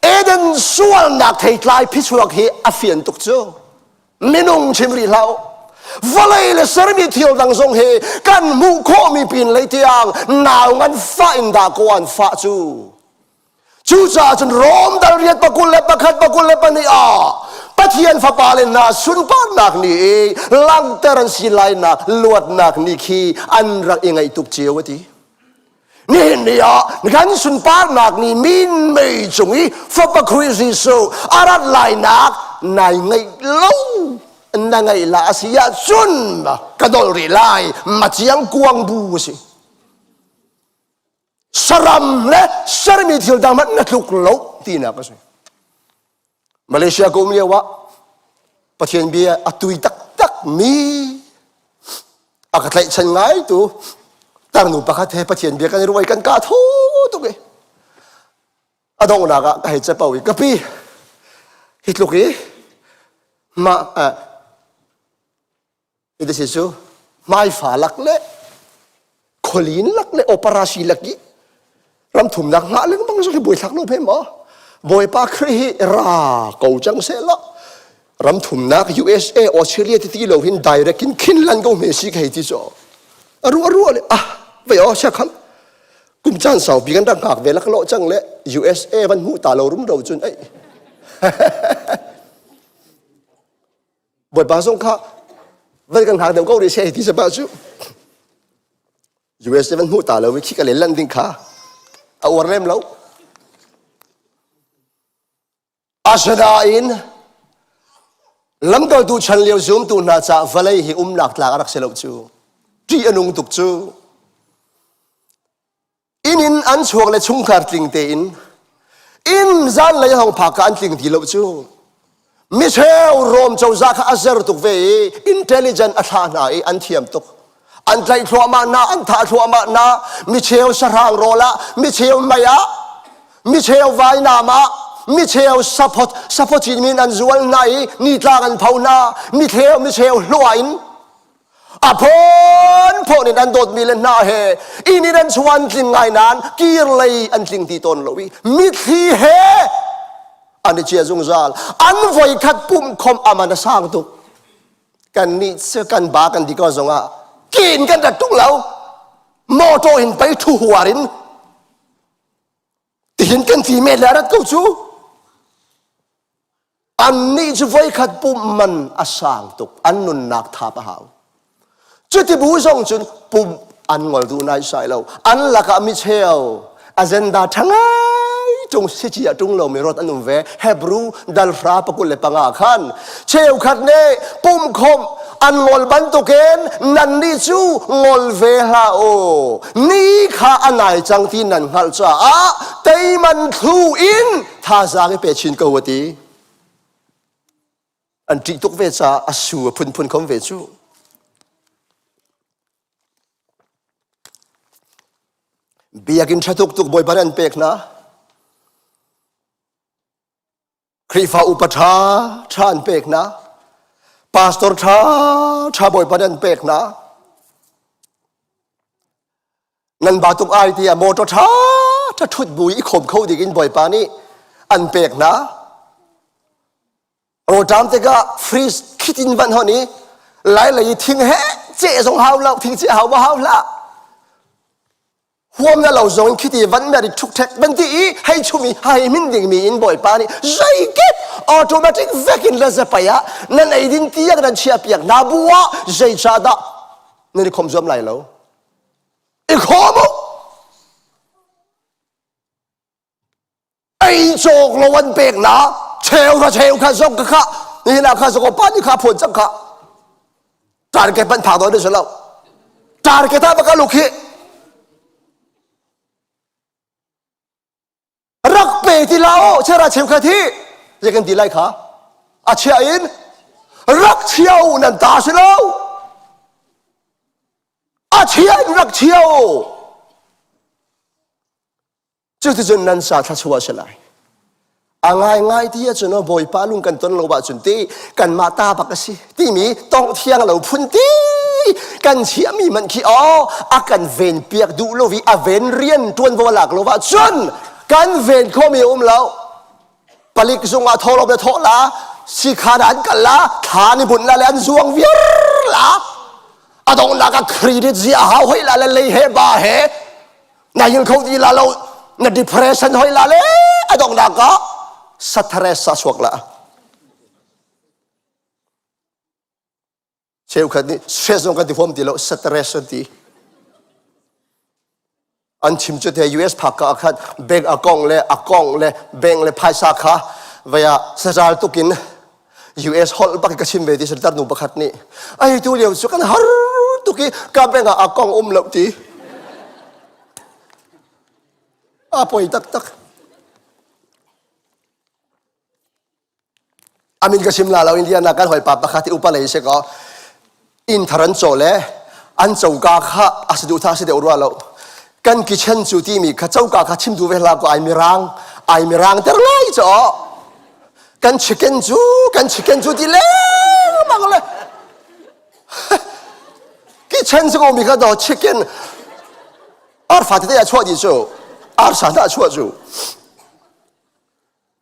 K: เอเดนส่วนนักเทยลายพิชวักเฮอฟินตุกโจมินุงชิมรีเล่าวะเลยเลสรมีเที่ยวดังทรงเฮกันมุโคมีปีนเลยที่ยังนาวงันฟ้าอินดากวนฟ้าจูจ่าจนร้อมดัลเรียดปะกุลเล็บปะขัดปะกุลเล็บปะนี่ปะเทียนฟ้าปาเลนาสุนปานักนี่ลังเตรันสิไลนักลวดนักนี่ขี้อันรักเองไอตุกเจียวตีนี่กันสุนปานักนี่มินไม่จงอีฟ้าปะคริสิโซอารัดไลนักนายไงลูนั่งไงลาเสียจุนกระโดดรีไลมาเจียงกวางบูสิสรัมและสรมีที่ดังมันนักลุกลุกตีนักสิมาเลเซียก็มีว่าประเทศเบียอตุยตักมีอากาศไหลฉันไงตัวตั้งหนูประเทศประเทศเบียกันรวยกันกาทูตุก adong naga kahit sa pawi kapi hitluki ma ito sisu mai falak le kolin lak le operasi laki ram thum nak nga leng bang sa boy thak lo phe ma boy pa khri ra ko chang se la ram thum nak USA Australia ti lo hin direct in Kinland go me si khai ti so aru le ve o sha kham kum chan sau bi kan dak ngak ve lak lo chang le USA van hu ta lo rum do chun ai boy ba song kha vậy cần hàng đầu câu để xe thì sẽ bao nhiêu US vẫn hút tả lâu với khi cái lấy lần tiếng khá ở ngoài em lâu Asadain lắm tôi tu chân liều zoom tu na cha và lấy hi lạc lạc rắc sẽ lâu chú tri anung tục chú in ăn chuộc lại chung khát tình tên in gian lấy hồng phá cả ăn tình thì lâu chú Michel Rom châu za kha azer tuk ve intelligent atha na e an thiam tuk an trai thua na an tha thua na Michel sarang rola Michel maya Michel vai na ma Michel support min an zual nai ni tlang an phau na Michel luain phone an dot milen na he ini dan chuan tling ngai nan kir lei an tling ti ton lowi mi thi he anh chia dung zal anh voi khát pum khom amana sang tu kan ni se kan ba kan di ko zonga kin kan da tung lau moto in pai thu huarin tin kan ti me la rat ko chu anh ni chu voi khát pum man asang tu anh nun nak tha pa hau chu ti bu zong chun pum anh ngol du nai sai lo anh la ka mi cheo agenda thangai chung si chia chung lo mi rot anum ve Hebrew dal fra pakul le panga khan cheu khat ne pum khom an ngol ban to ken nan ni chu ngol ve ha o ni kha anai chang ti nan hal cha a tei man thu in tha za ke pe chin ko wati an ti tok ve cha asu phun khom ve chu biakin thatuk tuk boy baran pek na Krifa upatha than pek na pastor tha boy padan pek na nan batuk ai tia moto tha thut bui khom khâu digin boy pa ni an pek na ro tam te ka freeze khitin van honi lai thing he che song hau lau thing che hau ba hau la hôm nay lâu rồi khi thì vẫn là thúc thẹt vẫn thì hay chú mi hay mình định mi in boy pani dây kết automatic vakin là gì vậy á nên ai din tia cái chia piak na bua dây cha đó nên không dám lại lâu ít khó không ai chọc lo văn bẹc na treo khá dọc kháนี่นะข้าสกปรกนี่ข้าผลจังข้าจานแกเป็นผ่าตัวได้สิแล้วจานแกท่าปากกาลุกฮีรักเปที่เราเชื่อราเชียวแค่ที่จะกันดีไรคะอาเชียอินรักเชียวนั่นตาสิแล้วอาเชียอินรักเชียวจุดที่นั้นสาธชัวเฉลยง่ายที่จะนบ่อยป้าลุงกันต้นเราบาจุนตีกันมาตาปักสิที่มีต้องเที่ยงเราพุ่นตีกันเชี่ยมีมันขี้อากันเวนเปียกดูโลวิเวนเรียนทวนวลักเราบาจนกันเวนข้อมีเราปลิกซุงอาทอลบเดทอละสิขาดันกันละฐานบุญละเลนซวงเวียร์ละอาตงนักครีดิตเสียหาให้ละเลยเฮบาเฮนายยังเขาดีละเราใน depression ให้ละเลยอาตงนักstres saswak la seu khani stress on kan ti form ti lo stres ti an chim chu the US phaka khat bank account le bank le phaisa kha via sajal tukin US hol bak ka chim be ti sar nu bakhat ni ai tu leu chu kan har tuki ka bank account lo ti apoi tak amin ka simla law India na kan hoi pa pakhati upalei se ko in tharan chole an chauka kha asdu tha se de urwa lo kan kitchen chu ti mi kha chauka kha chim du vela ko ai mirang ไอมีรังเตอร์ไงจ่อกันชิคเก้นจูที่เล่มากเลยกี่เช่นสกุลมีก็ต่อชิคเก้นอาร์ฟาที่ได้ช่วยดิจูอาร์สาได้ช่วยจู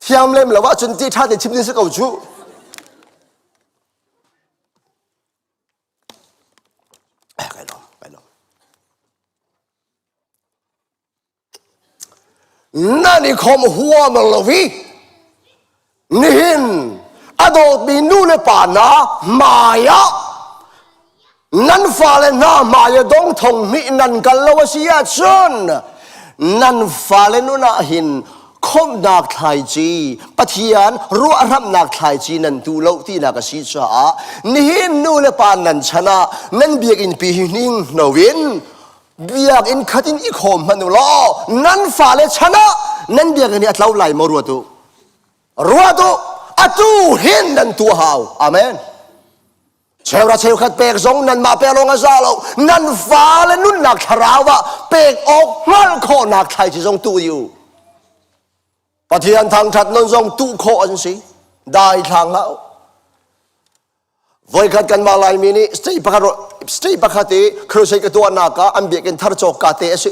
K: ที่ยามเล่มแล้วว่าจนที่ท่าได้ชิมดิสกุลจูนั่นนี่คมหัวมันเลยวินี่หินอดอบีนูเนปานะมายะนั่นฟ้าเลน่ามายะดงทงมีนั่นกันแล้วว่าเสียจนนั่นฟ้าเลนุน่าหินคมนักไทยจีปะเทียนรู้อารมณ์นักไทยจีนั่นดูเล่าที่นักศิษย์นี่หินนูเลปานันชนะนั่นเบียกินปีนิ่งนวินเบียกอินขัดินอีโคมมันล้อนั่นฝ่าเลชนะนั่นเบียกันนี่อัตลาไหลมารัวตุอัตูหินนั่นตัวหาวอาเมนเชลราเชลขัดเปกซงนั่นมาเปลงอาซาโลนั่นฝ่าเลนุ่นนักทราวะเปกออกงั้นโคนักไทยที่ทรงตู้อยู่ปะเทียนทางทัดนนทรงตู้โคอันสิได้ทางแล้ววันขัดกันมาลายมินิสตีปะคติครูใช้กตัวนักอันเบียกินทาร์โจกาเตส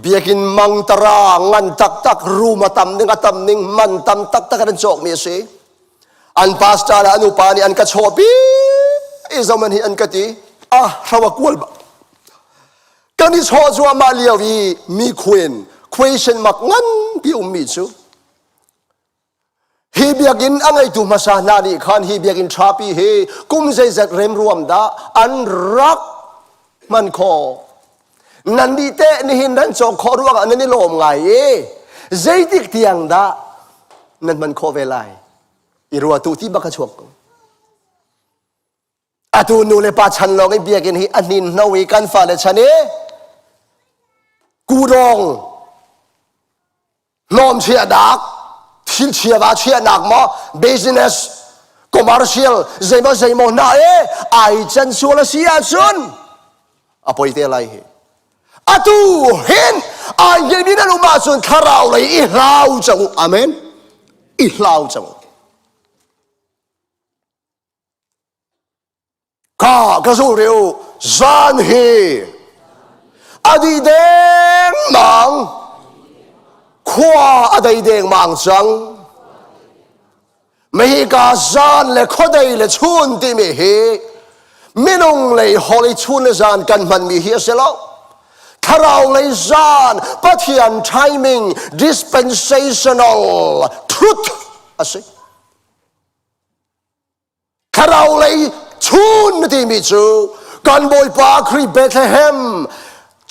K: เบียกินมังตรางันตักรูมาตำนึงมันตำตักกันโจกมีสิอันพาสตาร์อนุปานีอันกัดโชบีอิสมันฮีอันกัดที่ชาวกวลบกันที่โชจัวมาเลียวีมีควีชันมักงันพิวมิจูฮีเบียกินอะไรตัวมาสานาดีขันฮีเบียกินชาปีเฮกุมใจจัดเริ่มรวมดาอันรักมันคอนันดีเตนี่หินนั้นจงขอรู้ว่าอันนี้ลมไงใจติกเตียงดานั่นมันคอเวลัยอีรัวตูที่บักชวกอาตูนูเลปาชันลองไอเบียกินฮีอันนินนาวิกันฟ้าเลชันเอกูรองนอมเชียดักทิลเชียว่าเชียนักมา business commercial ใจโมน่าไอจันชัวร์เสียจนอภัยเตลัยอาตูเห็นไอเย็นนี้นั่นอุมาจนคาราวเลยอีลาวจังอาเมนอีลาวจังข้ากระสุนเร็วจานเฮอดีเดงมังขวาอดีเดงมังจังไม่กาจานเลขได้เลชุนที่ไม่เฮไม่นงเลยฮอลิชุนเลจานกันมันมีเฮียเสแล้วถ้าเราเลยจานปะเทียน timing dispensational truth อะไรถ้าเราเลยชุนที่มีจูกันบอยปาครีเบธเลเฮม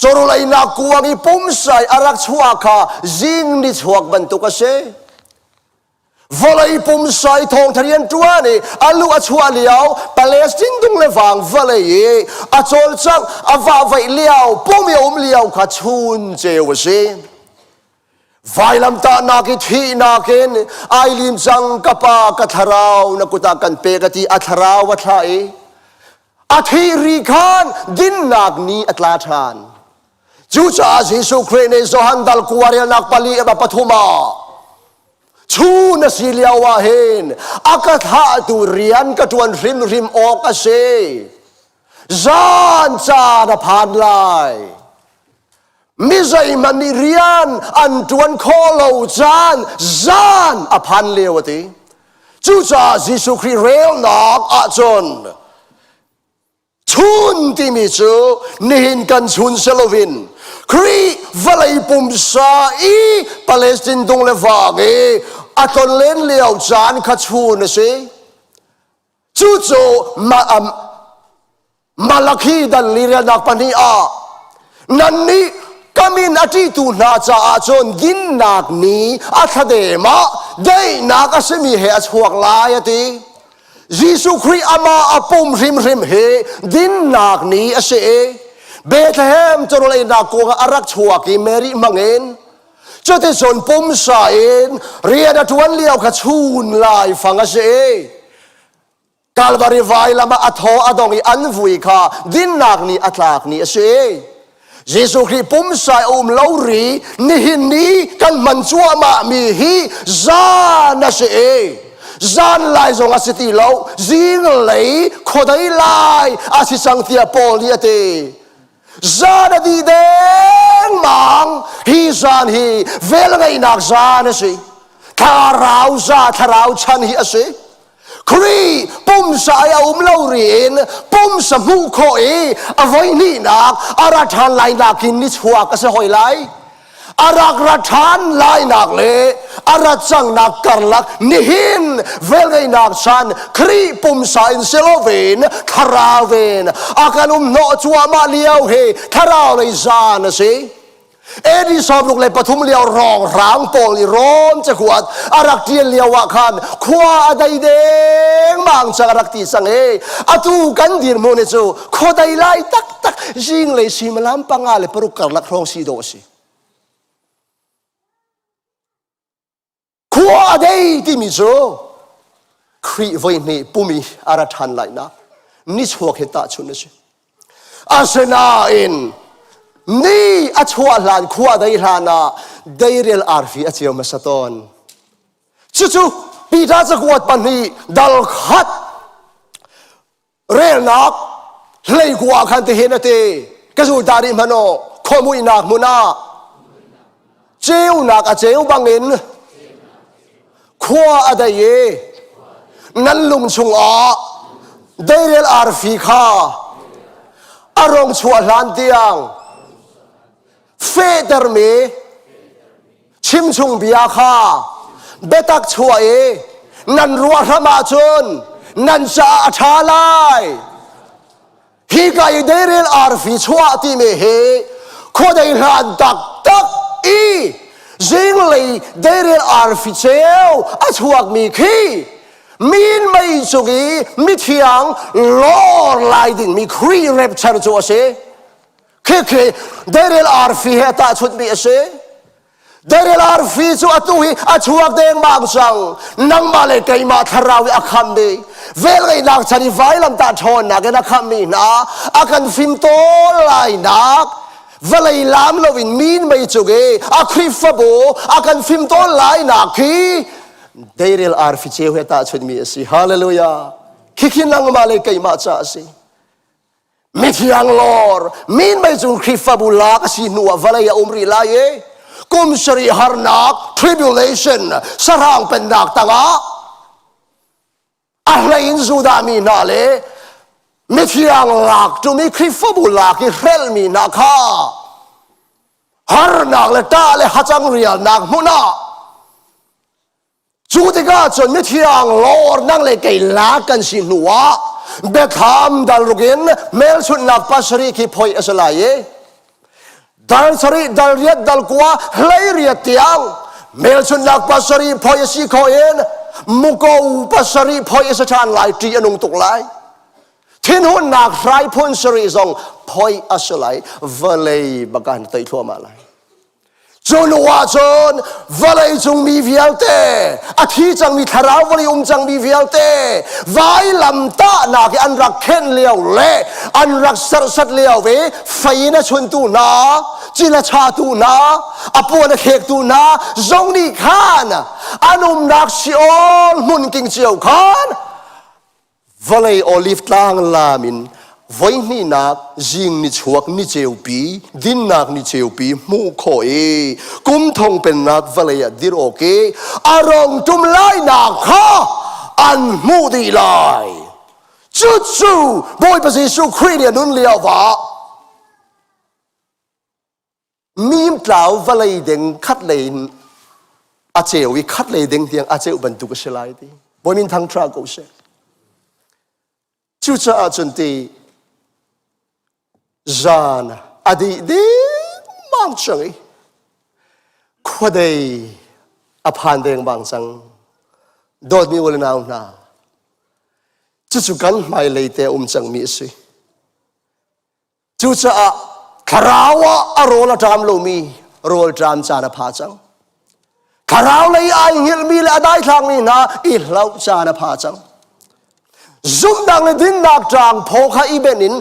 K: จรุเลยนักกวางอีปุ่มใส่อารักชัวค่ะจิงดิชวกบรรทุกเสวลายปุ่มใส่ทองทะเลนตัวนี่อาลูอาชัวเลี้ยวปาเลสตินตุงเลวังวลายอาโจลจังอาวาไวเลี้ยวปุ่มยอมเลี้ยวขาชุนเจวสิไฟลำตานาคิทีนาเกนไอลิมจังกะปากะทาราวนักุตากันเปกติอัทราวะทาอาทิริคานดินนักนี้อัตลาทานจูจ่ายิสุครีในโซฮันดัลกัวเรียนักปลีเอปปทุมาชูนสิเลียวาเฮนอากาศาตุเรียนกระตวนริมออกเสจานจาดผ่านลายมิใจมันนี่เรียนอันตวนโคโลจานอภันเลวติจูจ่ายิสุครีเรลนักอาจนชุนที่มีจูนิหินกันชุนเซลวินครีวลัยปุ่มซาอีปาเลสไตน์ตรงเลวาเกอัตเลนเลียวจานขัดชุนสิจูโจมาลักีดันลีเรียนักปนีอานันนี่กามินอธิตุนาจาอาจนดินนักนี้อัทเดมาได้นักสมีเหตุหวกลายติยิสุครีอามาอปุ่มริมเฮดินนักนี้เสเบธเลเฮมจรุเลยนักกงอารักชัวกิเมริมังเอ็นเจ้าที่สนปุ่มสายเอ็นเรียนทวนเลี้ยวขชูนลายฟังเสกาลบาริไวลามาอัทโออดองอีอันวุยคาดินนักนี้อัตลากนี้เส เยซูคริสต์ปุ่มสายเลารีนี่หินนี้กันมันจัวมามีฮีจานนะเสจานลายจงอาศัยที่เราจิงเลยขดได้ลายอาศัยสังเทียปอลีเตจานดีเด้งมังฮีจานฮีเวลไงนักจานนะเสทาราวจาทาราวชันฮีอาศัยครีปุ่มสายเลารีนปุ่มสมุขโอเอาไว้นี่นักอาราธานลายนักกินนิชวก็จะหอยไลอารักรัฐานลายนักเลอารัจังนักกรลักนิหินเวลไงนักชันครีปุ่มสายเซโลเวนคาราเวนอาการโนจัวมาเลียวเฮคาราเลยจานสิเอ็ดีสอบลูกเลยปฐุมเลียวรองร้างโปลีร้อนจะขวดอารักเทียนเลียววะคันขวาได้เด้งบางจากอารักตีสังเออาตูกันดีนโมเนจูขวได้ไล่ตักตักจิงเลยสิมลำปังอาเลปรุกการลักรองสีโดสิขวาได้ที่มิจูครีไว้นี่ปุ่มีอารัทันไลนะนิชวกเฮตาชุนสิอาเซนาอินนี่อัชวาลานขวาได้ลานาได้เรียลอาร์ฟีอัจเจียวมาสตอนจู่ๆปีด้าจะกวดปันนี้ดัลขัดเรียลนักเลยกว่าคันที่เห็นตีกระสุนดาริมันโอขโมยนักมุนาเจ้านักอาเจ้าบังเอิญขวาได้เยนั่นลุงชงอาได้เรียลอาร์ฟีข้าอารมณ์ชวลานเตียงเฟเดอร์เมชิมชุงบิอาคาเบตักชัวเอนันรัวธรรมาชนนันจะอาชาลายฮีกายเดเรลอาร์ฟิชัวติเมเฮโคได้ลานตักตักอีจิงเลยเดเรลอาร์ฟิเชลอาชวกมีคีมีนไม่จุกีมิเทียงลอร์ไลดิงมีครีเรปชันจัวเซคือเดเรลอาร์ฟีเฮตาชุดมีเสเดเรลอาร์ฟีจูอัตุฮีอัชวักเดงบางสังนังมาเลกัยมาทาราวิอักขัมดีเวลไงนักชนิไฟลำตาทอนนักนักขัมมีนะอากันฟิมโตไลนักเวลาลามลวินมีนไม่จุกอาคริฟโบอากันฟิมโตไลนักคีเดเรลอาร์ฟีเจเฮตาชุดมีเสฮาเลลูยาคินังมาเลกัยมาจ้าเสมิที่อังลอร์มินไม่จุงคริฟบุลากสินัววลายอุมริลายกุมสรีฮาร์นัก tribulation สร้างเป็นนักต่างอะไรอินซูดามีนาเลมิที่อังลักจุมีคริฟบุลากิเรลมีนักฮาร์นักเลตาเลฮัจังเรียลนักมุนาจูติกาจนมิที่อังลอร์นั่งเลกัยลากันสินัวเบคามดัลรุกินเมลชุนนักปัสรีquiพอยอสลายดัลสรีดัลเรียดดัลกัวไหลเรียดเตียงเมลชุนนักปัสรีพอยสิคอยนมุกอูปัสรีพอยสถานไหลตีอนุงตุกไหลทิ้นหุ่นนักไรพุนสรีซองพอยอสลายวเลยบักันเตยทั่วมาไหลจนว่าจนวลัยจงมีวิลเตอาทิจังมีทาราวลัยจังมีวิลเตไว้ลำตาหนักอันรักเข็นเลี้ยวเล่อันรักสัตเลี้ยวเวไฟน่ะชนตูนาจิลชาตูนาอปวนเขกตูนาจงนี่ขานอนุมนักชิโอลมุนกิงเจียวขานวลัยโอลิฟตางลามินไว้นี่นักจิงนิชวกนิเจวปีดินนักนิเจวปีมูโคเอกุมทงเป็นนักวลัยดิโรเกอารมณ์จุมไลนักข้าอันมูดีไลจู่ๆบอยประสิทธิ์ครีเดียนุนเลียววะมีมเปล่าวลัยเด้งคัดเลยอาเจวิคัดเลยเด้งเตียงอาเจวบรรทุกเสลายดีบอยมินทางทราโกเซจู่ๆอาจนตีจานอดีตบางจังขวดได้อภันเดงบางจังโดดมีวันนาวนาจู่ๆกันไม่เลยแต่จังมีสิจู่ๆคาราวะอารมณ์จามโลมีโรลจามจานพาจังคาราวเลยไอหิลมีและได้ทางนี้นะอีเหล่าจานพาจังซุ่มดังเลยดินนักจางโพคาอีเบนิน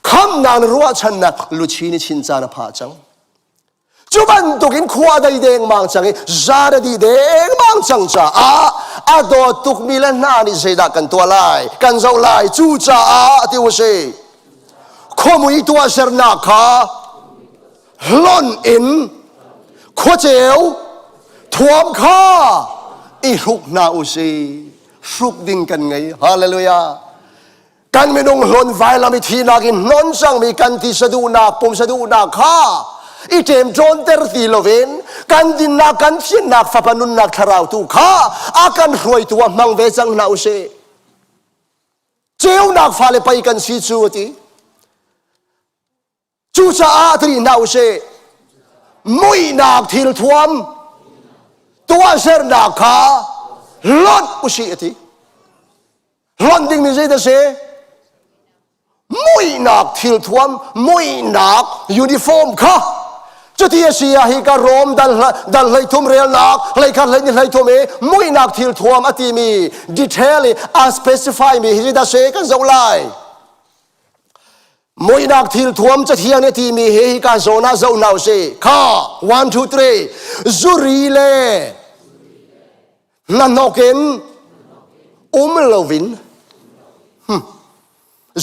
K: คำนางรัวฉันนักลุชีนิชินจานผาจังจุบันตุกินขวาได้แดงมังจังจาระดีแดงมังจังจ้าอาโดตุกมิลนานิเสดากันตัวลายกันเจ้าลายจูจ้าที่ว่าเสขมุยตัวเสนาคาล้นอินขวเจียวทวมข้าอีรุกนาอุซีรุกดินกันไงฮาเลลูยากันไม่ต้องหล่นไฟละไม่ทีนักินนอนสังมีกันที่สะดุนักปุ่มสะดุนักข้าอีเจมโจนเตอร์ตีโลเวนกันดินนักกันเชียนนักฟ้าพนุนนักทาราวตุข้าอากันรวยตัวมังเวจังนาอุซีเจ้านักฟ้าเลยไปกันสีจูตีจูจ้าอาตรีนาอุซีมุยนักทิลทวมตัวเสนาคาล้นอุชีติล้นดิ่งนี่ใจเดเสมุยนักทิลทวมมุยนักยูนิฟอร์มค่ะจุดที่เสียฮิการอมดันเลยทุ่มเรียลนักเลยคันเลยนี่เลยทุ่มมุยนักทิลทวมอติมีดีเทลอาสเปซิฟายมีฮิดาเสกันเจ้าไลมวยนักทิลทวมจะเที่ยงในที่มีเฮฮิกาโซนาโซนาวเซข้า1 2 3จุรีเลนันนกินลวิน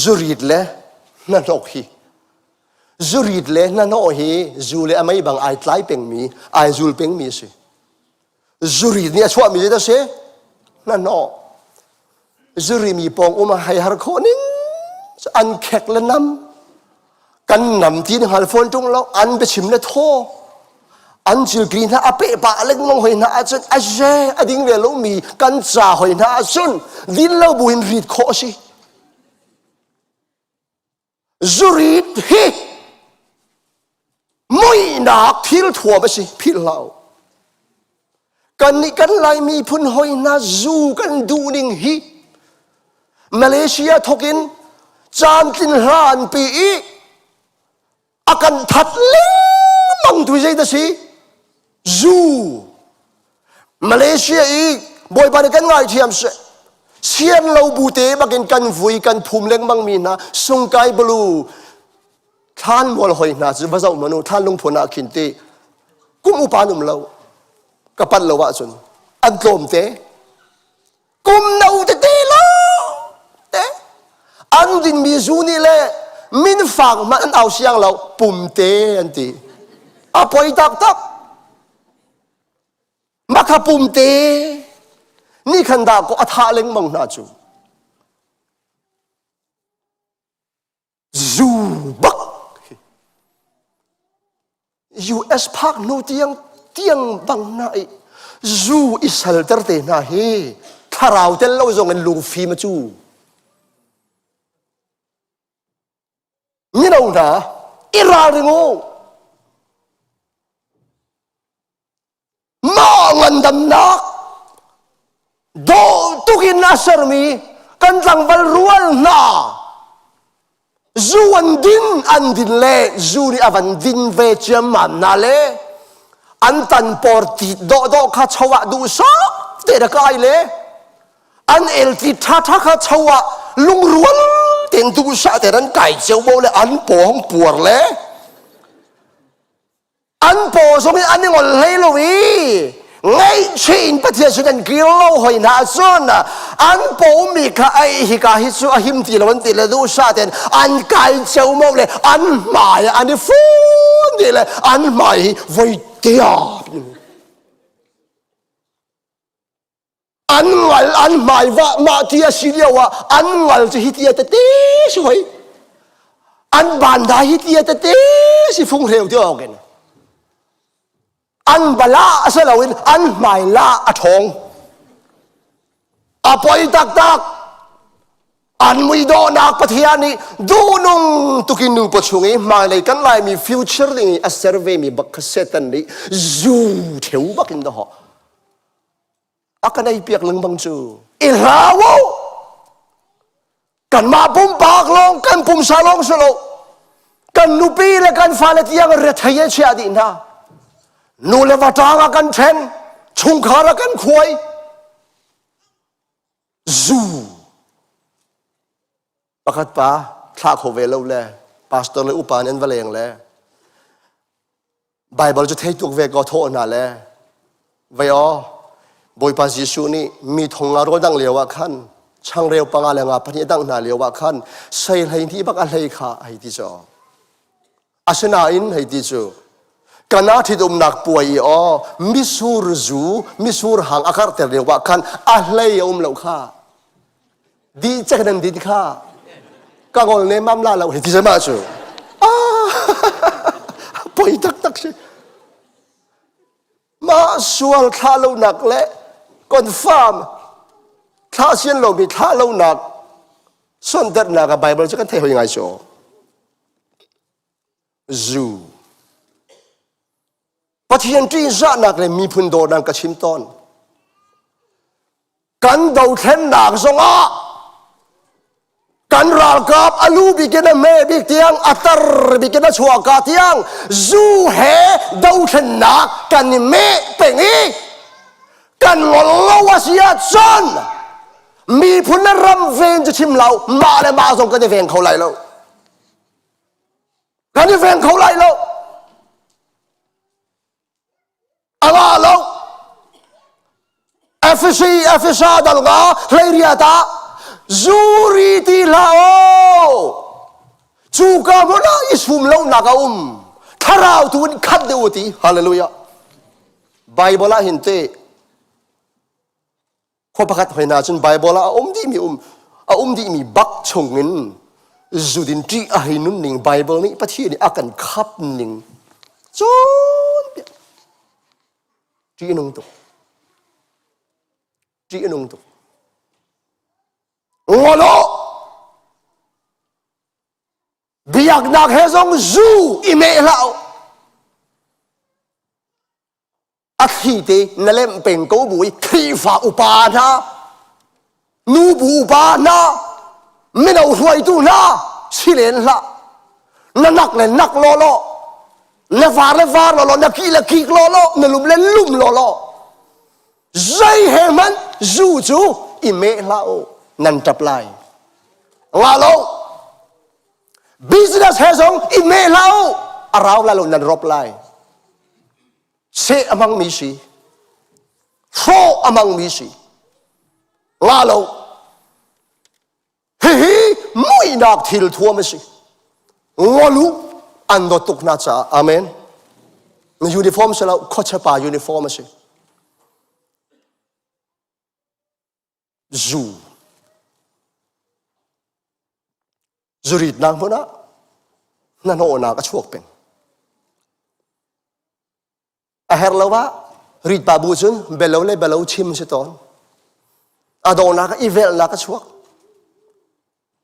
K: จุรีเลนันนกฮีจุรีเลนันนกฮีจูเลอไม่บังไอทลายเป็งมีไอจูลเป็งมีสิจุรีเนี่ยชัวมีจะเสนันนกจุรีมีปองให้ฮาร์โคนิงอันแขกและน้ำกันนำที่หัลฟอนจงเราอันไปชิมและท่ออันจิลกรีนฮะอาเปะปะเล็กมองหอยนาอาจจะอาเจอดิ้งเวลมีกันจ่าหอยนาอาจนดินเราบุญรีดโคสิจุรีดฮีไม่นักทิลทัวไปสิพิลเรากันนี่กันไลมีพุ่นหอยนาจูกันดูนิ่งฮีมาเลเซียทกินจานกินร้านปีอากันทัดเล่มังตุยใจตะสีจูมาเลเซียอีกบอยบานกันง่ายเทียมเสเชียนเราบูเตบักินกันฟุยกันภูมิเล็งมังมีนะสงไกบลูท่านวอลหอยนาจะภาษามนุษย์ท่านลงพนาขินเตกุมอุปานุมเรากับปันเราวะจนอันโกมเตกุมนาอุเตเตเราเตอันดินมีจูนี่แหละมินฟังมันเอาเสียงเราปุ่มเตอันตีอาปอยตักมาขับปุ่มเตนี่ขันดาก็อัฐาเล็งมังนาจูบัก US พักโนเตียงบังนาจูอิสราเอลเตอร์เตน่าเฮถ้าเราเต้นเราจะเงินลูฟีมาจูนี่เราหนาอิราเรงมาเงินดำนักโดตุกินนาสรมีกันจังวัลรัวนาจูอันดินเล่จูนี่อวันดินเวจมันนาเล่อันตันปอร์ติโดข้าชาวดูซาเตระกายเล่อันเอลติท่าข้าชาวลุงรัวเต็งดูซาแต่นั้นไก่เจ้าโบเลยอันปองปวดเลยอันปอสมัยอันนี้งอนเลยลูวีไงชินประเทศสุดกิโลหอยนาซอนอันปอมีข้าไอฮิกาฮิสุอาหิมตีละวันตีละดูซาแต่อันไก่เจ้าโบเลยอันหมายอันนี้ฟูนี่เลยอันหมายไว้เดียบอันหมายว่ามาเทียสิเดียวว่าอันจะฮิตเทียแต่ตีสวยอันบานได้ฮิตเทียแต่ตีสิฟุ้งเร็วเดียวกันอันบลาเสลาวินอันหมายละอทองอปอยตักอันมุยโดนักปะเทียนี่ดูนุ่งตุกินุปชุงมาเลยกันไลมีฟิวเจอร์นี่อัสเซอร์เวมีบักเซตันนี่จูเที่ยวบักอินดออากันไอเปียกลึงบังจูอิราวกันมาปุ่มปากลงกันปุ่มซาลงสโลกันนูปีและกันฟาเลตียงเรทเยเชียดินะนูเลวตางกันเทนชุงขาระกันควยจูปะคัดปะทาโคเวลเลย pastor le upan en valeng le Bible cho thei tuk ve ko tho na le ve o boi pa Jesu ni mi thong a ro dang lewa khan chang reu panga le nga phani dang na lewa khan sei lai thi bak a lei kha ai ti cho asena in hei ti chu kana thi dum nak puai o misur zu misur hang akar ter lewa khan a lei lo kha di chắc đừng đi kha các ngôn nên mam la lâu thì mà chứ bồi tắc chứ mà sual tha lâu nặc lẽ còn farm tha xiên lâu bị tha lâu nặc xuân đất nặc Bible chắc thấy hồi ngày số dù bắt hiện tri ra nặc lẽ mi phun đồ đang cả chim ton cắn đầu thiên nặc song á kan ral kap alu bikena me bik tiang atar bikena chua ka tiang zu he dau then na kan me pengi kan ngolo wasia chon mi phun na ram ven chu chim lau ma le ma song ka de ven khau lai lo kan de ven khau lai lo ala lo FSA dal nga hlairia ta Zuri ti lao chu ka mo na isum lo na ka tharau tuin khat de uti hallelujah Bible a hinte kho pakhat hoina chun Bible a di mi bak chungin zudin tri a hinun ning Bible ni pathi ni akan khap ning chon tri nung tu ngolo biak nak hezong zu ime lao akhite nalem peng ko bui khifa upana nu bu upana minau huai tu na silen la nanak le nak lolo le var lolo na ki lolo na lum lolo zai heman zu chu ime lao nan trap lai ngalo business hezong ime lao arau la lo nan rop lai se among mi si fo among mi si ngalo hi mui nak thil thua me si ngolu ando tuk na cha amen uniform sala khochapa uniform si zu Zurit nang mo na nano na ka chuak pen a herlawa rit pa bu chun belo chim se ton adona ka ivel na ka chuak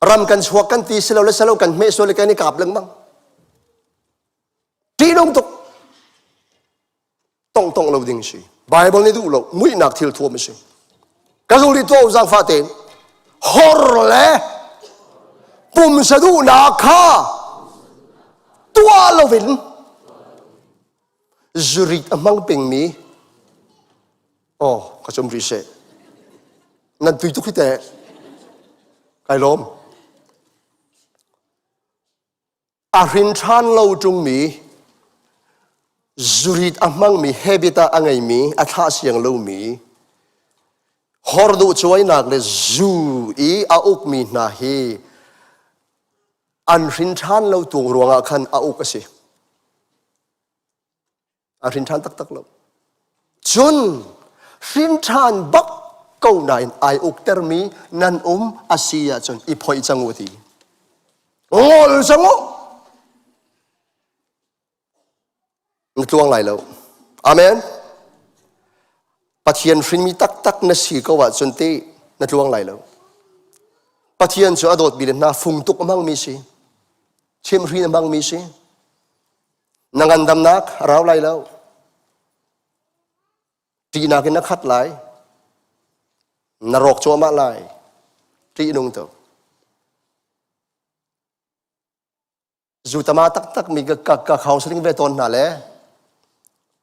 K: ram kan chuak kan ti selo kan me so le kan ni kap lang bang ti dong tok tong lo ding si Bible ni du lo mui nak thil thua me si ka zu li to zang fa ten hor le pum sa du na kha tua lovin zurit amang ping mi ka chom ri se nan tui tu khite kai lom a rin than lo chung mi zurit amang mi habita angai mi a tha siang lo mi hor du chuai nak le zu I a uk mi na hi an rin than lo tung ruanga khan a uk ase a rin than tak lo chun rin than bak ko nain ai uk ter mi nan asia chun I phoi changuti ngol chango ngtuang lai lo amen pathian rin mi tak na si ko wa chun te na tuang lai lo pathian chu adot bi na phung tuk amang mi si chim rin amang mi si nangandam nak raw lai lo ti na kin na khat lai na rok cho ma lai ti nung to zu tama tak mi ka counseling ve ton na le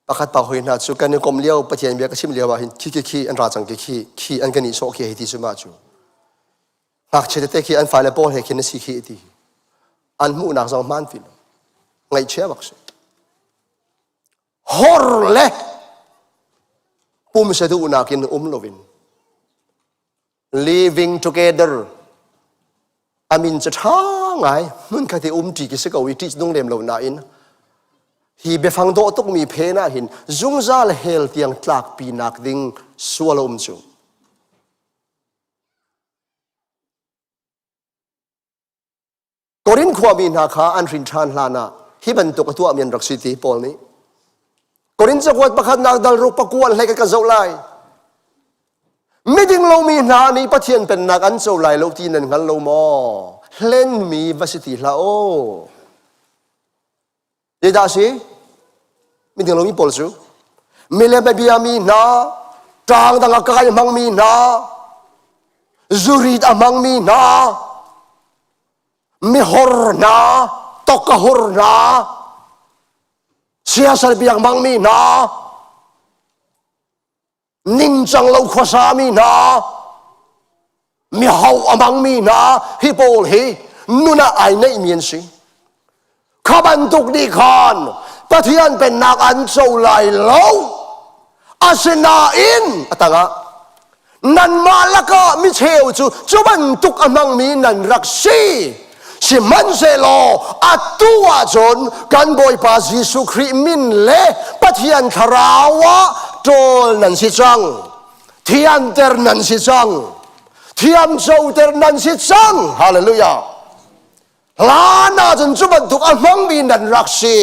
K: pakhat pa hoi na chu kan kom liao pathian bia ka sim liao hin ki an ra chang ki an kan I so ki he ti chu ma chu hak che te ki an fa le pol he kin si ki ti an mu nak zong man fil ngai che bak se hor le pum se du nakin lovin living together amin cha ngai mun ka te ti ki se ko wi ti dong lem lo na in hi be phang do tok mi phe na hin zung zal hel tiang tlak pi nak ding sualom chu Korin khwa mi na kha an rin than hlana hi ban to ka tu amian rak city pol ni Korin cha kwat pakhat nak dal ro pakuan hlai ka zo lai meeting lo mi na ni pathian pen nak an zo lai lo ti nan ngal lo mo hlen mi vasiti hla o ye da si meeting lo mi pol su mi le be mi na tang dang ka kai mang mi na zurit amang mi na mi hor na tokka hor na siasal biang mang mi na ning chang lo khosa mi na mi hau amang mi na hi pol hi nuna ai nei mien si khaban tuk di khan pathian pen nak an chou lai lo asena in atanga nan malaka mi cheu chu ban tuk amang mi nan raksi si man se lo atua chon kan boy pa Jesu Christ min le pathian tharawa tol nan si chang thian ter nan si chang thiam chou ter nan si chang hallelujah lana chon chu ban tuk amang mi nan raksi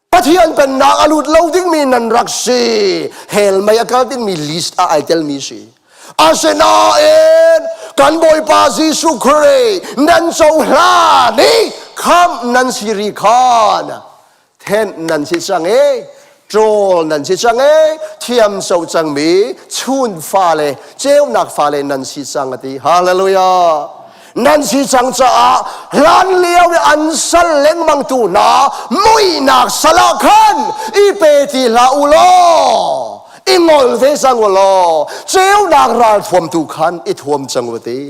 K: pathian pen nak alut loading mi nan raksi hel mai akal din mi list I tell me si asena en kan boy pa Jesu Christ nan so hla ni kham nan siri khan then nan si chang e trol nan si chang e thiam so chang mi chun fa le cheu nak fa le nan si chang ati hallelujah nan si chang cha lan liao an sal leng mang tu na mui nak sala khan I pe ti la ulo ingol ve sang lo cheu nak ral thom tu khan I thom chang wati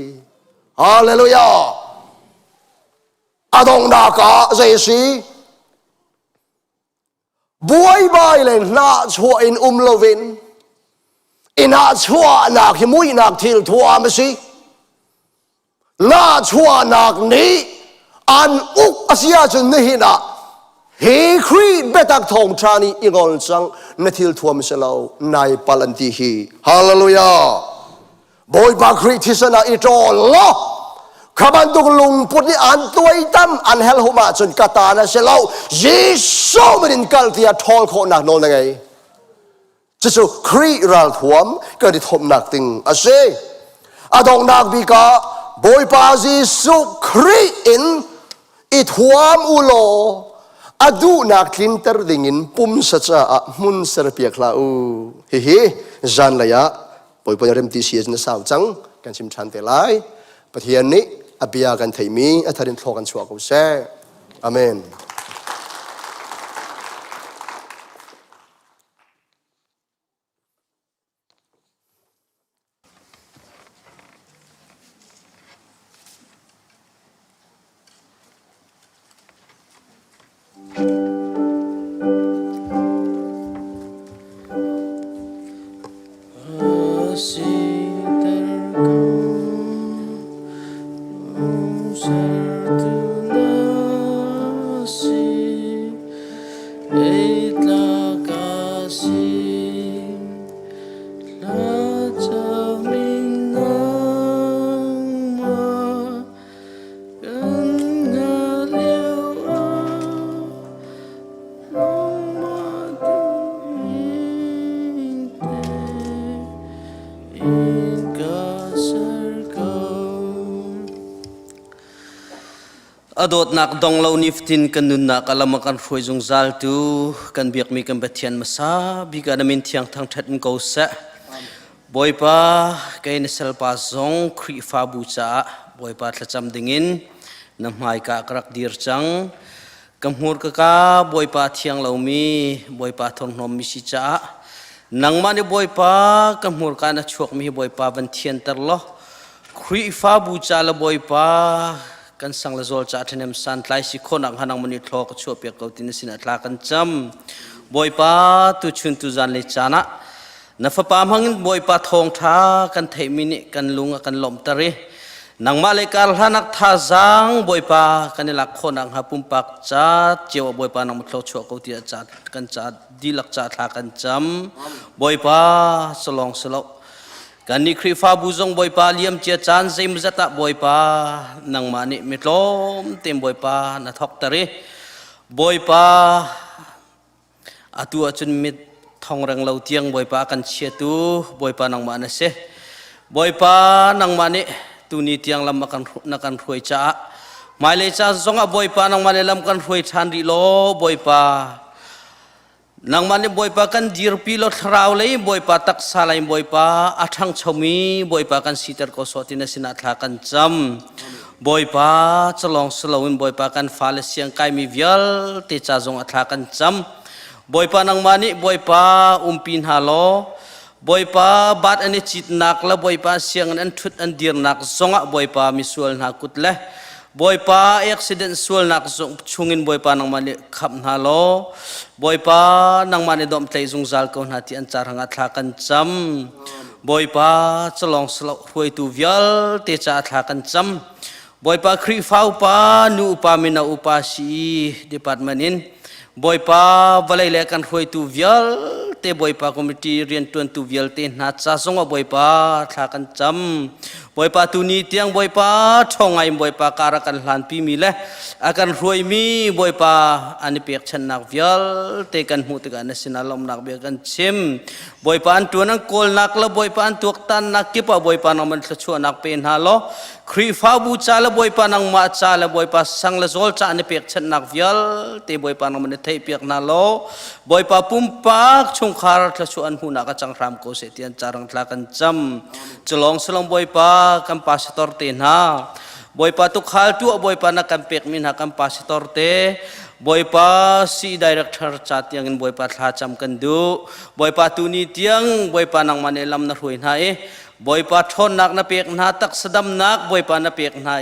K: hallelujah adong na ka jeisi buai bai le na chua in lovin ina chua nak hi mui nak thil thua ma si na chua nak ni an uk asia chun ni hina he khri betak thong chani ingol chang na thil thuam selo nai palanti hi hallelujah boy ba khri thisana itol lo khaban tuk lung put ni an tuai tam an hel huma chun kata na selo Jesu min kal tia thol kho nak no na ngai chu khri ral thuam ka di thom nak ting ase adong nak bi ka boy pa Jesu Christ in ithuam ulo adu nak klinter dingin pum sacha mun ser piak la u hi jan la ya boy boy rem ti sies na saw chang kan sim chan te lai pathian ni abia kan thei mi atharin thlokan chua ko se amen
L: adot nak dong lo niftin kan nun nak alamakan phoi jong zal tu kan biak mi kan bathian masa biga namin thiang thang that ko sa boy pa kay nesel pa zong khri fa bu cha boy pa thlacham dingin namhai ka krak dir chang kamhur ka boy pa thiang lo mi boy pa thong nom mi si cha nang mani boy pa kamhur ka na chuak mi boy pa van thian tar lo khri fa bu cha la boy pa กันสังละโซลจ่าเทนมสันไลสิโคนักหันมันนิทอกชัวเปียกเกาตินสินะทลากันจำบอยป้าตุชุนตุจันเลจานะนับปามหังบอยป้าทองท้ากันเทมินิกันลุงกันลมตะเรนังมาเลกาลหานักท่าจังบอยป้ากันนี่ลักคนนักหาปุ่มปักจัดเจ้าบอยป้านังมุทโลชัวเกาติจัดกันจัดดีลักจัดทลากันจำบอยป้าสลองสลบกันนี่ครีฟ้าบุจงบอยป้าเลี้ยมเจียจานเซมจัตบอยป้านังมานี่มิตรลมเต็มบอยป้านัทอกตะเรบอยป้าอาตัวจนมิดทองรังเหลาเตียงบอยป้ากันเชียตูบอยป้านังมาเนเสบอยป้านังมานี่ตูนี่เตียงลำมากันนักันรวยจ้าหมายเลจ้าสงบอยป้านังมานี่ลำกันรวยชันริโลบอยป้านังมานี่บอยป้ากันดีรปีโลทราวเลยบอยป้าตักสาลายบอยป้าอาทังชมีบอยป้ากันสีเตอร์โกสตินสินาทากันจำบอยป้าจะลองสลาวินบอยป้ากันฟาเลเสียงไกมีเวลติจ้าจงอัทากันจำบอยป้านังมานี่บอยป้าปินฮาโลบอยป้าบาดอันนี้จิตนักและบอยป้าเสียงอันทุดอันดีร์นักจงอ่ะบอยป้ามิสวลนักกุดเล่บอยป้าเอ็กซิเดนต์สวลนักจงชุงินบอยป้านังมานี่ขับฮาโลบอยป้านังมานี่ดอมเตยจงจัลกอนหาที่อันจารังอัทากันจำบอยป้าจะลองสลาหวยตูเวลติจ้าอัทากันจำบอยป้าครีฟ้าป้านูป้ามินาอุปาสีดีพาร์ตเมนต์บอยป้าวันเลยกันหวยตูเวลเตบอยป้าคอมมิตี้เรียนตวนตูเวลเตนัดจ้าสงบอยป้าทากันจำบอยป้าตูนี้เตียงบอยป้าท่องไงบอยป้าการกันหลานปีมีเล่อาการหวยมีบอยป้าอันนี้เปียกฉันนักเวลเตกันหูตกันสินาลมนักเบียกันชิมบอยป้าอันตัวนักโกลนักและบอยป้าอันตัวตันนักกิปะบอยป้านังมันชัวนักเป็นฮาโลครีฟ้าบูชาและบอยป้านังมาชาและบอยป้าสังและโซลชาอันนี้เปียกฉันนักเวลเตบอยป้านังมันเทเปียกนาโลบอยป้าปุ่มปักชงคาร์ทชัวอันหูนักจังรามโกเสตียนจารังทลากันจำจะลองสลองบอยป้ากัมปาสตอร์เตนะบอยป้าตุกฮัลตัวบอยป้านักกัมเปกมินหากัมปาสตอร์เตบอยป้าซีดีเรคเตอร์จัดยังบอยป้าทลาจำกันดูบอยป้าตุนีเตียงบอยป้านังมันลำนักรวยนาเอบอยป้าทนนักนับเปกนาตักสดำนักบอยป้านับเปกนา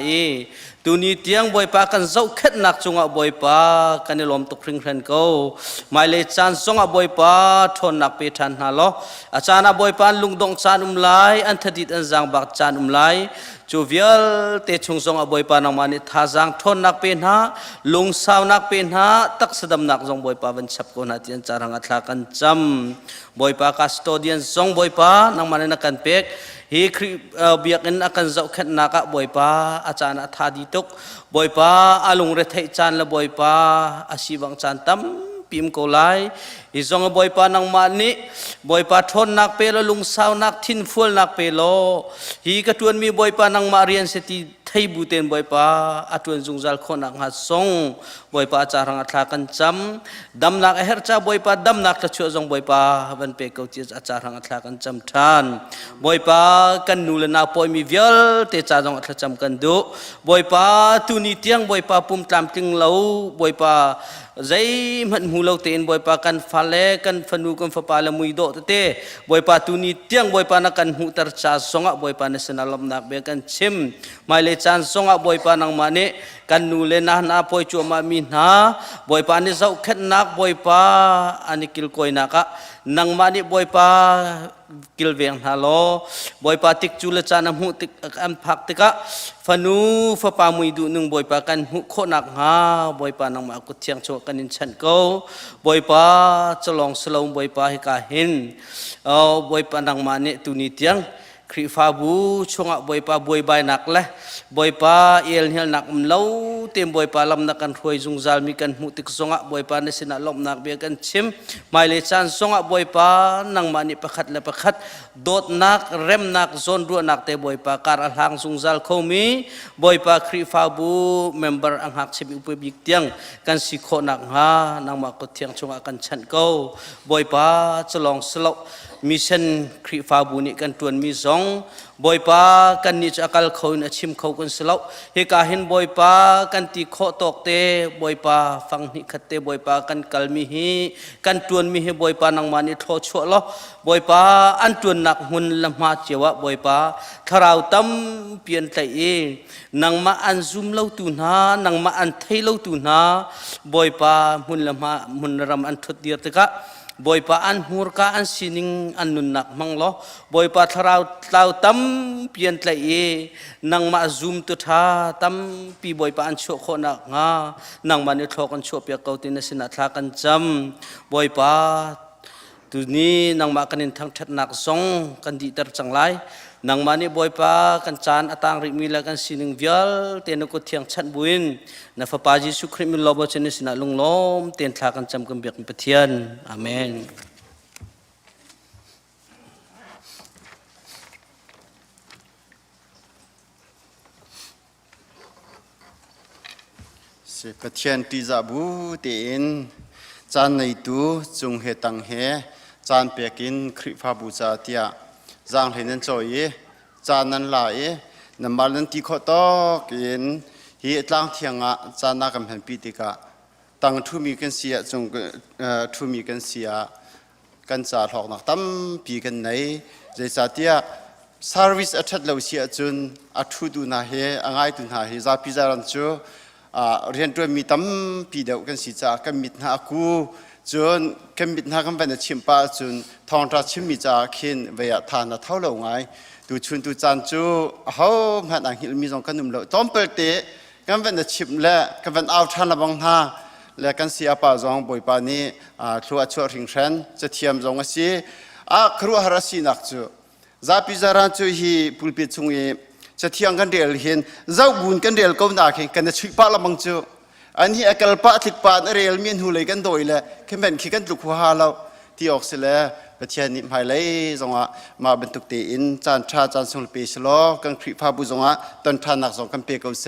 L: ตุนีเตียงบอยป้ากันเจ้าเข็ดนักจงอ่ะบอยป้ากันในลมตกครึ่งเรนเก้าหมายเลขจานจงอ่ะบอยป้าทนนักเปทันฮาโลอาจารย์บอยป้าลุงดงจานไลอันทดิตอันจางบักจานไลจูเวลเตชงจงอ่ะบอยป้านังมันท่าจางทนนักเป็นฮาลุงสาวนักเป็นฮาตักสดำนักจงบอยป้าวันฉับโกนาที่อันจารังอัตลากันจำบอยป้าคัสโตเดียนจงบอยป้านังมันนักกันเป็กฮีครีเบียกันอากันเจ้าขันนักบอยป้าอาจารย์ท่าดีตุกบอยป้าอาลุงเรทัยจานละบอยป้าอาชีวังจานตั้มพิมโกไลอีจงบอยป้านังมันนี่บอยป้าทนนักเปโลลุงสาวนักทินฟูลนักเปโลฮีกระตวนมีบอยป้านังมาเรียนเสตีไทยบูเตนบอยป้าอาตวนจงจัลคนนักหัดทรงบอยป้าจารังอัตลากันจำดำนักเฮร์จ้าบอยป้าดำนักตะชัวจงบอยป้าวันเปกเอาจีอาจารังอัตลากันจำทานบอยป้ากันนูเลนาปอยมีเวลเตจาจงอัตลาจำกันดูบอยป้าตุนีเตียงบอยป้าปุ่มตามติงเหลาบอยป้าใจมันหูเราเตียนบอยป้ากันฟ้าเล่กันฟันูกันฟ้าปาละมุยโดเตบอยป้าตุนีเตียงบอยป้านักกันหูตรชาสงะบอยป้าเนสนาลมนักเบียกันชิมหมายเลจานสงะบอยป้านังมาเนกันนูเลนะนาปอยจัวมามีนาบอยป้าเนเจ้าเข็ดนักบอยป้าอันนี้กิลโกยนักะนังมาเนบอยป้ากิลเวียงฮัลโหลบอยป้าติกจูเลจานหูติกอันพักติกะฟันูฟ้าปามุยดูนึงบอยป้ากันหูโคนักฮาบอยป้านังมากุเทียงโชกันนินฉันเก้าบอยป้าจะลองสลองบอยป้าให้กาเห็นบอยป้านังมาเนตุนิเตียงครีฟ้าบูชงอ่ะบอยป้าบอยใบนักเลยบอยป้าเอลเฮลนักมเล่าเต็มบอยป้าลำนักกันถวยจงจัลมีกันหูติกชงอ่ะบอยป้าในสินะลมนักเบียกันชิมหมายเลขจานชงอ่ะบอยป้านังมานิประคัดและประคัดโดดนักเร็มนักโซนรัวนักเตบอยป้าการหางจงจัลเขามีบอยป้าครีฟ้าบูเมมเบอร์อังหักเชบิอุปบิกเตียงกันสิโคนักฮานังมากุเทียงชงอ่ะกันฉันเก้าบอยป้าจะลองสลบมิชันครีฟ้าบูนี่กันตวนมีสอง องบอยปากันนิจอากาลเขาอินชิมเขากันสลาวเฮกาเห็นบอยปากันตีโคตอกเตบอยปาฟังนิคัตเตบอยปากันกัลมิฮีกันตวนมิฮีบอยปานังมานิทอชัวลอบอยปาอันตวนนักหุ่นละมาเจวะบอยปาทาราวตัมเปลี่ยนใจเอนังมาอันซุมเล่าตูนานังมาอันไทยเล่าตูนาบอยปาหุ่นละมาหุ่นรำอันทุดเดียตกะบอยปาอันหัวกาอันสินิงอันนุนนักมังล้อบอยปาทาราวเต้าตั้มเปลี่ยนใจเอนังมาซุมตุธาตั้มปีบอยปาอันโชคนักงานังมันเนี่ยทอกันโชคเปียกเกาตินสินาทากันจำบอยปาตุนี้นังมากันนินทั้งชัดนักสงกันดีตรจังไรนังมาเนี่ยบอยปากันจานอตางริมิลกันสินิงวิลเตนกุเทียงชัดบุญนัฟปาจิสุคริมิลลอบเชนิสินาลุงล้อมเตนทากันจำกันเบียกปะเทียนอาเมน
F: เสปะเทียนตีจับูเตนจานในตูจงเฮตังเฮจานเปียกินคริฟาบูจาเตียจางเห็นนั่นจอยจานนั้นหลายน้ำมันนั้นตีข้อตอกินเฮียตลางเทียงะจานนักกำแพงปีติกะตั้งทุมีกันเสียจงทุมีกันเสียกันจ่าหอกนักตั้มปีกันไหนใจจ่าเตียservice อัดเราเสียจนอัดทุดูนาเฮอ่างตุนาเฮจ่าพิจารณาจูเรียนตัวมีตั้มปีเดียวกันสิจ่ากันมิดนากูจนกันมิดนากันเป็นชิมป้าจนทองราชิมมิจ่าขินเวียทานเท่าเหล่าไงดูชุนดูจานจูเขาผ่านอ่างหิลมีสองกันหนุ่มเหล่าต้อมเปิดเตะกันเป็นชิมและกันเป็นเอาทันละบังท่าและกันเสียป่าจองบ่อยป่านี้ครัวชัวริงเชนจะเทียมจงสิครัวฮาราสีนักจูจะพิจารณาจูฮีปุลปิดชงเอจะเที่ยงกันเดียลเห็นเจ้าบุญกันเดียลก็น่าเห็นกันจะชิปะละมังจูอันนี้อากาศปะติดปะเรียลมีนหูเลยกันโดยเลยเข้มเป็นขี้กันลุกหัวเราที่ออกเสียแล้วประเทศนี้ภายเลยจงมาบรรทุกเตอินจานชาจานสงเปสโลกันคริพาบุจงตอนทานนักสงกันเปกเอาเส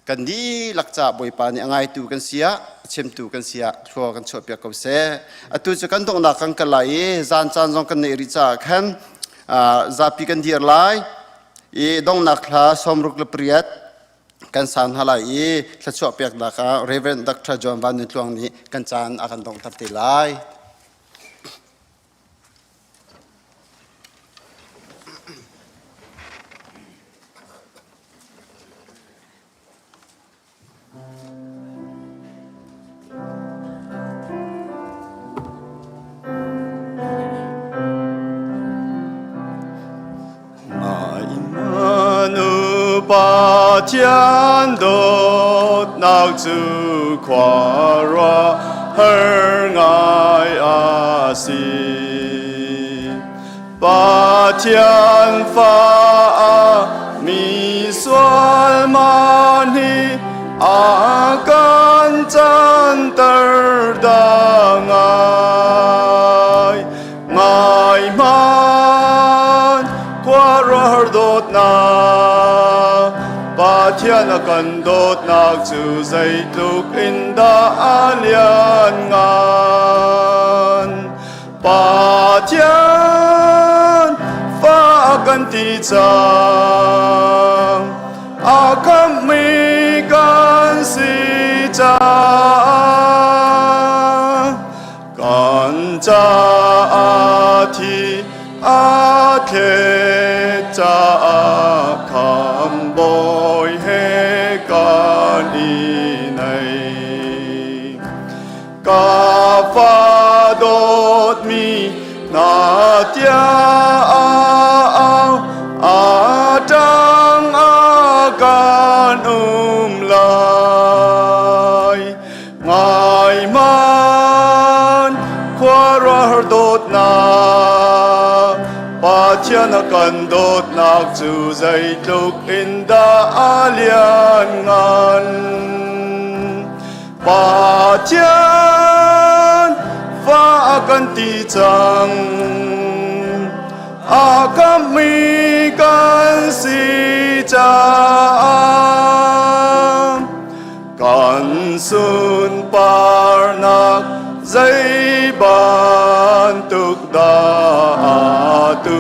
F: กันดีหลักจ่าบ่อยปานี่ง่ายตูกันเสียเชื่อมตูกันเสียชัวกันชอบเปียกเอาเสตูจะกันตรงนักกันกันไหลจานจงกันเนริจ่าขันจะปีกันเดียร์ไลดงนักลาสมรุกลเปรียดกันสานฮาลายถ้าชอบเปียกนักเรเวนดักทรจอมบานในช่วงนี้กันจานอากันดงตัดตีไล
I: 把天都拿住夸热而爱阿西，把天发米算曼尼阿干真得当爱爱曼夸热都拿。Thiên akan dot nak chu zai tuk inda alian ngan pa thiên fa akan ti chang akam mi kan si chang kan cha athi athe cha kham boy ca pha đốt mi na tia trăng can lại ngài man khoa ra đốt na ba thiên cần đốt nạc chu dây lục in đã liên ngàn ba thiên pha akan ti chang akam mi kan si chang kan sun parnak zai ban tuk da tu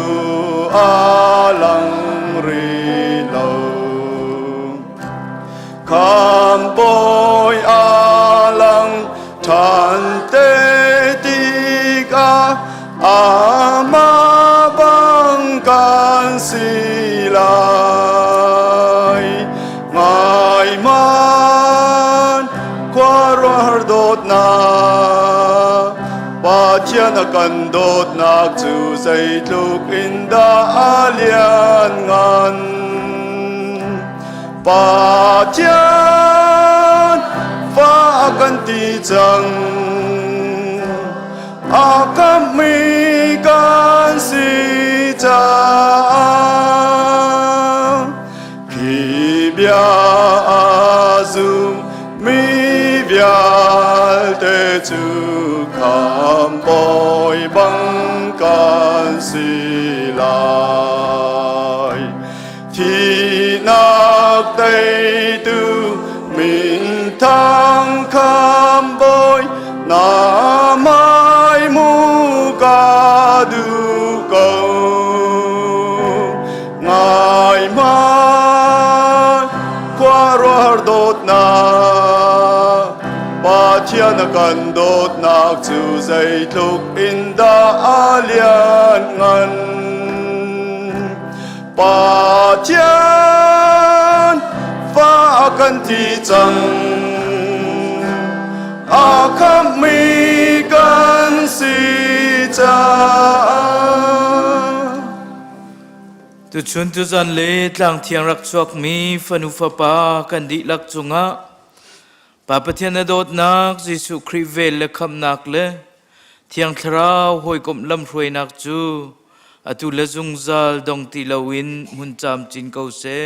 J: alang rilo kamboy alang tante tiga ama bangkan silay ngay man kwarar dot na Patian akan dot nak chu say luk inda alian ngan Patian fa akan ti chang akan mi kan si cha pi bia azum mi bia te chu kham boy bang kan silai thi nak tây tu min thang kham boy na mai mu ca du cầu ngài mai qua roar dot na Patian akan dot nak chu zay tuk inda alian ngan Patian fa akan ti chang akan mi kan si cha
D: Tu chun tu zan le tlang thiang rak chuak mi fanu fa pa kan di lak chunga Papa thian adot nak Jesu Christ vel le kham nak le thiang thrau hoi kom lam hroi nak chu atu le zung zal dong ti lawin mun cham chin ko se